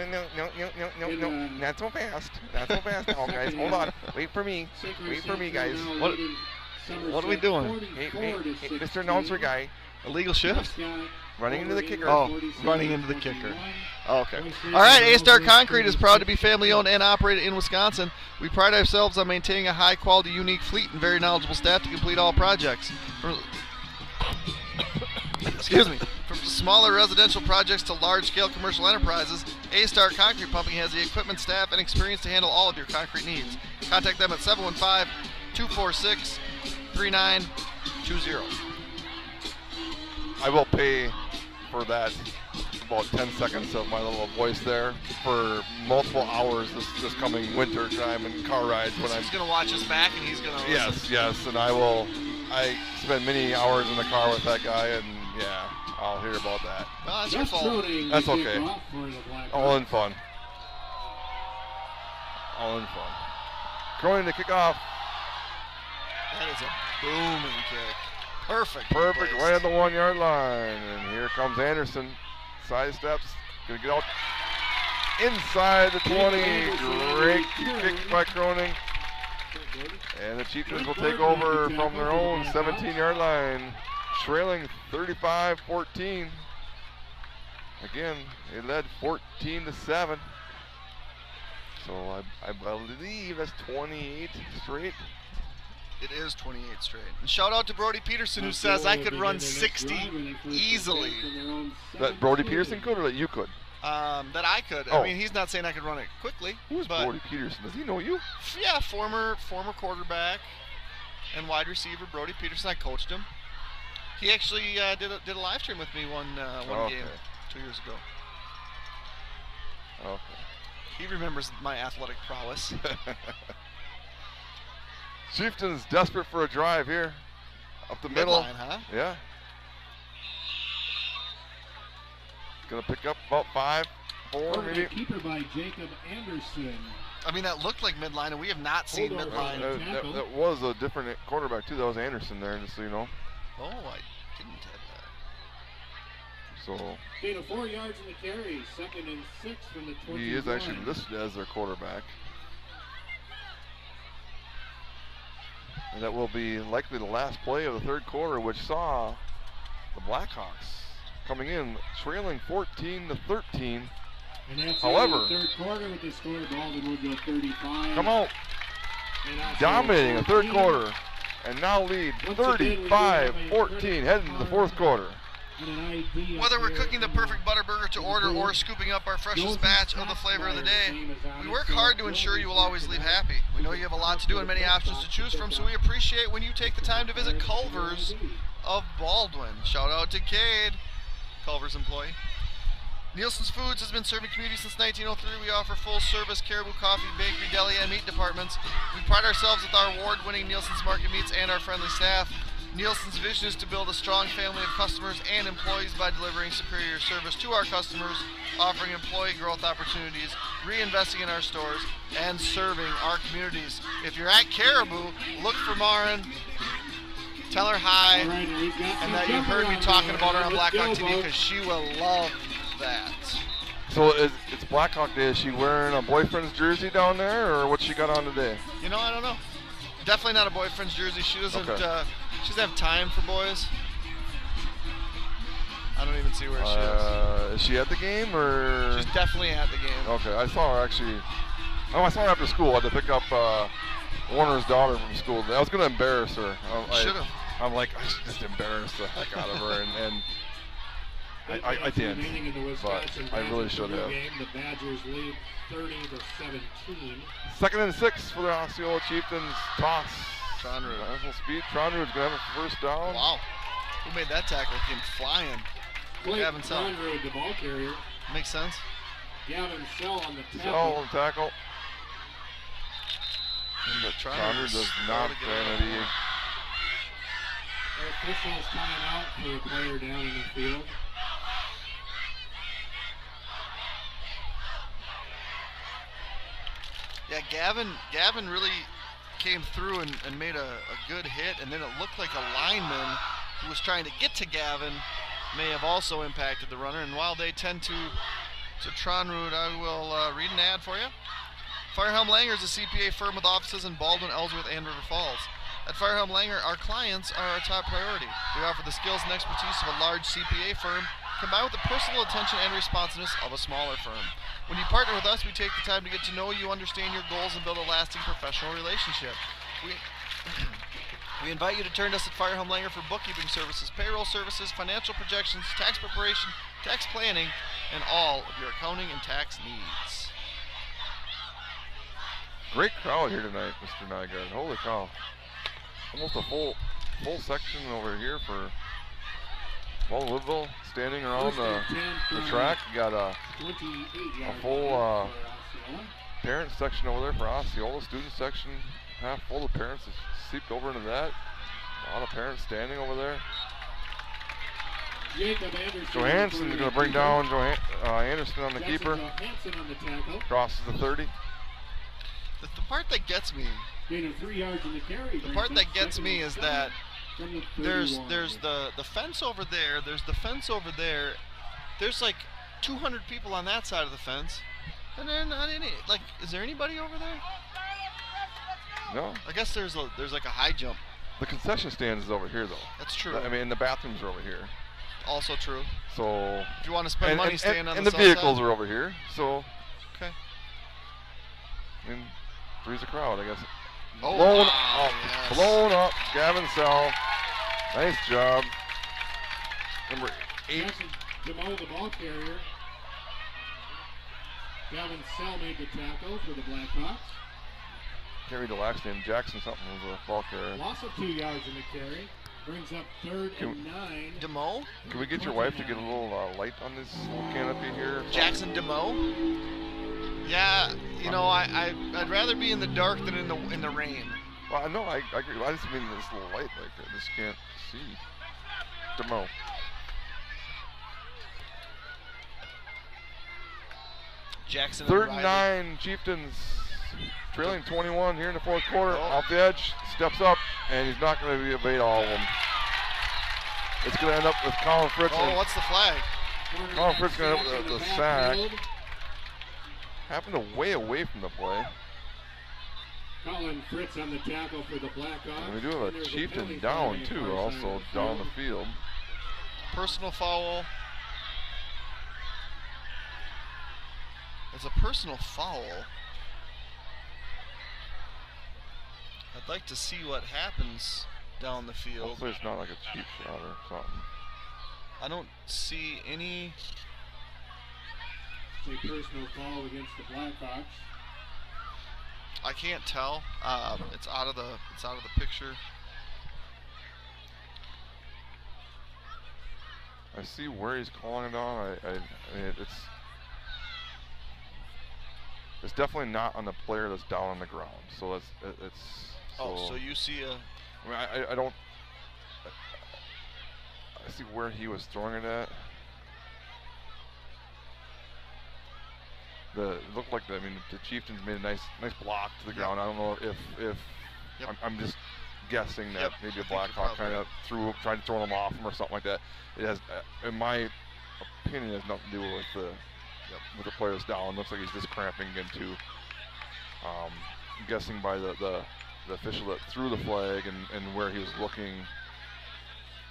No. Not so fast. Not so fast now, guys. Hold on. Wait for me. Wait for me, guys. What are we doing? Hey, Mr. Announcer guy. Illegal shift? Running into the kicker. Oh, running into the kicker. Okay. All right, A-Star Concrete is proud to be family-owned and operated in Wisconsin. We pride ourselves on maintaining a high-quality, unique fleet and very knowledgeable staff to complete all projects. Excuse me. From smaller residential projects to large-scale commercial enterprises, A-Star Concrete Pumping has the equipment, staff, and experience to handle all of your concrete needs. Contact them at 715-246-3920. I will pay for that about 10 seconds of my little voice there for multiple hours this coming winter time and car rides when He's going to watch us back and he's going to Yes, and I spend many hours in the car with that guy, and yeah, I'll hear about that. No, that's your fault. That's okay. All in fun. Cronin to kick off. That is a booming kick. Perfect, right at the 1 yard line. And here comes Anderson. Side steps. Gonna get out inside the 20. Great kick by Cronin. And the Chieftains will take over from their own 17-yard line, trailing 35-14. Again, they led 14-7. So I believe that's 28 straight. It is 28 straight. And shout out to Brody Peterson, who says I could run 60 easily. That Brody Peterson could, or that you could? That I could. Oh. I mean, he's not saying I could run it quickly. Who's Brody Peterson? Does he know you? Yeah, former quarterback and wide receiver Brody Peterson. I coached him. He actually did a live stream with me one game 2 years ago. Okay. He remembers my athletic prowess. Chieftains desperate for a drive here. Up the middle. Midline, huh? Yeah. Gonna pick up about 5, 4 maybe. Keeper by Jacob Anderson. I mean, that looked like midline, and we have not seen midline. That was a different quarterback too. That was Anderson there, just so you know. Oh, I didn't have that. So Gain of 4 yards in the carry. 2nd and 6 from the 21. he is actually listed as their quarterback. And that will be likely the last play of the third quarter, which saw the Blackhawks coming in trailing 14-13. However, the third quarter with the score, Baldwin would go 35. come out, dominating the third quarter, and now lead 35-14, heading to the fourth quarter. Whether we're cooking the perfect butter burger to order or scooping up our freshest batch of the flavor of the day, we work hard to ensure you will always leave happy. We know you have a lot to do and many options to choose from, so we appreciate when you take the time to visit Culver's of Baldwin. Shout out to Cade, Culver's employee. Nielsen's Foods has been serving community since 1903. We offer full-service caribou coffee, bakery, deli, and meat departments. We pride ourselves with our award-winning Nielsen's Market Meats and our friendly staff. Nielsen's vision is to build a strong family of customers and employees by delivering superior service to our customers, offering employee growth opportunities, reinvesting in our stores, and serving our communities. If you're at Caribou, look for Marin, tell her hi, and that you heard me talking about her on Blackhawk TV, because she will love that. So it's Blackhawk Day. Is she wearing a boyfriend's jersey down there, or what's she got on today? You know, I don't know. Definitely not a boyfriend's jersey. She doesn't. Okay. She doesn't have time for boys. I don't even see where she is. Is she at the game, or? She's definitely at the game. Okay, I saw her actually. Oh, I saw her after school. I had to pick up Warner's daughter from school. I was going to embarrass her. Should have. I'm like, I should just embarrass the heck out of her, and I did, but I really should have. The Badgers lead 30-17. 2nd and 6 for the Osceola Chieftains. Toss. Tronrud. National speed. Tronrud's going to have a first down. Wow. Who made that tackle? Came flying. Gavin Sell. Tronrud, the ball carrier. Makes sense. Gavin Sell on the tackle. Sell on the tackle. And Tronrud does not vanity. Our officials time out for a player down in the field. Yeah, Gavin really came through and made a good hit, and then it looked like a lineman who was trying to get to Gavin may have also impacted the runner. And while they tend to Tronrud, I will read an ad for you. Firehelm Langer is a CPA firm with offices in Baldwin, Ellsworth, and River Falls. At Firehelm Langer, our clients are our top priority. We offer the skills and expertise of a large CPA firm combined with the personal attention and responsiveness of a smaller firm. When you partner with us, we take the time to get to know you, understand your goals, and build a lasting professional relationship. We invite you to turn to us at Firehelm Langer for bookkeeping services, payroll services, financial projections, tax preparation, tax planning, and all of your accounting and tax needs. Great crowd here tonight, Mr. Nygaard. Holy cow. Almost a full section over here for Woodville standing around the track. You got a full parent section over there for Osceola, student section half full of parents that seeped over into that. A lot of parents standing over there. Johansson is going to bring down Anderson on the keeper. Crosses the 30. The part that gets me, the part that gets me is that there's the fence over there. There's the fence over there. There's like 200 people on that side of the fence, and then not any. Like, is there anybody over there? No. I guess there's like a high jump. The concession stand is over here, though. That's true. I mean, the bathrooms are over here. Also true. So. If you want to spend money staying on and the the south vehicles side. are over here. So. Okay. I mean, three's a crowd, I guess. Oh, blown, wow, yes. Blown up. Gavin Sell. Nice job. Number 8. DeMo, the ball carrier. Gavin Sell made the tackle for the Blackhawks. Can't read the last name. Jackson something was a ball carrier. Loss of 2 yards in the carry. Brings up 3rd and 9. DeMo? Can we get your wife to get a little light on this little canopy here? Jackson DeMo? Yeah, you know, I'd rather be in the dark than in the rain. Well, no, I agree. I just mean this little light, like I just can't see. DeMo. Jackson. 3rd and 9, Chieftains trailing 21 here in the 4th quarter. Off the edge, steps up, and he's not going to evade all of them. It's going to end up with Colin Fritz. Oh, what's the flag? Colin Fritz going to end up with the sack. Happened to way away from the play. Colin Fritz on the tackle for the Blackhawks. And we do have a Chieftain down too, also down the field. Personal foul. It's a personal foul. I'd like to see what happens down the field. Hopefully it's not like a cheap shot or something. I don't see any. A personal foul against the Blackhawks. I can't tell. It's out of the picture. I see where he's calling it on. I mean, it's definitely not on the player that's down on the ground. So it's. Oh, so you see a. I mean, I don't. I see where he was throwing it at. It looked like the Chieftains made a nice block to the ground. I don't know if I'm just guessing that maybe a Blackhawk kind of tried to throw them off him or something like that. It has, in my opinion, has nothing to do with the players down. Looks like he's just cramping into. I'm guessing by the official that threw the flag and where he was looking,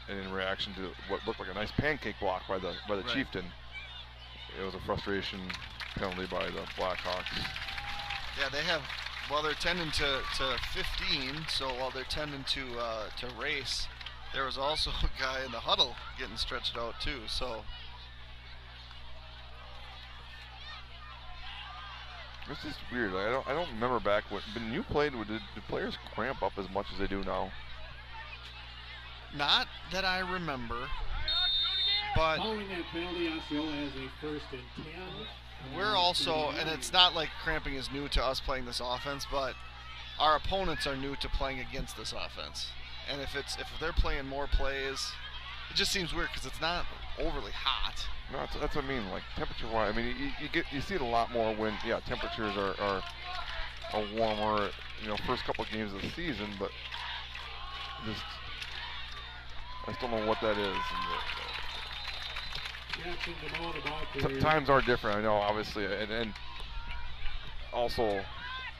and in reaction to what looked like a nice pancake block by the right. Chieftain. It was a frustration penalty by the Blackhawks. Yeah, they have. Well, they're tending to 15. So while they're tending to race, there was also a guy in the huddle getting stretched out too. So it's just weird. I don't remember back when you played. Did players cramp up as much as they do now? Not that I remember. But following that penalty, Osceola has a 1st and 10. We're also, and it's not like cramping is new to us playing this offense, but our opponents are new to playing against this offense. And if they're playing more plays, it just seems weird because it's not overly hot. No, that's what I mean. Like temperature-wise, I mean, you see it a lot more when temperatures are warmer. First couple of games of the season, but I just don't know what that is. And times are different, I know, obviously, and also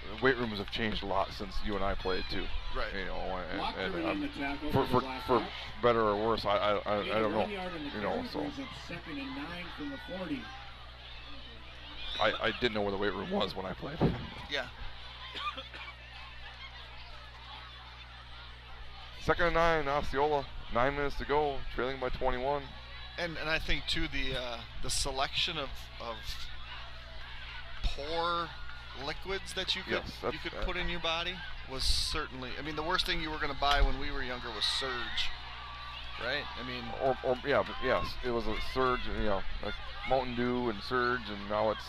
the weight rooms have changed a lot since you and I played too. Right. You know, and in the tackle for the Blackhawks. better or worse, I don't know. 1 yard in the You know, so Brings up 2nd and 9 from the 40. I didn't know where the weight room was when I played. Yeah. 2nd and 9, Osceola. 9 minutes to go, trailing by 21. And I think too the selection of poor liquids that you could put in your body was certainly. I mean, the worst thing you were going to buy when we were younger was Surge, right? I mean, or yeah, but yes, it was a Surge, you know, like Mountain Dew and Surge, and now it's.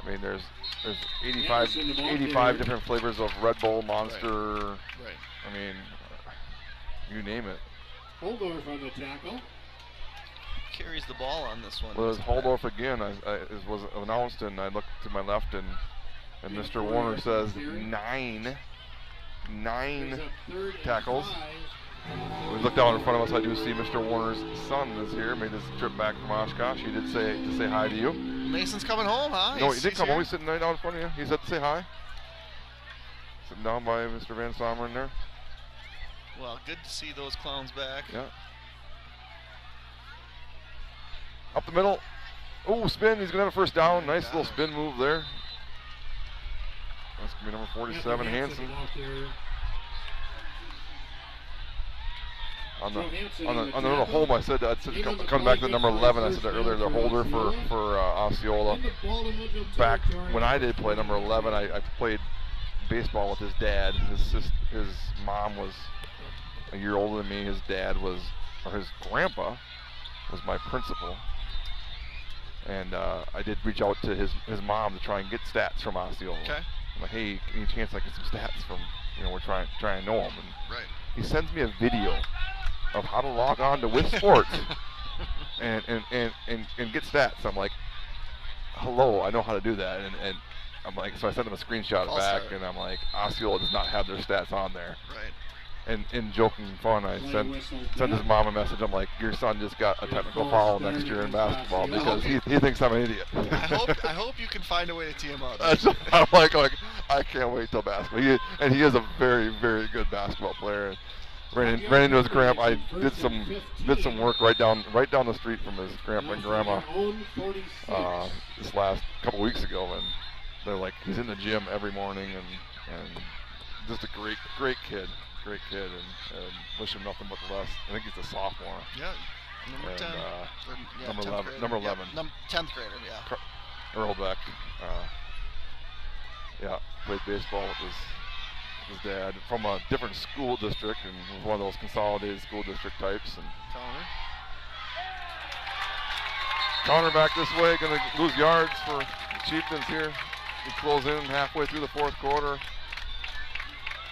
I mean, there's 85 different flavors of Red Bull, Monster. Right. I mean, you name it. Holdorf on the tackle. Carries the ball on this one. Well, it's Holdorf again. It was announced, and I looked to my left, and Mr. Warner says nine tackles. We look down in front of us. I do see Mr. Warner's son is here. Made his trip back from Oshkosh. He did say to say hi to you. Mason's coming home, huh? No, he did come home. He's sitting right down in front of you. He said to say hi. Sitting down by Mr. Van Someren there. Well, good to see those clowns back. Yeah. Up the middle. Oh, spin. He's going to have a first down. Nice little spin move there. That's going to be number 47, Hansen. On the little home, I said come back to number 11. I said that earlier, the holder for Osceola. Back when I did play number 11, I played baseball with his dad. His mom was a year older than me. His dad was, or his grandpa was my principal. And I did reach out to his mom to try and get stats from Osceola. Okay. I'm like, hey, any chance I get some stats from, you know, we're trying to know him. And right. He sends me a video of how to log on to With Sports and get stats. I'm like, hello, I know how to do that. And I'm like, so I sent him a screenshot back, and I'm like, Osceola does not have their stats on there. Right. And in joking fun, I sent his mom a message. I'm like, your son just got a technical foul next year in basketball because he thinks I'm an idiot. I hope you can find a way to tee him up. I'm like, I can't wait till basketball. He is a very, very good basketball player. Ran into his grandpa. I did some work right down the street from his grandpa and grandma this last couple weeks ago, and they're like, he's in the gym every morning, and just a great kid, and wish him nothing but the best. I think he's a sophomore. Yeah, number 10. Number 11. Grader. Number 11. Yeah, 10th grader. Yeah. Earl Beck. Played baseball with his dad from a different school district, and was one of those consolidated school district types. And Connor back this way, going to lose yards for the Chieftains here. We close in halfway through the fourth quarter.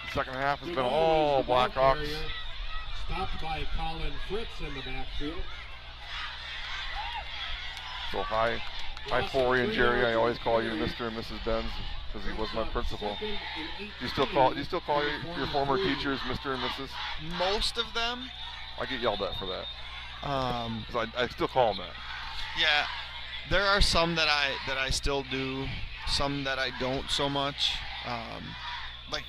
The second half has been all Blackhawks. Stopped by Colin Fritz in the backfield. So hi Forey and Jerry. I always call you Mr. and Mrs. Benz because he was my principal. Do you still call your former teachers Mr. and Mrs.? Most of them. I get yelled at for that. I still call them that. Yeah, there are some that I still do, some that I don't so much. Like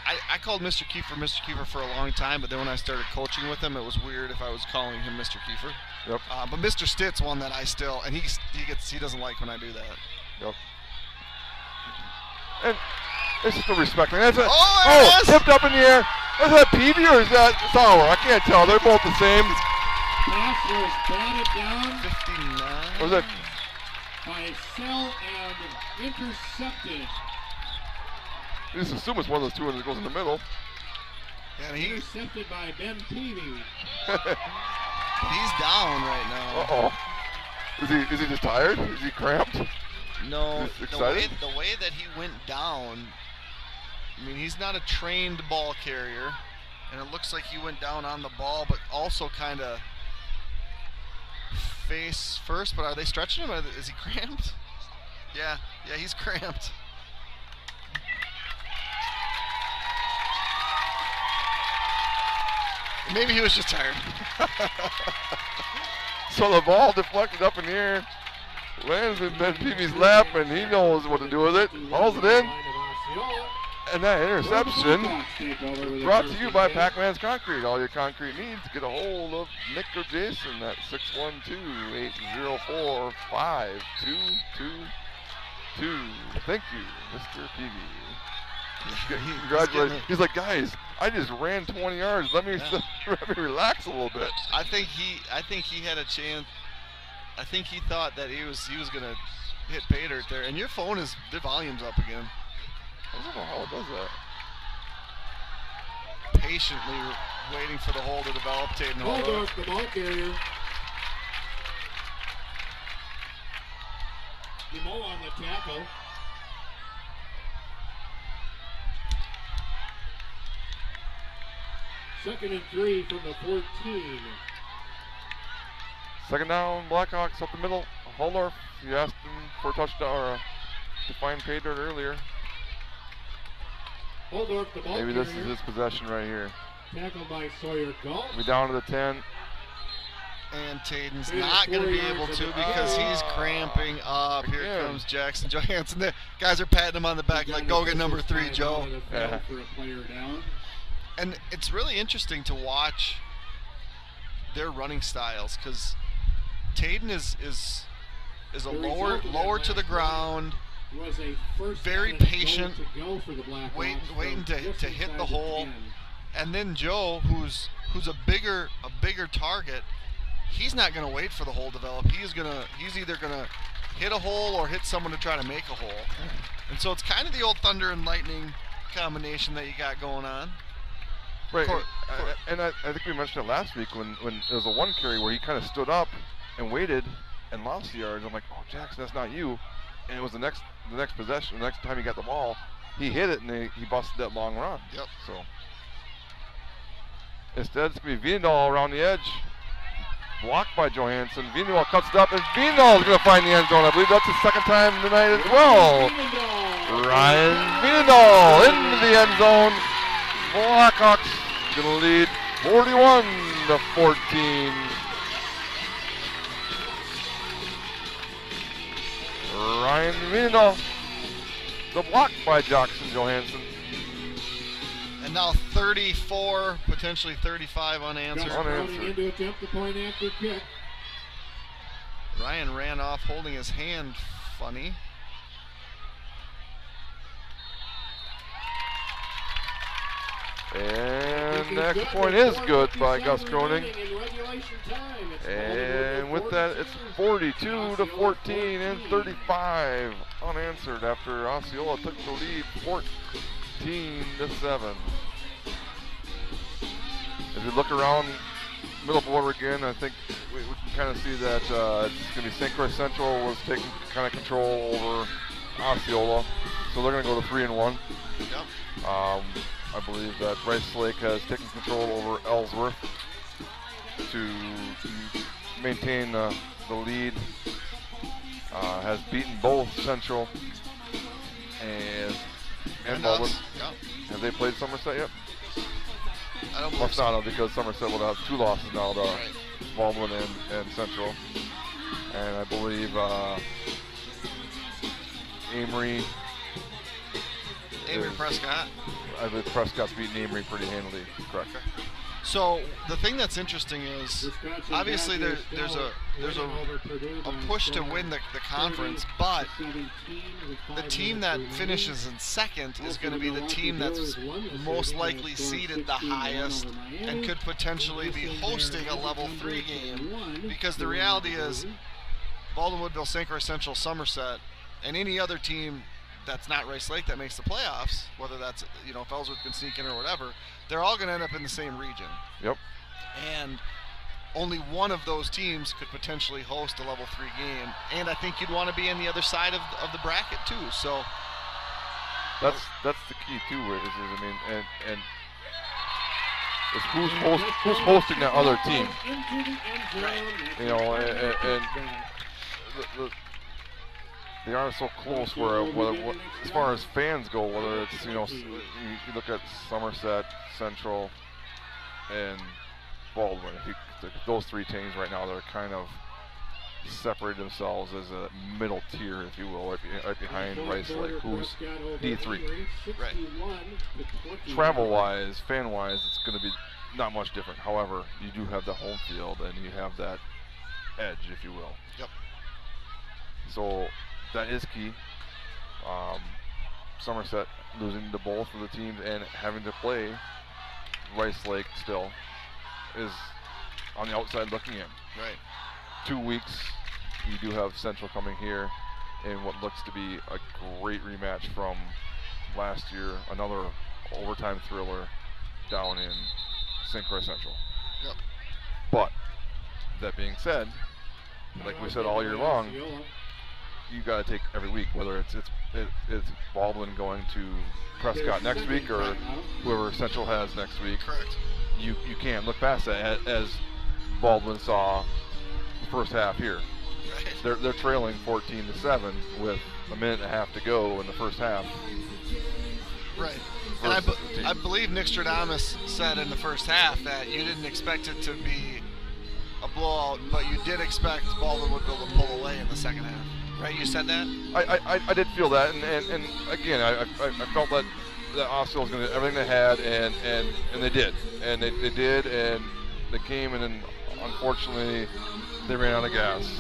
I called Mr. Kiefer for a long time, but then when I started coaching with him, it was weird if I was calling him Mr. Kiefer. Yep. But Mr. Stitt's one that I still, and he doesn't like when I do that. Yep. And it's just a respect thing. Tipped up in the air. Is that Peavy or is that Sauer? I can't tell. They're both the same. Pass was batted down. 59. Or was that by Sell and intercepted. You just assume it's one of those two that goes in the middle. Yeah, intercepted by Ben Peavy. He's down right now. Uh-oh. Is he just tired? Is he cramped? No. Excited? The way that he went down, I mean, he's not a trained ball carrier, and it looks like he went down on the ball, but also kind of face first. But are they stretching him? Is he cramped? Yeah, he's cramped. Maybe he was just tired. So the ball deflected up in the air. Lands in Ben Peavy's lap, and he knows what to do with it. Hauls it in. And that interception brought to you by Pac-Man's Concrete. All your concrete needs. Get a hold of Nick or Jason at 612-804-5222. Thank you, Mr. Peavy. Congratulations. He's like, guys, I just ran 20 yards. Let me relax a little bit. I think he had a chance. I think he thought that he was gonna hit pay dirt there. And your phone the volume's up again. I don't know how it does that. Patiently waiting for the hole to develop. Tatum Waldorf, the ball carrier. Demo on the tackle. Second and 3 from the 14. Second down, Blackhawks up the middle. Waldorf, you asked him for a touchdown or to find pay dirt earlier. Waldorf, the ball Maybe carrier. this is his possession right here. Tackled by Sawyer Galt. We're down to the 10. And Taden's Three to not going to 4 be yards able of to the- because he's cramping up. Here Again. comes Jackson Johansson. The guys are patting him on the back like, go get number 3, Joe. Yeah. For a player down. And it's really interesting to watch their running styles because Taden is a The lower result of that to the last ground, Was a first very down and goal patient, to go for the Blackhawks waiting from to just hit inside the hole. 10. And then Joe, who's a bigger target, he's not going to wait for the hole to develop. He's either going to hit a hole or hit someone to try to make a hole. And so it's kind of the old thunder and lightning combination that you got going on. Right, Cor- and I think we mentioned it last week when there was a one carry where he kind of stood up and waited and lost the yards. I'm like, oh, Jackson, that's not you. And it was the next possession, the next time he got the ball, he hit it and he busted that long run. Yep. So instead, it's going to be Viendahl around the edge. Blocked by Johansson. Viendahl cuts it up, and Viendahl is going to find the end zone. I believe that's his second time tonight as well. Ryan Viendahl into the end zone. Blackhawks going to lead 41-14. Ryan Viendahl. The block by Jackson Johansson. And now 34, potentially 35 unanswered. Gus running in to attempt the point after kick. Ryan ran off holding his hand funny. And the extra point is good by Gus Cronin. And with that, it's 42-14 and 35 unanswered after Osceola took the lead 14-7. As we look around middle border again, I think we can kind of see that it's going to be St. Croix Central was taking kind of control over Osceola. So they're going to go to 3-1. Yep. I believe that Rice Lake has taken control over Ellsworth to maintain the lead. Has beaten both Central and Baldwin. us. Yep. Have they played Somerset yet? I don't believe Must so. not have, because Somerset will have 2 losses now to Right. Baldwin and Central. And I believe Amory Prescott. I believe Prescott's beaten Amory pretty handily. Correct. So the thing that's interesting is obviously there's a push to win the conference, but the team that finishes in second is going to be the team that's most likely seeded the highest and could potentially be hosting a level 3 game, because the reality is Baldwin, Woodville, St. Croix Central, Somerset, and any other team that's not Rice Lake that makes the playoffs, whether that's, if Ellsworth can sneak in or whatever, they're all going to end up in the same region. Yep. And only one of those teams could potentially host a level 3 game, and I think you'd want to be on the other side of the bracket too. So that's the key too. And it's who's hosting that other team. They are so close where as far as fans go, whether it's you look at Somerset, Central, and Baldwin. Those 3 teams right now, they're kind of separated themselves as a middle tier, if you will, right behind Rice Lake, who's D3. Right. Travel-wise, fan-wise, it's going to be not much different. However, you do have the home field, and you have that edge, if you will. Yep. So that is key. Somerset losing to both of the teams and having to play Rice Lake still is on the outside looking in. Right. 2 weeks, you do have Central coming here in what looks to be a great rematch from last year, another overtime thriller down in St. Croix Central. Yep. But that being said, like we said all year long, you got to take every week, whether it's Baldwin going to Prescott next week or whoever Central has next week. Correct. You can't look past that, as Baldwin saw the first half here. Right. They're trailing 14-7 with a minute and a half to go in the first half. Right. And I believe Nick Stradamus said in the first half that you didn't expect it to be a blowout, but you did expect Baldwin would be able to pull away in the second half. Right? You said that? I did feel that, and again, I felt that Osceola was going to do everything they had, and they did. And they did, and they came, and then unfortunately they ran out of gas.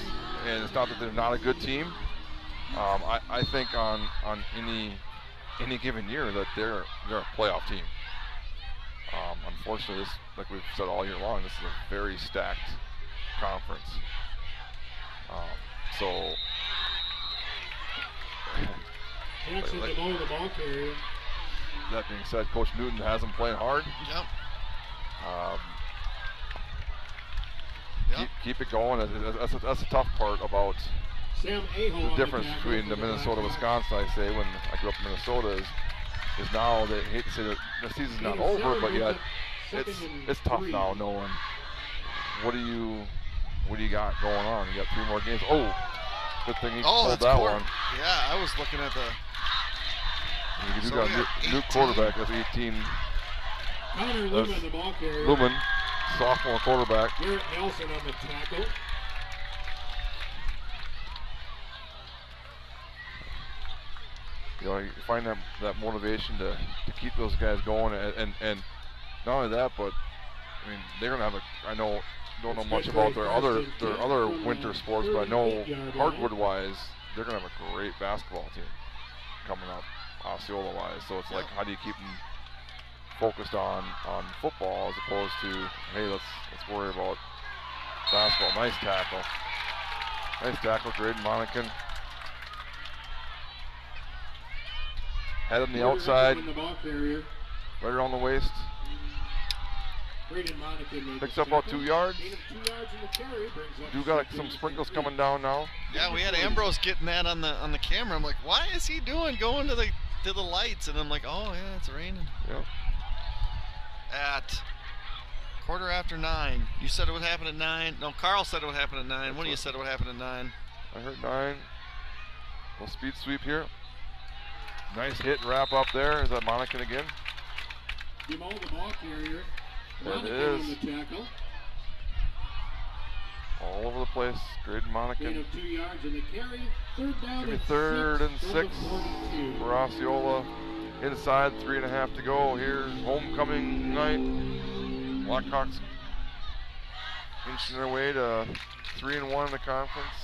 And it's not that they're not a good team. I think on any given year that they're a playoff team. Unfortunately, this, like we've said all year long, this is a very stacked conference. So that being said, Coach Newton has them playing hard. Yep. Keep it going. That's the tough part about the difference between the Minnesota, Wisconsin, I say, when I grew up in Minnesota, is now they hate to say that the season's not over, but yet it's tough now knowing what do you got going on. You got 3 more games. Oh, good thing he pulled that one. Yeah, I was looking at the. You do got a new quarterback. That's 18. Lumen, sophomore quarterback. Garrett Nelson on the tackle. You know, you find that motivation to keep those guys going, and not only that, but I mean they're gonna have I don't know much about their other winter sports, but I know hardwood-wise they're gonna have a great basketball team coming up, Osceola-wise. So it's like, how do you keep them focused on football as opposed to, hey, let's worry about basketball. Nice tackle, Graydon Monacan. Head on the outside, right around the waist. Picks up about 2 yards. Do got some sprinkles coming down now. Yeah, we had Ambrose getting that on the camera. I'm like, why is he going to the lights? And I'm like, oh yeah, it's raining. Yep. At 9:15. You said it would happen at 9. No, Carl said it would happen at 9. One of you said it would happen at 9. I heard 9. Little speed sweep here. Nice hit and wrap up there. Is that Monacan again? The ball carrier. There it is. All over the place. Graydon Monacan. 2 yards in the carry. Third and 6 for Osceola. Inside, 3.5 to go here. Homecoming night. Blackhawks inching their way to 3-1 in the conference.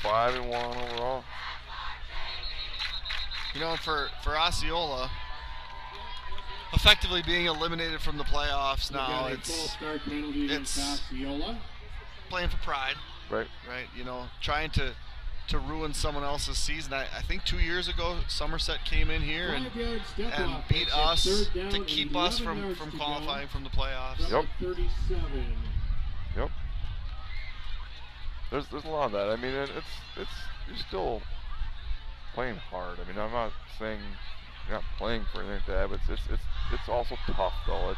5-1 overall. You know, for Osceola, effectively being eliminated from the playoffs now, it's playing for pride. Right. Right. You know, trying to ruin someone else's season. I think 2 years ago, Somerset came in here and beat us to keep us from qualifying from the playoffs. Yep. Yep. There's a lot of that. I mean, it's you're still playing hard. I mean, I'm not saying you're not playing for anything like that, but it's also tough though.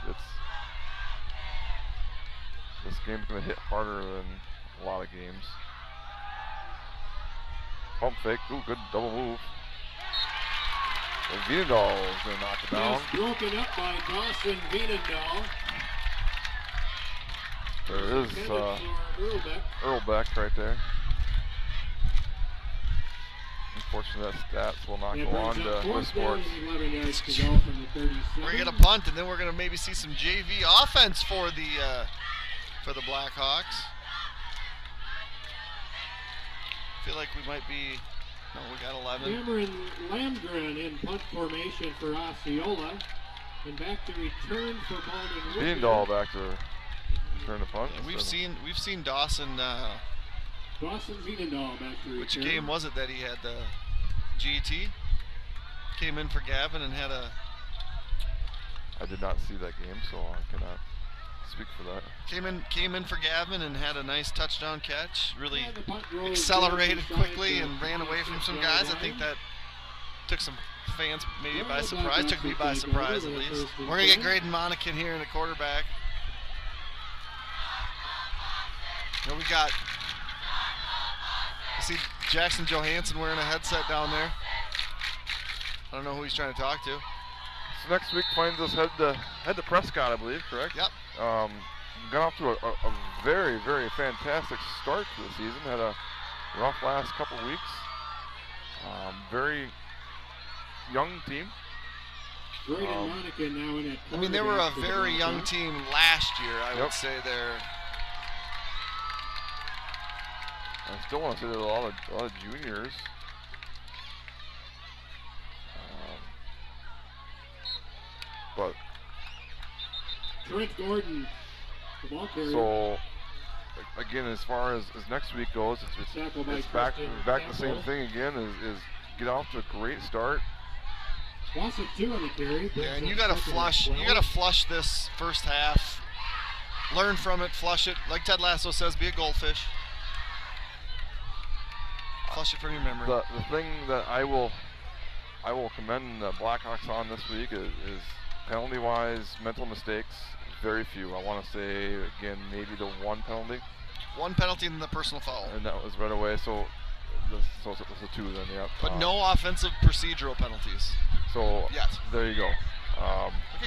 This game's gonna hit harder than a lot of games. Pump fake. Ooh, good double move. And Vienendahl is going to knock it down. Broken up by Dawson Vienendahl. There is Earl Beck right there. Unfortunately, that stats will not go on to West Sports. We're going to get a punt, and then we're going to maybe see some JV offense for the Blackhawks. I feel like we might be. No, we got 11. Cameron Landgren in punt formation for Osceola. And back to return for Baldwin. Veendahl back to return the punt. Yeah, we've seen Dawson. Dawson Veendahl back to return. Which game was it that he had the GT? Came in for Gavin and had a. I did not see that game, so I cannot speak for that. Came in for Gavin and had a nice touchdown catch. Really accelerated quickly and ran away from some guys. I think that took some fans maybe by surprise. Took me by surprise at least. We're gonna get Graydon Monacan here in the quarterback. Here we got. I see Jackson Johansson wearing a headset down there. I don't know who he's trying to talk to. So next week finds us head to Prescott, I believe, correct? Yep. Got off to a very, very fantastic start to the season. Had a rough last couple weeks. Very young team. I mean, they were a very young team last year. I would say they're. I still want to say there's a lot of juniors. But Trent Gordon, the ball carrier. So again, as far as next week goes, it's back to the same thing again. Is get off to a great start. Loss of 2 on the carry. Yeah, and you got to flush. You got to flush this first half. Learn from it. Flush it. Like Ted Lasso says, be a goldfish. Flush it from your memory. The thing that I will commend the Blackhawks on this week is penalty-wise, mental mistakes. Very few. I want to say again, maybe the one penalty. One penalty and the personal foul. And that was right away. So it's a 2 then, yeah. But no offensive procedural penalties. So yet. There you go.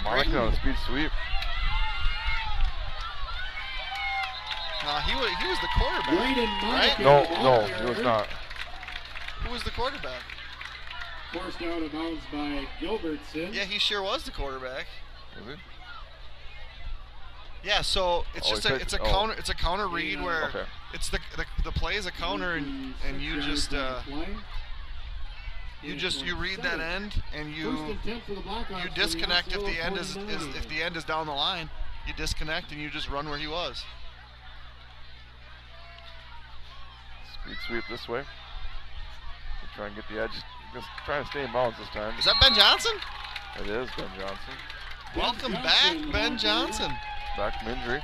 Monacan on a speed sweep. He was the quarterback, right? No, he was not. Who was the quarterback? Forced out of bounds by Gilbertson. Yeah, he sure was the quarterback. Was he? Yeah, so it's it's a counter read where it's the play is a counter and you just you read that end and you disconnect if the end is down the line. You disconnect and you just run where he was. Speed sweep this way. Try and get the edge. Just trying to stay in bounds this time. Is that Ben Johnson? It is Ben Johnson. Welcome back, Ben Johnson. Back from injury.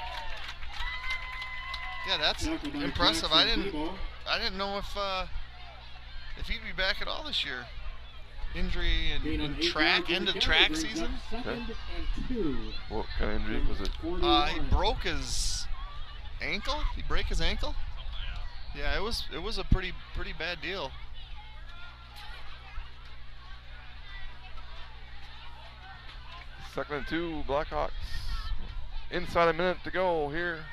Yeah, that's impressive. I didn't know if he'd be back at all this year. Injury and track, end of track season. Okay. What kind of injury was it? He broke his ankle. He break his ankle. Yeah, it was a pretty bad deal. Second and 2, Blackhawks. Inside a minute to go here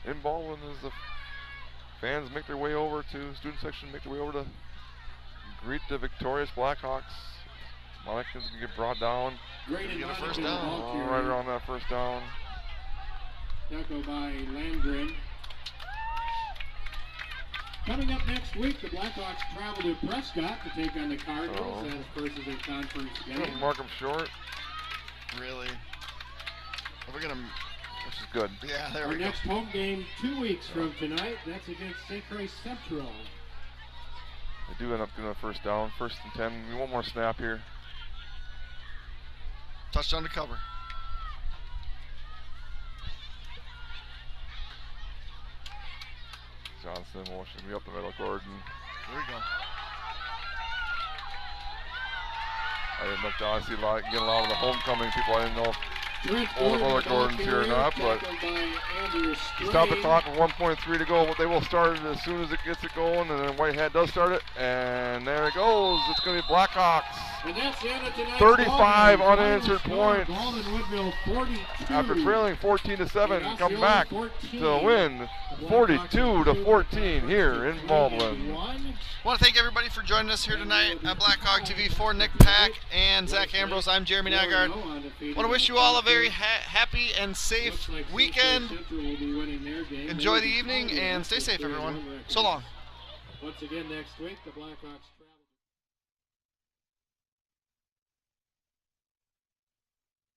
in Baldwin as the fans make their way over to student section, make their way over to greet the victorious Blackhawks. Monacan's gonna get brought down. Get a first down. Right around that first down. Tackle by Landgren. Coming up next week, the Blackhawks travel to Prescott to take on the Cardinals. That, of course, is a conference game. Mark them short. Really? Are we gonna? Which is good. Yeah, there Our we go. next home game 2 weeks from tonight. That's against St. Croix Central. They do end up doing a first down. 1st and 10. We want more snap here. Touchdown to cover. Johnson motion me up the middle, Gordon. Here we go. I didn't look down. I see getting a lot of the homecoming people. I didn't know Brother Gordon's here or not, but stop the clock with 1.3 to go. They will start it as soon as it gets it going, and then Whitehead does start it, and there it goes. It's going to be Blackhawks. 35 unanswered points after trailing 14-7. Come back to win 42-14 here in Baldwin. I want to thank everybody for joining us here tonight on Blackhawk TV. For Nick Pack and Zach Ambrose, I'm Jeremy Nygaard. I want to wish you all a very happy and safe weekend. Enjoy the evening and stay safe, everyone. So long. Once again next week, the Blackhawks.